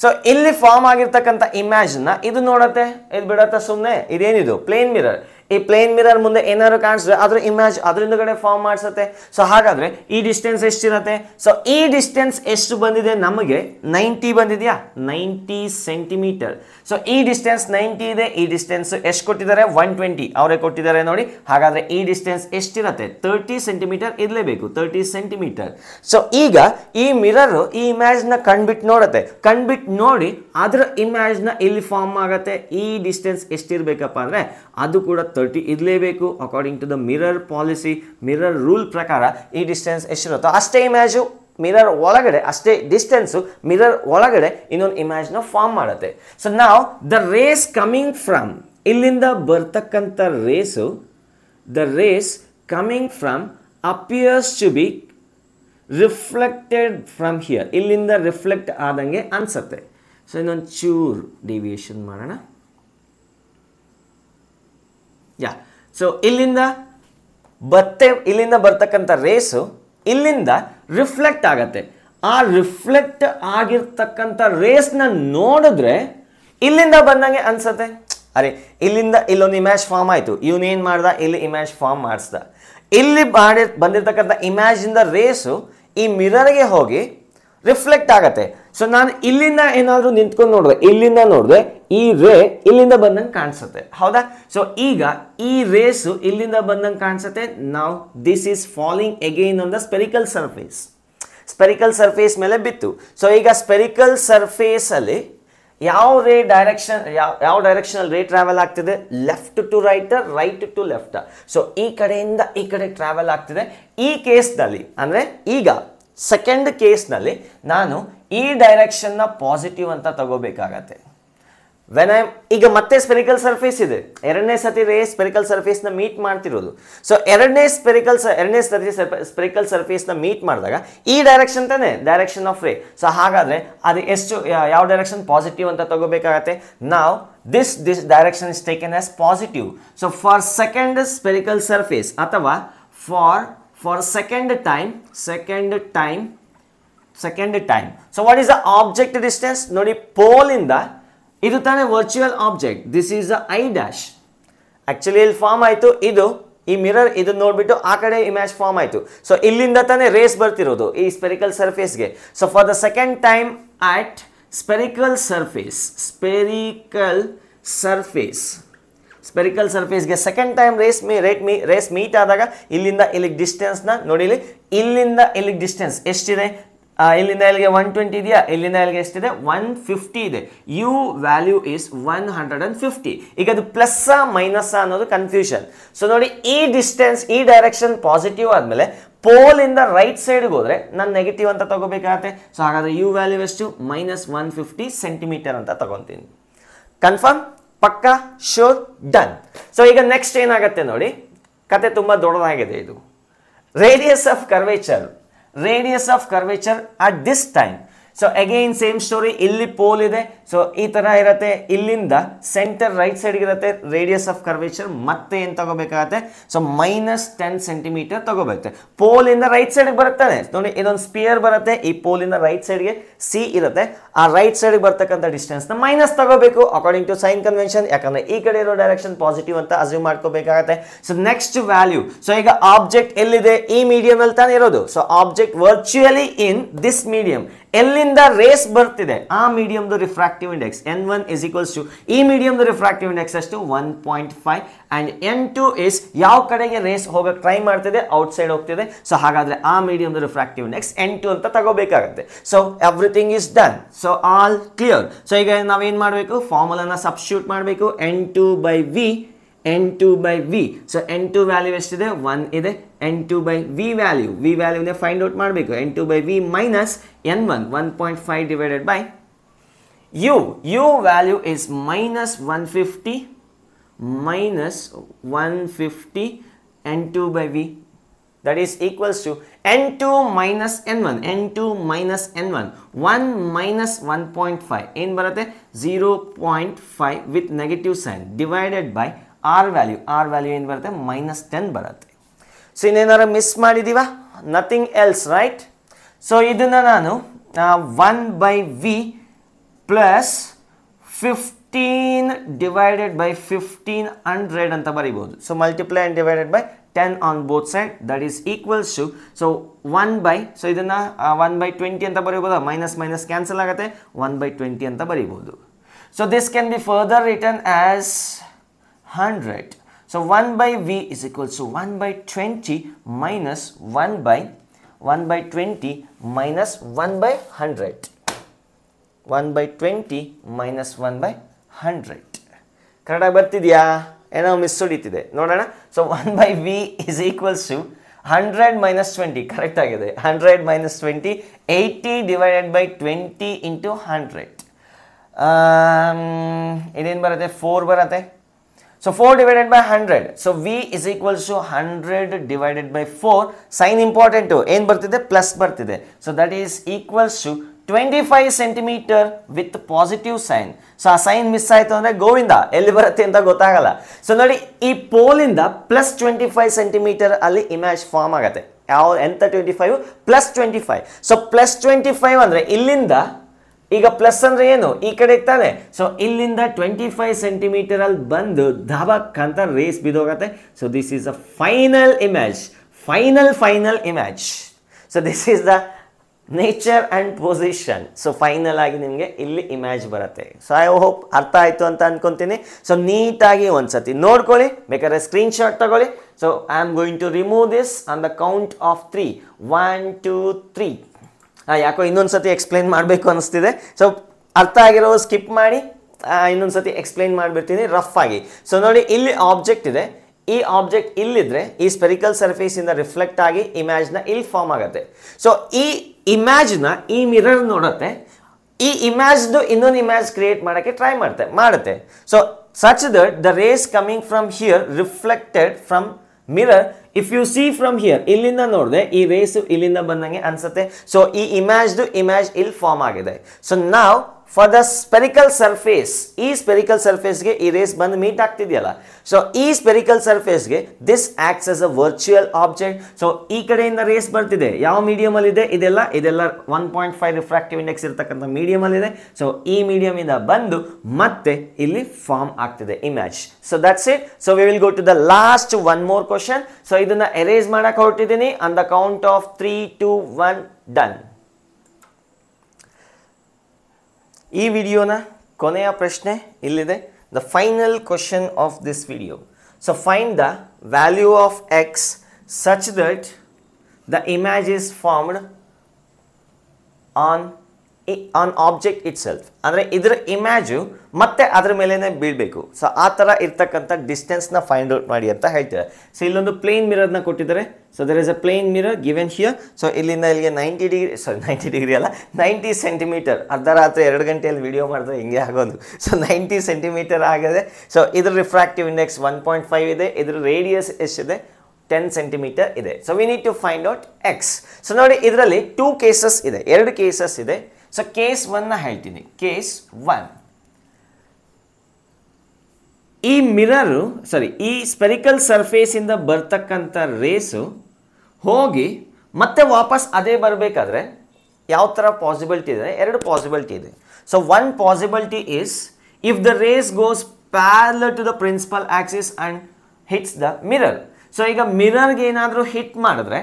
So ಇಲ್ಲಿ ಫಾರ್ಮ್ ಆಗಿರ್ತಕ್ಕಂಥ ಇಮೇಜ್ನ ಇದು ನೋಡುತ್ತೆ, ಇದು ಬಿಡತ್ತೆ ಸುಮ್ಮನೆ. ಇದೇನಿದು ಪ್ಲೇನ್ ಮಿರರ್. ಈ ಪ್ಲೇನ್ ಮಿರರ್ ಮುಂದೆ ಏನಾದ್ರು ಕಾಣಿಸಿದ್ರೆ ಅದ್ರ ಇಮೇಜ್ ಅದರಿಂದಗಡೆ ಫಾರ್ಮ್ ಮಾಡಿಸುತ್ತೆ. ಸೊ ಹಾಗಾದ್ರೆ ಈ ಡಿಸ್ಟೆನ್ಸ್ ಎಷ್ಟಿರುತ್ತೆ? ಸೊ ಈ ಡಿಸ್ಟೆನ್ಸ್ ಎಷ್ಟು ಬಂದಿದೆ ನಮಗೆ? 90 ಬಂದಿದೆಯಾ? 90 ಸೆಂಟಿಮೀಟರ್. ಸೊ ಈ ಡಿಸ್ಟೆನ್ಸ್ 90 ಇದೆ. ಈ ಡಿಸ್ಟೆನ್ಸ್ ಎಷ್ಟು ಕೊಟ್ಟಿದ್ದಾರೆ? 120 ಅವರೇ ಕೊಟ್ಟಿದ್ದಾರೆ ನೋಡಿ. ಹಾಗಾದ್ರೆ ಈ ಡಿಸ್ಟೆನ್ಸ್ ಎಷ್ಟಿರುತ್ತೆ? 30 ಸೆಂಟಿಮೀಟರ್ ಇರಲೇಬೇಕು, 30 ಸೆಂಟಿಮೀಟರ್. ಸೊ ಈಗ ಈ ಮಿರರ್ ಈ ಇಮೇಜ್ನ ಕಣ್ಬಿಟ್ಟು ನೋಡುತ್ತೆ, ಕಣ್ಬಿಟ್ಟು ನೋಡಿ ಅದರ ಇಮೇಜ್ನ ಇಲ್ಲಿ ಫಾರ್ಮ್ ಆಗುತ್ತೆ. ಈ ಡಿಸ್ಟೆನ್ಸ್ ಎಷ್ಟಿರಬೇಕಪ್ಪ ಅಂದರೆ ಅದು ಕೂಡ 30 ಇರಲೇಬೇಕು. According to the mirror policy, mirror rule ಪ್ರಕಾರ ಈ ಡಿಸ್ಟೆನ್ಸ್ ಎಷ್ಟಿರುತ್ತೋ ಅಷ್ಟೇ ಇಮೇಜು ಮಿರರ್ ಒಳಗಡೆ, ಅಷ್ಟೇ ಡಿಸ್ಟೆನ್ಸು ಮಿರರ್ ಒಳಗಡೆ ಇನ್ನೊಂದು ಇಮೇಜ್ನ ಫಾರ್ಮ್ ಮಾಡುತ್ತೆ. ಸೊ ನಾವು ದ ರೇಸ್ ಕಮಿಂಗ್ ಫ್ರಮ್, ಇಲ್ಲಿಂದ ಬರ್ತಕ್ಕಂಥ rays, the rays coming from appears to be reflected from here. ಇಲ್ಲಿಂದ ರಿಫ್ಲೆಕ್ಟ್ ಆದಂಗೆ ಅನ್ಸುತ್ತೆ. ಸೊ ಇನ್ನೊಂದು ಚೂರು ಡಿವಿಯೇಷನ್ ಮಾಡೋಣ. ಯಾ, ಸೊ ಇಲ್ಲಿಂದ ಬರ್ತಕ್ಕಂಥ ರೇಸು ಇಲ್ಲಿಂದ ರಿಫ್ಲೆಕ್ಟ್ ಆಗತ್ತೆ. ಆ ರಿಫ್ಲೆಕ್ಟ್ ಆಗಿರ್ತಕ್ಕಂಥ ರೇಸ್ನ ನೋಡಿದ್ರೆ ಇಲ್ಲಿಂದ ಬಂದಂಗೆ ಅನ್ಸತ್ತೆ. ಅರೆ ಇಲ್ಲಿಂದ ಇಲ್ಲೊಂದು ಇಮೇಜ್ ಫಾರ್ಮ್ ಆಯಿತು, ಇವನೇನು ಮಾಡ್ದ, ಇಲ್ಲಿ ಇಮೇಜ್ ಫಾರ್ಮ್ ಮಾಡಿಸ್ದ. ಇಲ್ಲಿ ಬಂದಿರ್ತಕ್ಕಂಥ ಇಮೇಜಿಂದ ರೇಸು ಈ ಮಿರರ್ಗೆ ಹೋಗಿ ರಿಫ್ಲೆಕ್ಟ್ ಆಗತ್ತೆ. ಸೊ ನಾನು ಇಲ್ಲಿಂದ ಏನಾದರೂ ನಿಂತ್ಕೊಂಡು ನೋಡಿದ್ರೆ, ಇಲ್ಲಿಂದ ನೋಡಿದ್ರೆ ಈ ರೇ ಇಲ್ಲಿಂದ ಬಂದಂಗೆ ಕಾಣಿಸುತ್ತೆ, ಹೌದಾ? ಸೊ ಈಗ ಈ ರೇಸು ಇಲ್ಲಿಂದ ಬಂದಂಗೆ ಕಾಣಿಸುತ್ತೆ. ನಾವು this is falling again on the spherical surface. Spherical surface ಮೇಲೆ ಬಿತ್ತು. ಸೊ ಈಗ ಸ್ಪೆರಿಕಲ್ ಸರ್ಫೇಸಲ್ಲಿ ಯಾವ ರೇ ಡೈರೆಕ್ಷನ್, ಯಾವ ಡೈರೆಕ್ಷನಲ್ಲಿ ರೇ ಟ್ರಾವೆಲ್ ಆಗ್ತಿದೆ? Left to right, right to left. So ಈ ಕಡೆಯಿಂದ ಈ ಕಡೆ ಟ್ರಾವೆಲ್ ಆಗ್ತಿದೆ. ಈ ಕೇಸ್ನಲ್ಲಿ ಅಂದರೆ ಈಗ ಸೆಕೆಂಡ್ ಕೇಸ್ನಲ್ಲಿ ನಾನು ಈ ಡೈರೆಕ್ಷನ್ನ ಪಾಸಿಟಿವ್ ಅಂತ ತಗೋಬೇಕಾಗತ್ತೆ. ಈಗ ಮತ್ತೆ ಸ್ಪೆರಿಕಲ್ ಸರ್ಫೇಸ್ ಇದೆ, ಎರಡನೇ ಸತಿ ರೇ ಸ್ಪೆರಿಕಲ್ ಸರ್ಫೇಸ್ನ ಮೀಟ್ ಮಾಡ್ತಿರೋದು. ಸೊ ಎರಡನೇ ಸ್ಪೆರಿಕಲ್ ಸರ್ಫೇಸ್ನ ಮೀಟ್ ಮಾಡಿದಾಗ ಈ ಡೈರೆಕ್ಷನ್ ತಾನೆ ಡೈರೆಕ್ಷನ್ ಆಫ್ ರೇ. ಸೊ ಹಾಗಾದ್ರೆ ಅದು ಎಷ್ಟು, ಯಾವ ಡೈರೆಕ್ಷನ್? ಪಾಸಿಟಿವ್ ಅಂತ ತಗೋಬೇಕಾಗತ್ತೆ. ನಾವು this direction is taken as positive. So for second spherical surface ಅಥವಾ for second time. So what is the object distance? ನೋಡಿ pole ಇಂದ ಇದು ತಾನೇ virtual object. This is the I dash. Actually ಇಲ್ಲಿ form ಆಯಿತು, ಇದು ಈ ಮಿರರ್ ಇದನ್ನ ನೋಡ್ಬಿಟ್ಟು ಆ ಕಡೆ ಇಮೇಜ್ ಫಾರ್ಮ್ ಆಯಿತು. ಸೊ ಇಲ್ಲಿಂದ ತಾನೇ ರೇಸ್ ಬರ್ತಿರೋದು ಈ ಸ್ಪೆರಿಕಲ್ ಸರ್ಫೇಸ್ಗೆ. So for the second time at spherical surface spherical ಸರ್ಫೇಸ್ಗೆ ಸೆಕೆಂಡ್ ಟೈಮ್ ರೇಸ್ ಮೀಟ್ ಆದಾಗ ಇಲ್ಲಿಂದ ಇಲ್ಲಿಗೆ ಡಿಸ್ಟೆನ್ಸ್ನ ನೋಡಿ, ಇಲ್ಲಿಂದ ಇಲ್ಲಿಗೆ ಡಿಸ್ಟೆನ್ಸ್ ಎಷ್ಟಿದೆ, ಇಲ್ಲಿಂದ ಇಲ್ಲಿಗೆ 120 ಇದೆಯಾ, ಇಲ್ಲಿಂದ ಇಲ್ಲಿಗೆ ಎಷ್ಟಿದೆ 150 ಇದೆ. U value is 150. ಈಗ ಅದು ಪ್ಲಸ್ ಮೈನಸ್ ಅನ್ನೋದು ಕನ್ಫ್ಯೂಷನ್. ಸೊ ನೋಡಿ, ಈ ಡಿಸ್ಟೆನ್ಸ್ ಈ ಡೈರೆಕ್ಷನ್ ಪಾಸಿಟಿವ್ ಆದಮೇಲೆ ಪೋಲ್ ಇಂದ ರೈಟ್ ಸೈಡ್ಗೆ ಹೋದ್ರೆ ನಾನು ನೆಗೆಟಿವ್ ಅಂತ ತಗೋಬೇಕಾಗತ್ತೆ. ಸೊ ಹಾಗಾದ್ರೆ ಯು ವ್ಯಾಲ್ಯೂ ಎಷ್ಟು -150 ಸೆಂಟಿಮೀಟರ್ ಅಂತ ತಗೊಂತೀನಿ. ಕನ್ಫರ್ಮ್, ಪಕ್ಕ, ಶೋರ್, ಡನ್. ಸೊ ಈಗ ನೆಕ್ಸ್ಟ್ ಏನಾಗುತ್ತೆ ನೋಡಿ, ಕತೆ ತುಂಬಾ ದೊಡ್ಡದಾಗಿದೆ. ಇದು radius of curvature at this time. So again same story, ಇಲ್ಲಿ ಪೋಲ್ ಇದೆ. ಸೊ ಈ ತರ ಇರುತ್ತೆ, ಇಲ್ಲಿಂದ ಸೆಂಟರ್ ರೈಟ್ ಸೈಡ್ ಇರುತ್ತೆ. ರೇಡಿಯಸ್ ಆಫ್ ಕರ್ವೇಚರ್ ಮತ್ತೆ ಏನ್ ತಗೋಬೇಕಾಗತ್ತೆ, ಸೊ -10 ಸೆಂಟಿಮೀಟರ್ ತಗೋಬೇಕು. ಪೋಲ್ ಇಂದ ರೈಟ್ ಸೈಡ್ ಬರುತ್ತಾನೆ ನೋಡಿ, ಇದೊಂದು ಸ್ಪಿಯರ್ ಬರುತ್ತೆ. ಈ ಪೋಲ್ ಇಂದ ರೈಟ್ ಸೈಡ್ಗೆ ಸಿ ಇರುತ್ತೆ. ಆ ರೈಟ್ ಸೈಡ್ ಬರ್ತಕ್ಕಂಥ ಡಿಸ್ಟೆನ್ಸ್ ನ ಮೈನಸ್ ತಗೋಬೇಕು ಅಕಾರ್ಡಿಂಗ್ ಟು ಸೈನ್ ಕನ್ವೆನ್ಷನ್. ಯಾಕಂದ್ರೆ ಈ ಕಡೆ ಇರೋ ಡೈರೆಕ್ಷನ್ ಪಾಸಿಟಿವ್ ಅಂತ ಅಸ್ಯೂಮ್ ಮಾಡ್ಕೋಬೇಕಾಗತ್ತೆ. ಸೊ ನೆಕ್ಸ್ಟ್ ವ್ಯಾಲ್ಯೂ, ಸೊ ಈಗ ಆಬ್ಜೆಕ್ಟ್ ಎಲ್ಲಿದೆ, ಈ ಮೀಡಿಯಂ ಅಲ್ಲಿ ತಾನೇ ಇರೋದು. So object virtually in this medium, ಎಲ್ಲಿಂದ ರೇಸ್ ಬರ್ತಿದೆ ಆ ಮೀಡಿಯಂದು refractive index n1 is equals to ಈ ಮೀಡಿಯಂದು ರಿಫ್ರಾಕ್ಟಿವ್ ಇಂಡೆಕ್ಸ್ ಅಷ್ಟು 1.5 and n2 is ಯಾವ ಕಡೆಗೆ ರೇಸ್ ಹೋಗಕ್ಕೆ ಟ್ರೈ ಮಾಡ್ತಿದೆ, ಔಟ್ ಸೈಡ್ ಹೋಗ್ತಿದೆ. ಸೊ ಹಾಗಾದ್ರೆ ಆ ಮೀಡಿಯಂದು ರಿಫ್ರಾಕ್ಟಿವ್ ಇಂಡೆಕ್ಸ್ n2 ಅಂತ ತಗೋಬೇಕಾಗುತ್ತೆ. So everything is done. So all clear. So ಈಗ ನಾವೇನ್ ಮಾಡಬೇಕು, ಫಾರ್ಮುಲಾನ ಸಬ್ಸ್ಟಿಟ್ಯೂಟ್ ಮಾಡಬೇಕು. n2 by v. So n2 value ಎಷ್ಟಿದೆ, 1 ಇದೆ. n2 by v ವ್ಯಾಲ್ಯೂನ ಫೈಂಡ್ ಔಟ್ ಮಾಡಬೇಕು. n2 by v minus n1, 1.5 divided by u value is -150 n2 by v, that is equals to n2 minus n1, 1 minus 1.5 ಏನು ಬರುತ್ತೆ, 0.5 with negative sign divided by r value ಏನು ಬರುತ್ತೆ, -10 ಬರುತ್ತೆ. So ಇನ್ನೇನಾರು miss ಮಾಡಿದೀವ, nothing else, right. So ಇದನ್ನ ನಾನು 1 by v plus 15 divided by 1500 ಅಂತ ಬರೀಬಹುದು. So multiply and divided by 10 on both side, that is equals to, so 1 by, so ಇದನ್ನ 1 by 20 ಅಂತ ಬರೀಬಹುದು. ಮೈನಸ್ ಕ್ಯಾನ್ಸಲ್ ಆಗುತ್ತೆ, 1 by 20 ಅಂತ ಬರೀಬಹುದು. So this can be further written as 100. So 1 by v is equals to 1 by 20 minus 1 by 20 minus 1 by 100. 1 by 20 minus 1 by 100. Correct ಆಗಿ ಬರ್ತಿದ್ಯಾ, ಏನೋ miss ಹೊಡಿತಿದೆ ನೋಡೋಣ. So 1 by v is equals to 100 minus 20, correct ಆಗಿದೆ. 100 minus 20, 80 divided by 20 into 100. ಇದೇನು ಬರುತ್ತೆ, 4 ಬರುತ್ತೆ. So 4 divided by 100. So v is equals to 100 divided by 4. Sign important to, ಏನು ಬರ್ತಿದೆ, plus ಬರ್ತಿದೆ. So that is equals to 25 centimeter with positive sign. So ಆ sign miss ಆಯ್ತು ಅಂದ್ರೆ ಗೋವಿಂದ, ಎಲ್ಲಿ ಬರುತ್ತೆ ಅಂತ ಗೊತ್ತಾಗಲ್ಲ. ಸೊ ನೋಡಿ, ಈ ಪೋಲಿಂದ +25 ಸೆಂಟಿಮೀಟರ್ ಅಲ್ಲಿ ಇಮೇಜ್ ಫಾರ್ಮ್ ಆಗುತ್ತೆ. ಯಾವ ಎಂತ 25 +25. ಸೊ +25 ಅಂದ್ರೆ ಇಲ್ಲಿಂದ, ಈಗ ಪ್ಲಸ್ ಅಂದ್ರೆ ಏನು, ಈ ಕಡೆ ತಾನೆ. ಸೊ ಇಲ್ಲಿಂದ 25 ಸೆಂಟಿಮೀಟರ್ ಅಲ್ಲಿ ಬಂದು ಧಬಕ್ ಅಂತ ರೇಸ್ ಬಿದ್ದೋಗತ್ತೆ. So this is a final image. So this is the nature and position. So final ಆಗಿ ನಿಮಗೆ ಇಲ್ಲಿ ಇಮೇಜ್ ಬರುತ್ತೆ. ಸೊ ಐ ಹೋಪ್ ಅರ್ಥ ಆಯ್ತು ಅಂತ ಅನ್ಕೊಂತೀನಿ. ಸೊ ನೀಟಾಗಿ ಒಂದ್ಸತಿ ನೋಡ್ಕೊಳ್ಳಿ, ಬೇಕಾದ್ರೆ ಸ್ಕ್ರೀನ್ ಶಾಟ್ ತಗೊಳ್ಳಿ. So I am going to remove this on the count of 3. 1 2 3. ಯಾಕೋ ಇನ್ನೊಂದ್ಸತಿ ಎಕ್ಸ್ಪ್ಲೈನ್ ಮಾಡಬೇಕು ಅನಿಸ್ತಿದೆ. ಸೊ ಅರ್ಥ ಆಗಿರೋ ಸ್ಕಿಪ್ ಮಾಡಿ, ಇನ್ನೊಂದ್ಸತಿ ಎಕ್ಸ್ಪ್ಲೈನ್ ಮಾಡಿಬಿಡ್ತೀನಿ ರಫ್ ಆಗಿ. ಸೊ ನೋಡಿ, ಇಲ್ಲಿ ಆಬ್ಜೆಕ್ಟ್ ಇದೆ. ಈ ಆಬ್ಜೆಕ್ಟ್ ಇಲ್ಲಿದ್ರೆ ಈ ಸ್ಪೆರಿಕಲ್ ಸರ್ಫೇಸ್ ಇಂದ ರಿಫ್ಲೆಕ್ಟ್ ಆಗಿ ಇಮೇಜ್ನ ಇಲ್ಲಿ ಫಾರ್ಮ್ ಆಗುತ್ತೆ. ಸೊ ಈ ಇಮೇಜ್ನ ಈ ಮಿರರ್ ನೋಡುತ್ತೆ. ಈ ಇಮೇಜ್ದು ಇನ್ನೊಂದು ಇಮೇಜ್ ಕ್ರಿಯೇಟ್ ಮಾಡೋಕ್ಕೆ ಟ್ರೈ ಮಾಡುತ್ತೆ. So such that the rays coming from here reflected from mirror. If you see from here, ಇಲ್ಲಿಂದ ನೋಡಿದೆ ಈ ರೇಸ್ ಇಲ್ಲಿಂದ ಬಂದಂಗೆ ಅನ್ಸುತ್ತೆ. ಸೊ ಈ ಇಮೇಜ್ ಇಲ್ಲಿ ಫಾರ್ಮ್ ಆಗಿದೆ. ಸೊ ನಾವ್ ಫಾರ್ ದ ಸ್ಪೆರಿಕಲ್ ಸರ್ಫೇಸ್, ಈ ಸ್ಪೆರಿಕಲ್ ಸರ್ಫೇಸ್ಗೆ ಈ ರೇಸ್ ಬಂದು ಮೀಟ್ ಆಗ್ತಿದೆಯಲ್ಲ. ಸೊ ಈ ಸ್ಪೆರಿಕಲ್ ಸರ್ಫೇಸ್ಗೆ this acts as a virtual object. So ಈ ಕಡೆಯಿಂದ ರೇಸ್ ಬರ್ತಿದೆ, ಯಾವ ಮೀಡಿಯಂ ಅಲ್ಲಿ ಇದೆ, ಇದೆಲ್ಲ 1.5 ರಿಫ್ರಾಕ್ಟಿವ್ ಇಂಡೆಕ್ಸ್ ಇರತಕ್ಕಂಥ ಮೀಡಿಯಂ ಅಲ್ಲಿ ಇದೆ. ಸೊ ಈ ಮೀಡಿಯಂ ಇಂದ ಬಂದು ಮತ್ತೆ ಇಲ್ಲಿ ಫಾರ್ಮ್ ಆಗ್ತಿದೆ image. So that's it. So we will go to the last one more question. So ಇದನ್ನ ಎರೇಸ್ ಮಾಡಕ್ ಹೊರಟಿದ್ದೀನಿ. On the count of 3 2 1 done. ಈ ವಿಡಿಯೋನ ಕೊನೆಯ ಪ್ರಶ್ನೆ ಇಲ್ಲಿದೆ. the final question of this video. So find the value of x such that the image is formed on object itself. ಅಂದರೆ ಇದರ ಇಮೇಜು ಮತ್ತೆ ಅದರ ಮೇಲೇನೆ ಬೀಳಬೇಕು. ಸೊ ಆ ಥರ ಇರ್ತಕ್ಕಂಥ ಡಿಸ್ಟೆನ್ಸ್ನ ಫೈಂಡ್ ಔಟ್ ಮಾಡಿ ಅಂತ ಹೇಳ್ತಾರೆ. ಸೊ ಇಲ್ಲೊಂದು ಪ್ಲೇನ್ ಮಿರರ್ನ ಕೊಟ್ಟಿದ್ದಾರೆ. So there is a plane mirror given here. So ಇಲ್ಲಿಂದ ಇಲ್ಲಿಗೆ 90 ಡಿಗ್ರಿ ಅಲ್ಲ, 90 ಸೆಂಟಿಮೀಟರ್. ಅರ್ಧರಾತ್ರಿ 2 ಗಂಟೆಯಲ್ಲಿ ವಿಡಿಯೋ ಮಾಡಿದ್ರೆ ಹಿಂಗೆ ಆಗೋದು. ಸೊ 90 ಸೆಂಟಿಮೀಟರ್ ಆಗಿದೆ. ಸೊ ಇದ್ರ ರಿಫ್ರಾಕ್ಟಿವ್ ಇಂಡೆಕ್ಸ್ 1.5 ಇದೆ. ಇದ್ರ ರೇಡಿಯಸ್ ಎಷ್ಟಿದೆ? 10 ಸೆಂಟಿಮೀಟರ್ ಇದೆ. So we need to find out x. So ನೋಡಿ ಇದರಲ್ಲಿ 2 ಕೇಸಸ್ ಇದೆ, 2 ಕೇಸಸ್ ಇದೆ. ಸೊ ಕೇಸ್ 1ನ ಹೇಳ್ತೀನಿ. ಕೇಸ್ 1, ಈ ಮಿರರು ಈ ಸ್ಪೆರಿಕಲ್ ಸರ್ಫೇಸಿಂದ ಬರ್ತಕ್ಕಂಥ ರೇಸು ಹೋಗಿ ಮತ್ತೆ ವಾಪಸ್ ಅದೇ ಬರಬೇಕಾದ್ರೆ ಯಾವ ಥರ ಪಾಸಿಬಿಲಿಟಿ ಇದೆ? 2 ಪಾಸಿಬಿಲಿಟಿ ಇದೆ. So one possibility is if the rays goes parallel to the principal axis and hits the mirror. So ಈಗ ಮಿರರ್ಗೆ ಏನಾದರೂ ಹಿಟ್ ಮಾಡಿದ್ರೆ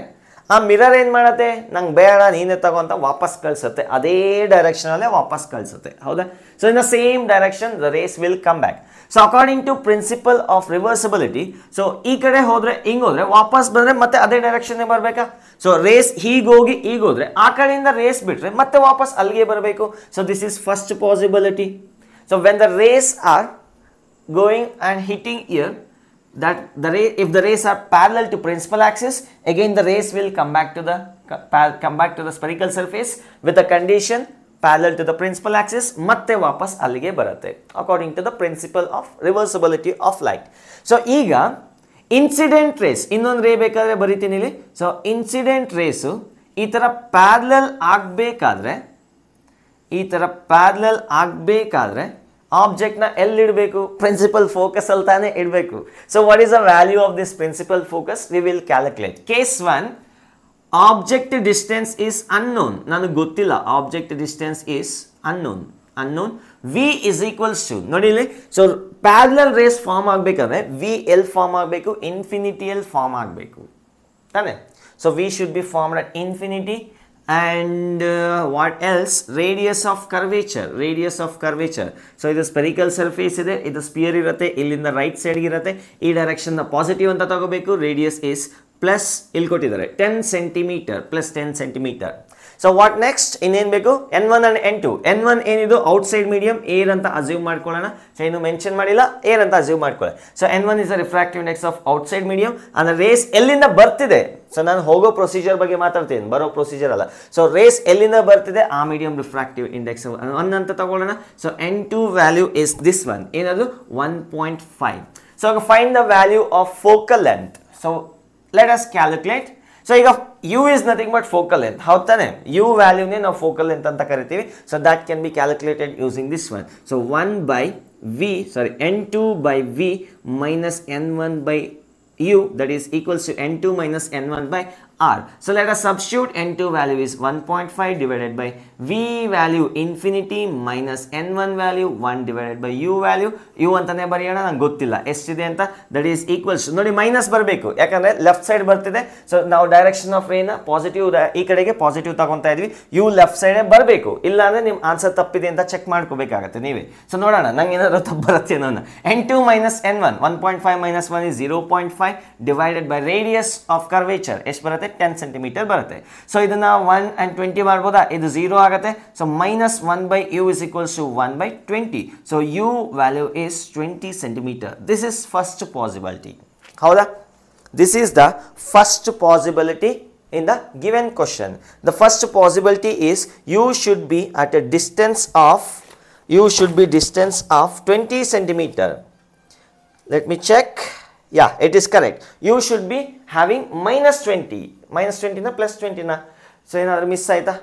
ಆ ಮಿರರ್ ಏನು ಮಾಡುತ್ತೆ? ನಂಗೆ ಬೇಡ, ನೀನೇ ತಗೋ ಅಂತ ವಾಪಸ್ ಕಳಿಸುತ್ತೆ. ಅದೇ ಡೈರೆಕ್ಷನಲ್ಲೇ ವಾಪಸ್ ಕಳಿಸುತ್ತೆ, ಹೌದಾ? So in the same direction the rays will come back. So according to principle of reversibility, so ಈ ಕಡೆ ಹೋದರೆ ಹಿಂಗೆ ಹೋದರೆ ವಾಪಸ್ ಬಂದರೆ ಮತ್ತೆ ಅದೇ ಡೈರೆಕ್ಷನ್ನೇ ಬರಬೇಕಾ? ಸೊ ರೇಸ್ ಹೀಗೋಗಿ ಈಗ ಹೋದರೆ ಆ ಕಡೆಯಿಂದ ರೇಸ್ ಬಿಟ್ಟರೆ ಮತ್ತೆ ವಾಪಸ್ ಅಲ್ಲಿಗೆ ಬರಬೇಕು. So this is first possibility. So when the rays are going and hitting here, that if the rays are parallel to principal axis, again the rays will come back to the spherical surface with the condition parallel to the principal axis, ಮತ್ತೆ ವಾಪಸ್ ಅಲ್ಲಿಗೆ ಬರುತ್ತೆ according to the principle of reversibility of light. So ಈಗ incident rays, ಇನ್ನೊಂದು ರೇ ಬೇಕಾದ್ರೆ ಬರಿತೀನಿ ಇಲ್ಲಿ. ಸೊ ಇನ್ಸಿಡೆಂಟ್ ರೇಸು ಈ ಥರ ಪ್ಯಾರಲಲ್ ಆಗಬೇಕಾದ್ರೆ ಆಬ್ಜೆಕ್ಟ್ನ ಎಲ್ಲಿಡಬೇಕು? ಪ್ರಿನ್ಸಿಪಲ್ ಫೋಕಸ್ ಅಲ್ಲಿ ತಾನೇ ಇಡಬೇಕು. So what is the value of this principal focus? We will calculate. Case 1, object distance is unknown, ನನಗೆ ಗೊತ್ತಿಲ್ಲ. Object distance is unknown. V is equals to, ನೋಡಿ ಇಲ್ಲಿ, ಸೊ ಪ್ಯಾರಲಲ್ ರೇಸ್ ಫಾರ್ಮ್ ಆಗಬೇಕಾದ್ರೆ v will form ಆಗಬೇಕು, ಇನ್ಫಿನಿಟಿಯಲ್ಲಿ form ಆಗಬೇಕು ತಾನೆ. So v should be formed at infinity. And what else? Radius of curvature. So ಇದು ಸ್ಪೆರಿಕಲ್ ಸರ್ಫೇಸ್ ಇದೆ, ಇದು ಸ್ಪಿಯರ್ ಇರುತ್ತೆ, ಇಲ್ಲಿಂದ ರೈಟ್ ಸೈಡ್ಗೆ ಇರುತ್ತೆ, ಈ ಡೈರೆಕ್ಷನ್ನ ಪಾಸಿಟಿವ್ ಅಂತ ತಗೋಬೇಕು. ರೇಡಿಯಸ್ ಇಸ್ ಪ್ಲಸ್, ಇಲ್ಲಿ ಕೊಟ್ಟಿದ್ದಾರೆ 10 centimetre, plus 10 centimetre. So what next? ಇನ್ನೇನು ಬೇಕು? N1 and N2. N1 ಏನಿದು ಔಟ್ಸೈಡ್ ಮೀಡಿಯಂ, ಏರ್ ಅಂತ ಅಸ್ಯೂಮ್ ಮಾಡ್ಕೊಳ್ಳೋಣ. ಸೊ ಏನು ಮೆನ್ಷನ್ ಮಾಡಿಲ್ಲ, ಏರ್ ಅಂತ ಅಸ್ಯೂಮ್ ಮಾಡ್ಕೊಳ್ಳಿ. So N1 is the refractive index of outside medium. ಅಂದರೆ ರೇಸ್ ಎಲ್ಲಿಂದ ಬರ್ತಿದೆ? ಸೊ ನಾನು ಹೋಗೋ ಪ್ರೊಸೀಜರ್ ಬಗ್ಗೆ ಮಾತಾಡ್ತೀನಿ, ಬರೋ ಪ್ರೊಸೀಜರ್ ಅಲ್ಲ. ಸೊ ರೇಸ್ ಎಲ್ಲಿಂದ ಬರ್ತಿದೆ ಆ ಮೀಡಿಯಂ ರಿಫ್ರಾಕ್ಟಿವ್ ಇಂಡೆಕ್ಸ್ 1 ಅಂತ ತಗೊಳ್ಳೋಣ. So N2 value is this one, ಏನದು? 1.5. So find the value of focal length. So let us calculate. So ಈಗ u is nothing but focal length, ಹೌದು ತಾನೆ? u ವ್ಯಾಲ್ಯೂನೇ ನಾವು ಫೋಕಲ್ ಲೆಂತ್ ಅಂತ ಕರಿತೀವಿ. So that can be calculated using this one. So N2 by v minus N1 by u, that is equals to N2 minus N1 by r. So let us substitute. N2 value is 1.5 divided by v value infinity minus N1 value 1 divided by u value. u ಅಂತಾನೆ ಬರೆಯೋಣ, ನಂಗೆ ಗೊತ್ತಿಲ್ಲ ಎಷ್ಟಿದೆ ಅಂತ. That is equals, ನೋಡಿ minus ಬರಬೇಕು, ಯಾಕಂದರೆ left side ಬರ್ತಿದೆ. ಸೊ ನಾವು ಡೈರೆಕ್ಷನ್ ಆಫ್ ರೇನ ಪಾಸಿಟಿವ್, ಈ ಕಡೆಗೆ ಪಾಸಿಟಿವ್ ತಗೊತಾ ಇದ್ವಿ. ಯು ಲೆಫ್ಟ್ ಸೈಡೇ ಬರಬೇಕು, ಇಲ್ಲ ಅಂದರೆ ನಿಮ್ಮ ಆನ್ಸರ್ ತಪ್ಪಿದೆ ಅಂತ ಚೆಕ್ ಮಾಡ್ಕೋಬೇಕಾಗತ್ತೆ ನೀವೇ. ಸೊ ನೋಡೋಣ ನಂಗೆ ಏನಾದರೂ ತಪ್ಪು ಬರುತ್ತೆ ಅನ್ನೋಣ. N2 minus N1, 1.5 minus 1 is 0.5 divided by radius of curvature ಎಷ್ಟು ಬರುತ್ತೆ? 10 ಸೆಂಟಿಮೀಟರ್ ಬರುತ್ತೆ. ಸೊ ಇದನ್ನ 1 and 20 ಮಾಡ್ಬೋದಾ? ಇದು 0 ಆಗುತ್ತೆ. So minus 1 by u is equals to 1 by 20. So u value is 20 centimeter. This is first possibility. ಹೌದಾ? This is the first possibility in the given question. The first possibility is u should be at a distance of 20 centimeter. Let me check. Yeah, it is correct. You should be having minus 20 na plus 20 na. So ಏನಾದರೂ miss ಆಯ್ತಾ?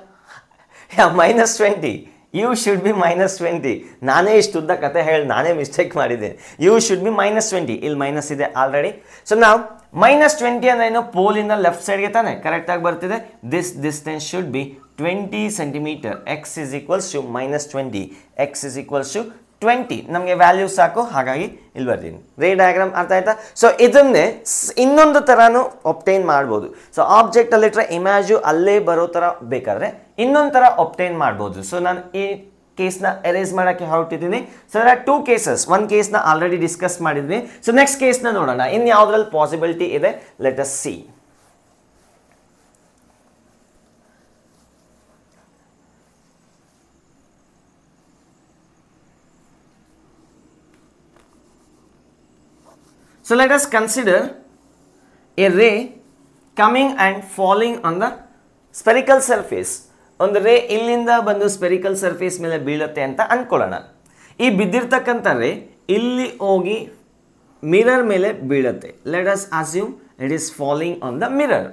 minus 20. You should be minus 20. ನಾನೇ ಇಷ್ಟುದ್ದ ಕತೆ ಹೇಳಿ ನಾನೇ mistake ಮಾಡಿದ್ದೇನೆ. You should be minus 20. ಇಲ್ಲಿ minus ಇದೆ already. So ನಾವು minus 20 ಅಂದ್ರೆ ಏನು? ಪೋಲಿಂದ ಲೆಫ್ಟ್ ಸೈಡ್ಗೆ ತಾನೆ ಕರೆಕ್ಟಾಗಿ ಬರ್ತಿದೆ. This distance should B 20 centimetre. x is equals to minus 20. x is equals to 20 ನಮಗೆ ವ್ಯಾಲ್ಯೂ ಸಾಕು, ಹಾಗಾಗಿ ಇಲ್ಲಿ ಬರ್ತೀನಿ. ರೇ ಡಯಾಗ್ರಾಮ್ ಅರ್ಥ ಆಯ್ತಾ? ಸೊ ಇದನ್ನೇ ಇನ್ನೊಂದು ಥರನೂ ಒಬ್ಟೈನ್ ಮಾಡ್ಬೋದು. ಸೊ ಆಬ್ಜೆಕ್ಟ್ ಅಲ್ಲಿಟ್ರೆ ಇಮ್ಯಾಜು ಅಲ್ಲೇ ಬರೋ ಥರ ಬೇಕಾದರೆ ಇನ್ನೊಂದು ಥರ ಒಬ್ಟೈನ್ ಮಾಡ್ಬೋದು. ಸೊ ನಾನು ಈ ಕೇಸ್ನ ಎರೇಸ್ ಮಾಡೋಕ್ಕೆ ಹೊರಟಿದ್ದೀನಿ. So there are 2 cases. ಒಂದು ಕೇಸ್ನ ಆಲ್ರೆಡಿ ಡಿಸ್ಕಸ್ ಮಾಡಿದ್ವಿ. ಸೊ ನೆಕ್ಸ್ಟ್ ಕೇಸ್ನ ನೋಡೋಣ, ಇನ್ನು ಯಾವುದ್ರಲ್ಲಿ ಪಾಸಿಬಿಲಿಟಿ ಇದೆ, let us see. So let us consider a ray coming and falling on the spherical surface. ಒಂದು ರೇ ಇಲ್ಲಿಂದ ಬಂದು ಸ್ಪೆರಿಕಲ್ ಸರ್ಫೇಸ್ ಮೇಲೆ ಬೀಳುತ್ತೆ ಅಂತ ಅಂದ್ಕೊಳ್ಳೋಣ. ಈ ಬಿದ್ದಿರ್ತಕ್ಕಂಥ ರೇ ಇಲ್ಲಿ ಹೋಗಿ ಮಿರರ್ ಮೇಲೆ ಬೀಳುತ್ತೆ. Let us assume it is falling on the mirror.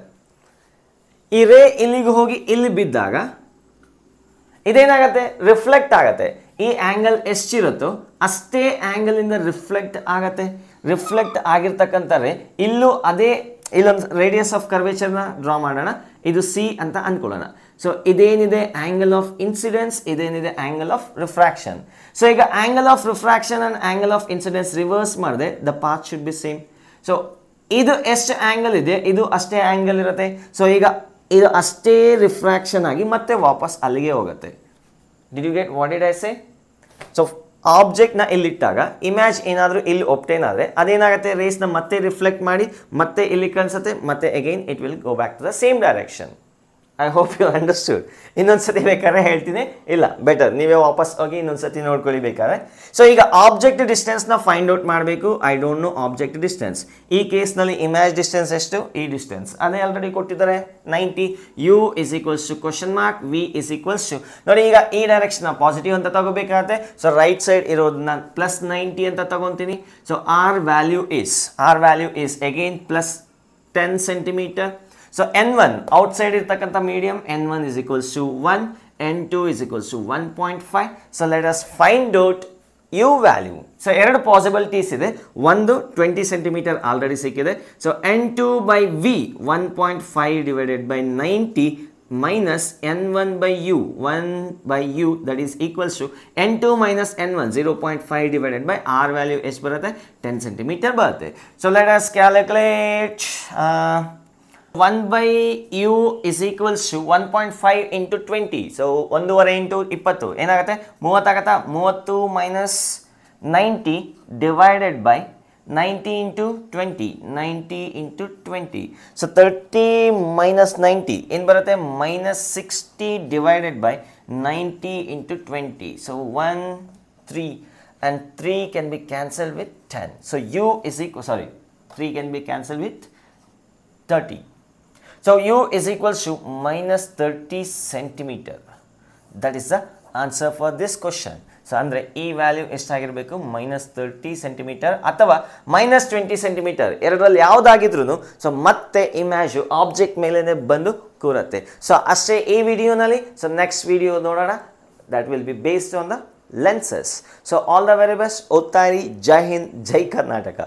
ಈ ರೇ ಇಲ್ಲಿಗೆ ಹೋಗಿ ಇಲ್ಲಿ ಬಿದ್ದಾಗ ಇದೇನಾಗತ್ತೆ, ರಿಫ್ಲೆಕ್ಟ್ ಆಗತ್ತೆ. ಈ ಆ್ಯಂಗಲ್ ಎಷ್ಟಿರುತ್ತೋ ಅಷ್ಟೇ ಆ್ಯಂಗಲಿಂದ ರಿಫ್ಲೆಕ್ಟ್ ಆಗತ್ತೆ. ರಿಫ್ಲೆಕ್ಟ್ ಆಗಿರ್ತಕ್ಕಂಥ ರೇ ಇಲ್ಲೂ ಅದೇ, ಇಲ್ಲೊಂದು ರೇಡಿಯಸ್ ಆಫ್ ಕರ್ವೇಚರ್ನ ಡ್ರಾ ಮಾಡೋಣ. ಇದು ಸಿ ಅಂತ ಅಂದ್ಕೊಳ್ಳೋಣ. ಸೊ ಇದೇನಿದೆ ಆ್ಯಂಗಲ್ ಆಫ್ ಇನ್ಸಿಡೆನ್ಸ್, ಇದೇನಿದೆ ಆ್ಯಂಗಲ್ ಆಫ್ ರಿಫ್ರಾಕ್ಷನ್. ಸೊ ಈಗ angle of refraction and angle of incidence reverse ಮಾಡಿದೆ, the path should be same. So ಇದು ಎಷ್ಟು ಆ್ಯಂಗಲ್ ಇದೆ, ಇದು ಅಷ್ಟೇ ಆ್ಯಂಗಲ್ ಇರುತ್ತೆ. ಸೊ ಈಗ ಇದು ಅಷ್ಟೇ ರಿಫ್ರಾಕ್ಷನ್ ಆಗಿ ಮತ್ತೆ ವಾಪಸ್ ಅಲ್ಲಿಗೆ ಹೋಗುತ್ತೆ. Did you get what did I say? So ಆಬ್ಜೆಕ್ಟ್ನ ಇಲ್ಲಿಟ್ಟಾಗ ಇಮ್ಯಾಜ್ ಏನಾದರೂ ಇಲ್ಲಿ ಒಪ್ಟೇನ್ ಆದರೆ ಅದೇನಾಗುತ್ತೆ, ರೇಸ್ನ ಮತ್ತೆ ರಿಫ್ಲೆಕ್ಟ್ ಮಾಡಿ ಮತ್ತೆ ಇಲ್ಲಿ ಕಳಿಸುತ್ತೆ, ಮತ್ತೆ again it will go back to the same direction. I hope you understood. ಇನ್ನೊಂದ್ಸತಿ ಬೇಕಾದ್ರೆ ಹೇಳ್ತೀನಿ, ಇಲ್ಲ ಬೆಟರ್ ನೀವೇ ವಾಪಸ್ ಹೋಗಿ ಇನ್ನೊಂದ್ಸತಿ ನೋಡ್ಕೊಳ್ಳಿ ಬೇಕಾದ್ರೆ. ಸೊ ಈಗ ಆಬ್ಜೆಕ್ಟ್ ಡಿಸ್ಟೆನ್ಸ್ನ ಫೈಂಡ್ ಔಟ್ ಮಾಡಬೇಕು. I don't know object distance. ಈ ಕೇಸ್ನಲ್ಲಿ ಇಮ್ಯಾಜ್ ಡಿಸ್ಟೆನ್ಸ್ ಎಷ್ಟು, ಈ ಡಿಸ್ಟೆನ್ಸ್ ಅದೇ ಆಲ್ರೆಡಿ ಕೊಟ್ಟಿದ್ದಾರೆ 90. U is equals to question mark, v is equals to, ನೋಡಿ ಈಗ ಈ ಡೈರೆಕ್ಷನ್ ಪಾಸಿಟಿವ್ ಅಂತ ತಗೋಬೇಕಾಗತ್ತೆ. ಸೊ ರೈಟ್ ಸೈಡ್ ಇರೋದನ್ನ ಪ್ಲಸ್ 90 ಅಂತ ತಗೊತೀನಿ. So R value is again plus 10 centimetre. So n1 outside ಇರ್ತಕ್ಕಂಥ medium n1 is equals to 1, n2 is equals to 1.5. So let us find out u value. So ಎರಡು possibilities ಇದೆ. ಒಂದು 20 centimetre already ಸಿಕ್ಕಿದೆ. So n2 by v 1.5 divided by 90 minus n1 by u 1 by u that is equals to n2 minus n1 0.5 divided by r value ಎಷ್ಟು ಬರುತ್ತೆ, 10 centimetre ಬರುತ್ತೆ. So let us calculate 1 by u is equals to 1.5 into 20. So 1.5 into 20 ಏನಾಗುತ್ತೆ, 30 ಆಗುತ್ತಾ. 30 minus 90 divided by 90 into 20. 90 into 20. So 30 minus 90 ಏನು ಬರುತ್ತೆ, minus 60 divided by 90 into 20. So 1, 3 and 3 can be cancelled with 10. So u is equal, 3 can be cancelled with 30. So u is equals to minus 30 centimeter. That is the answer for this question. So ಅಂದರೆ ಈ value ಎಷ್ಟಾಗಿರಬೇಕು, minus 30 centimetre ಅಥವಾ minus 20 centimetre, ಎರಡರಲ್ಲಿ ಯಾವುದಾಗಿದ್ರು so ಮತ್ತೆ ಇಮ್ಯಾಜು object ಮೇಲೇ ಬಂದು ಕೂರುತ್ತೆ. So ಅಷ್ಟೇ ಈ ವಿಡಿಯೋನಲ್ಲಿ. ಸೊ ನೆಕ್ಸ್ಟ್ ವಿಡಿಯೋ ನೋಡೋಣ, that will B based on the lenses. So all the very best. ಓದ್ತಾ ಇರಿ. ಜೈ ಹಿಂದ್, ಜೈ ಕರ್ನಾಟಕ.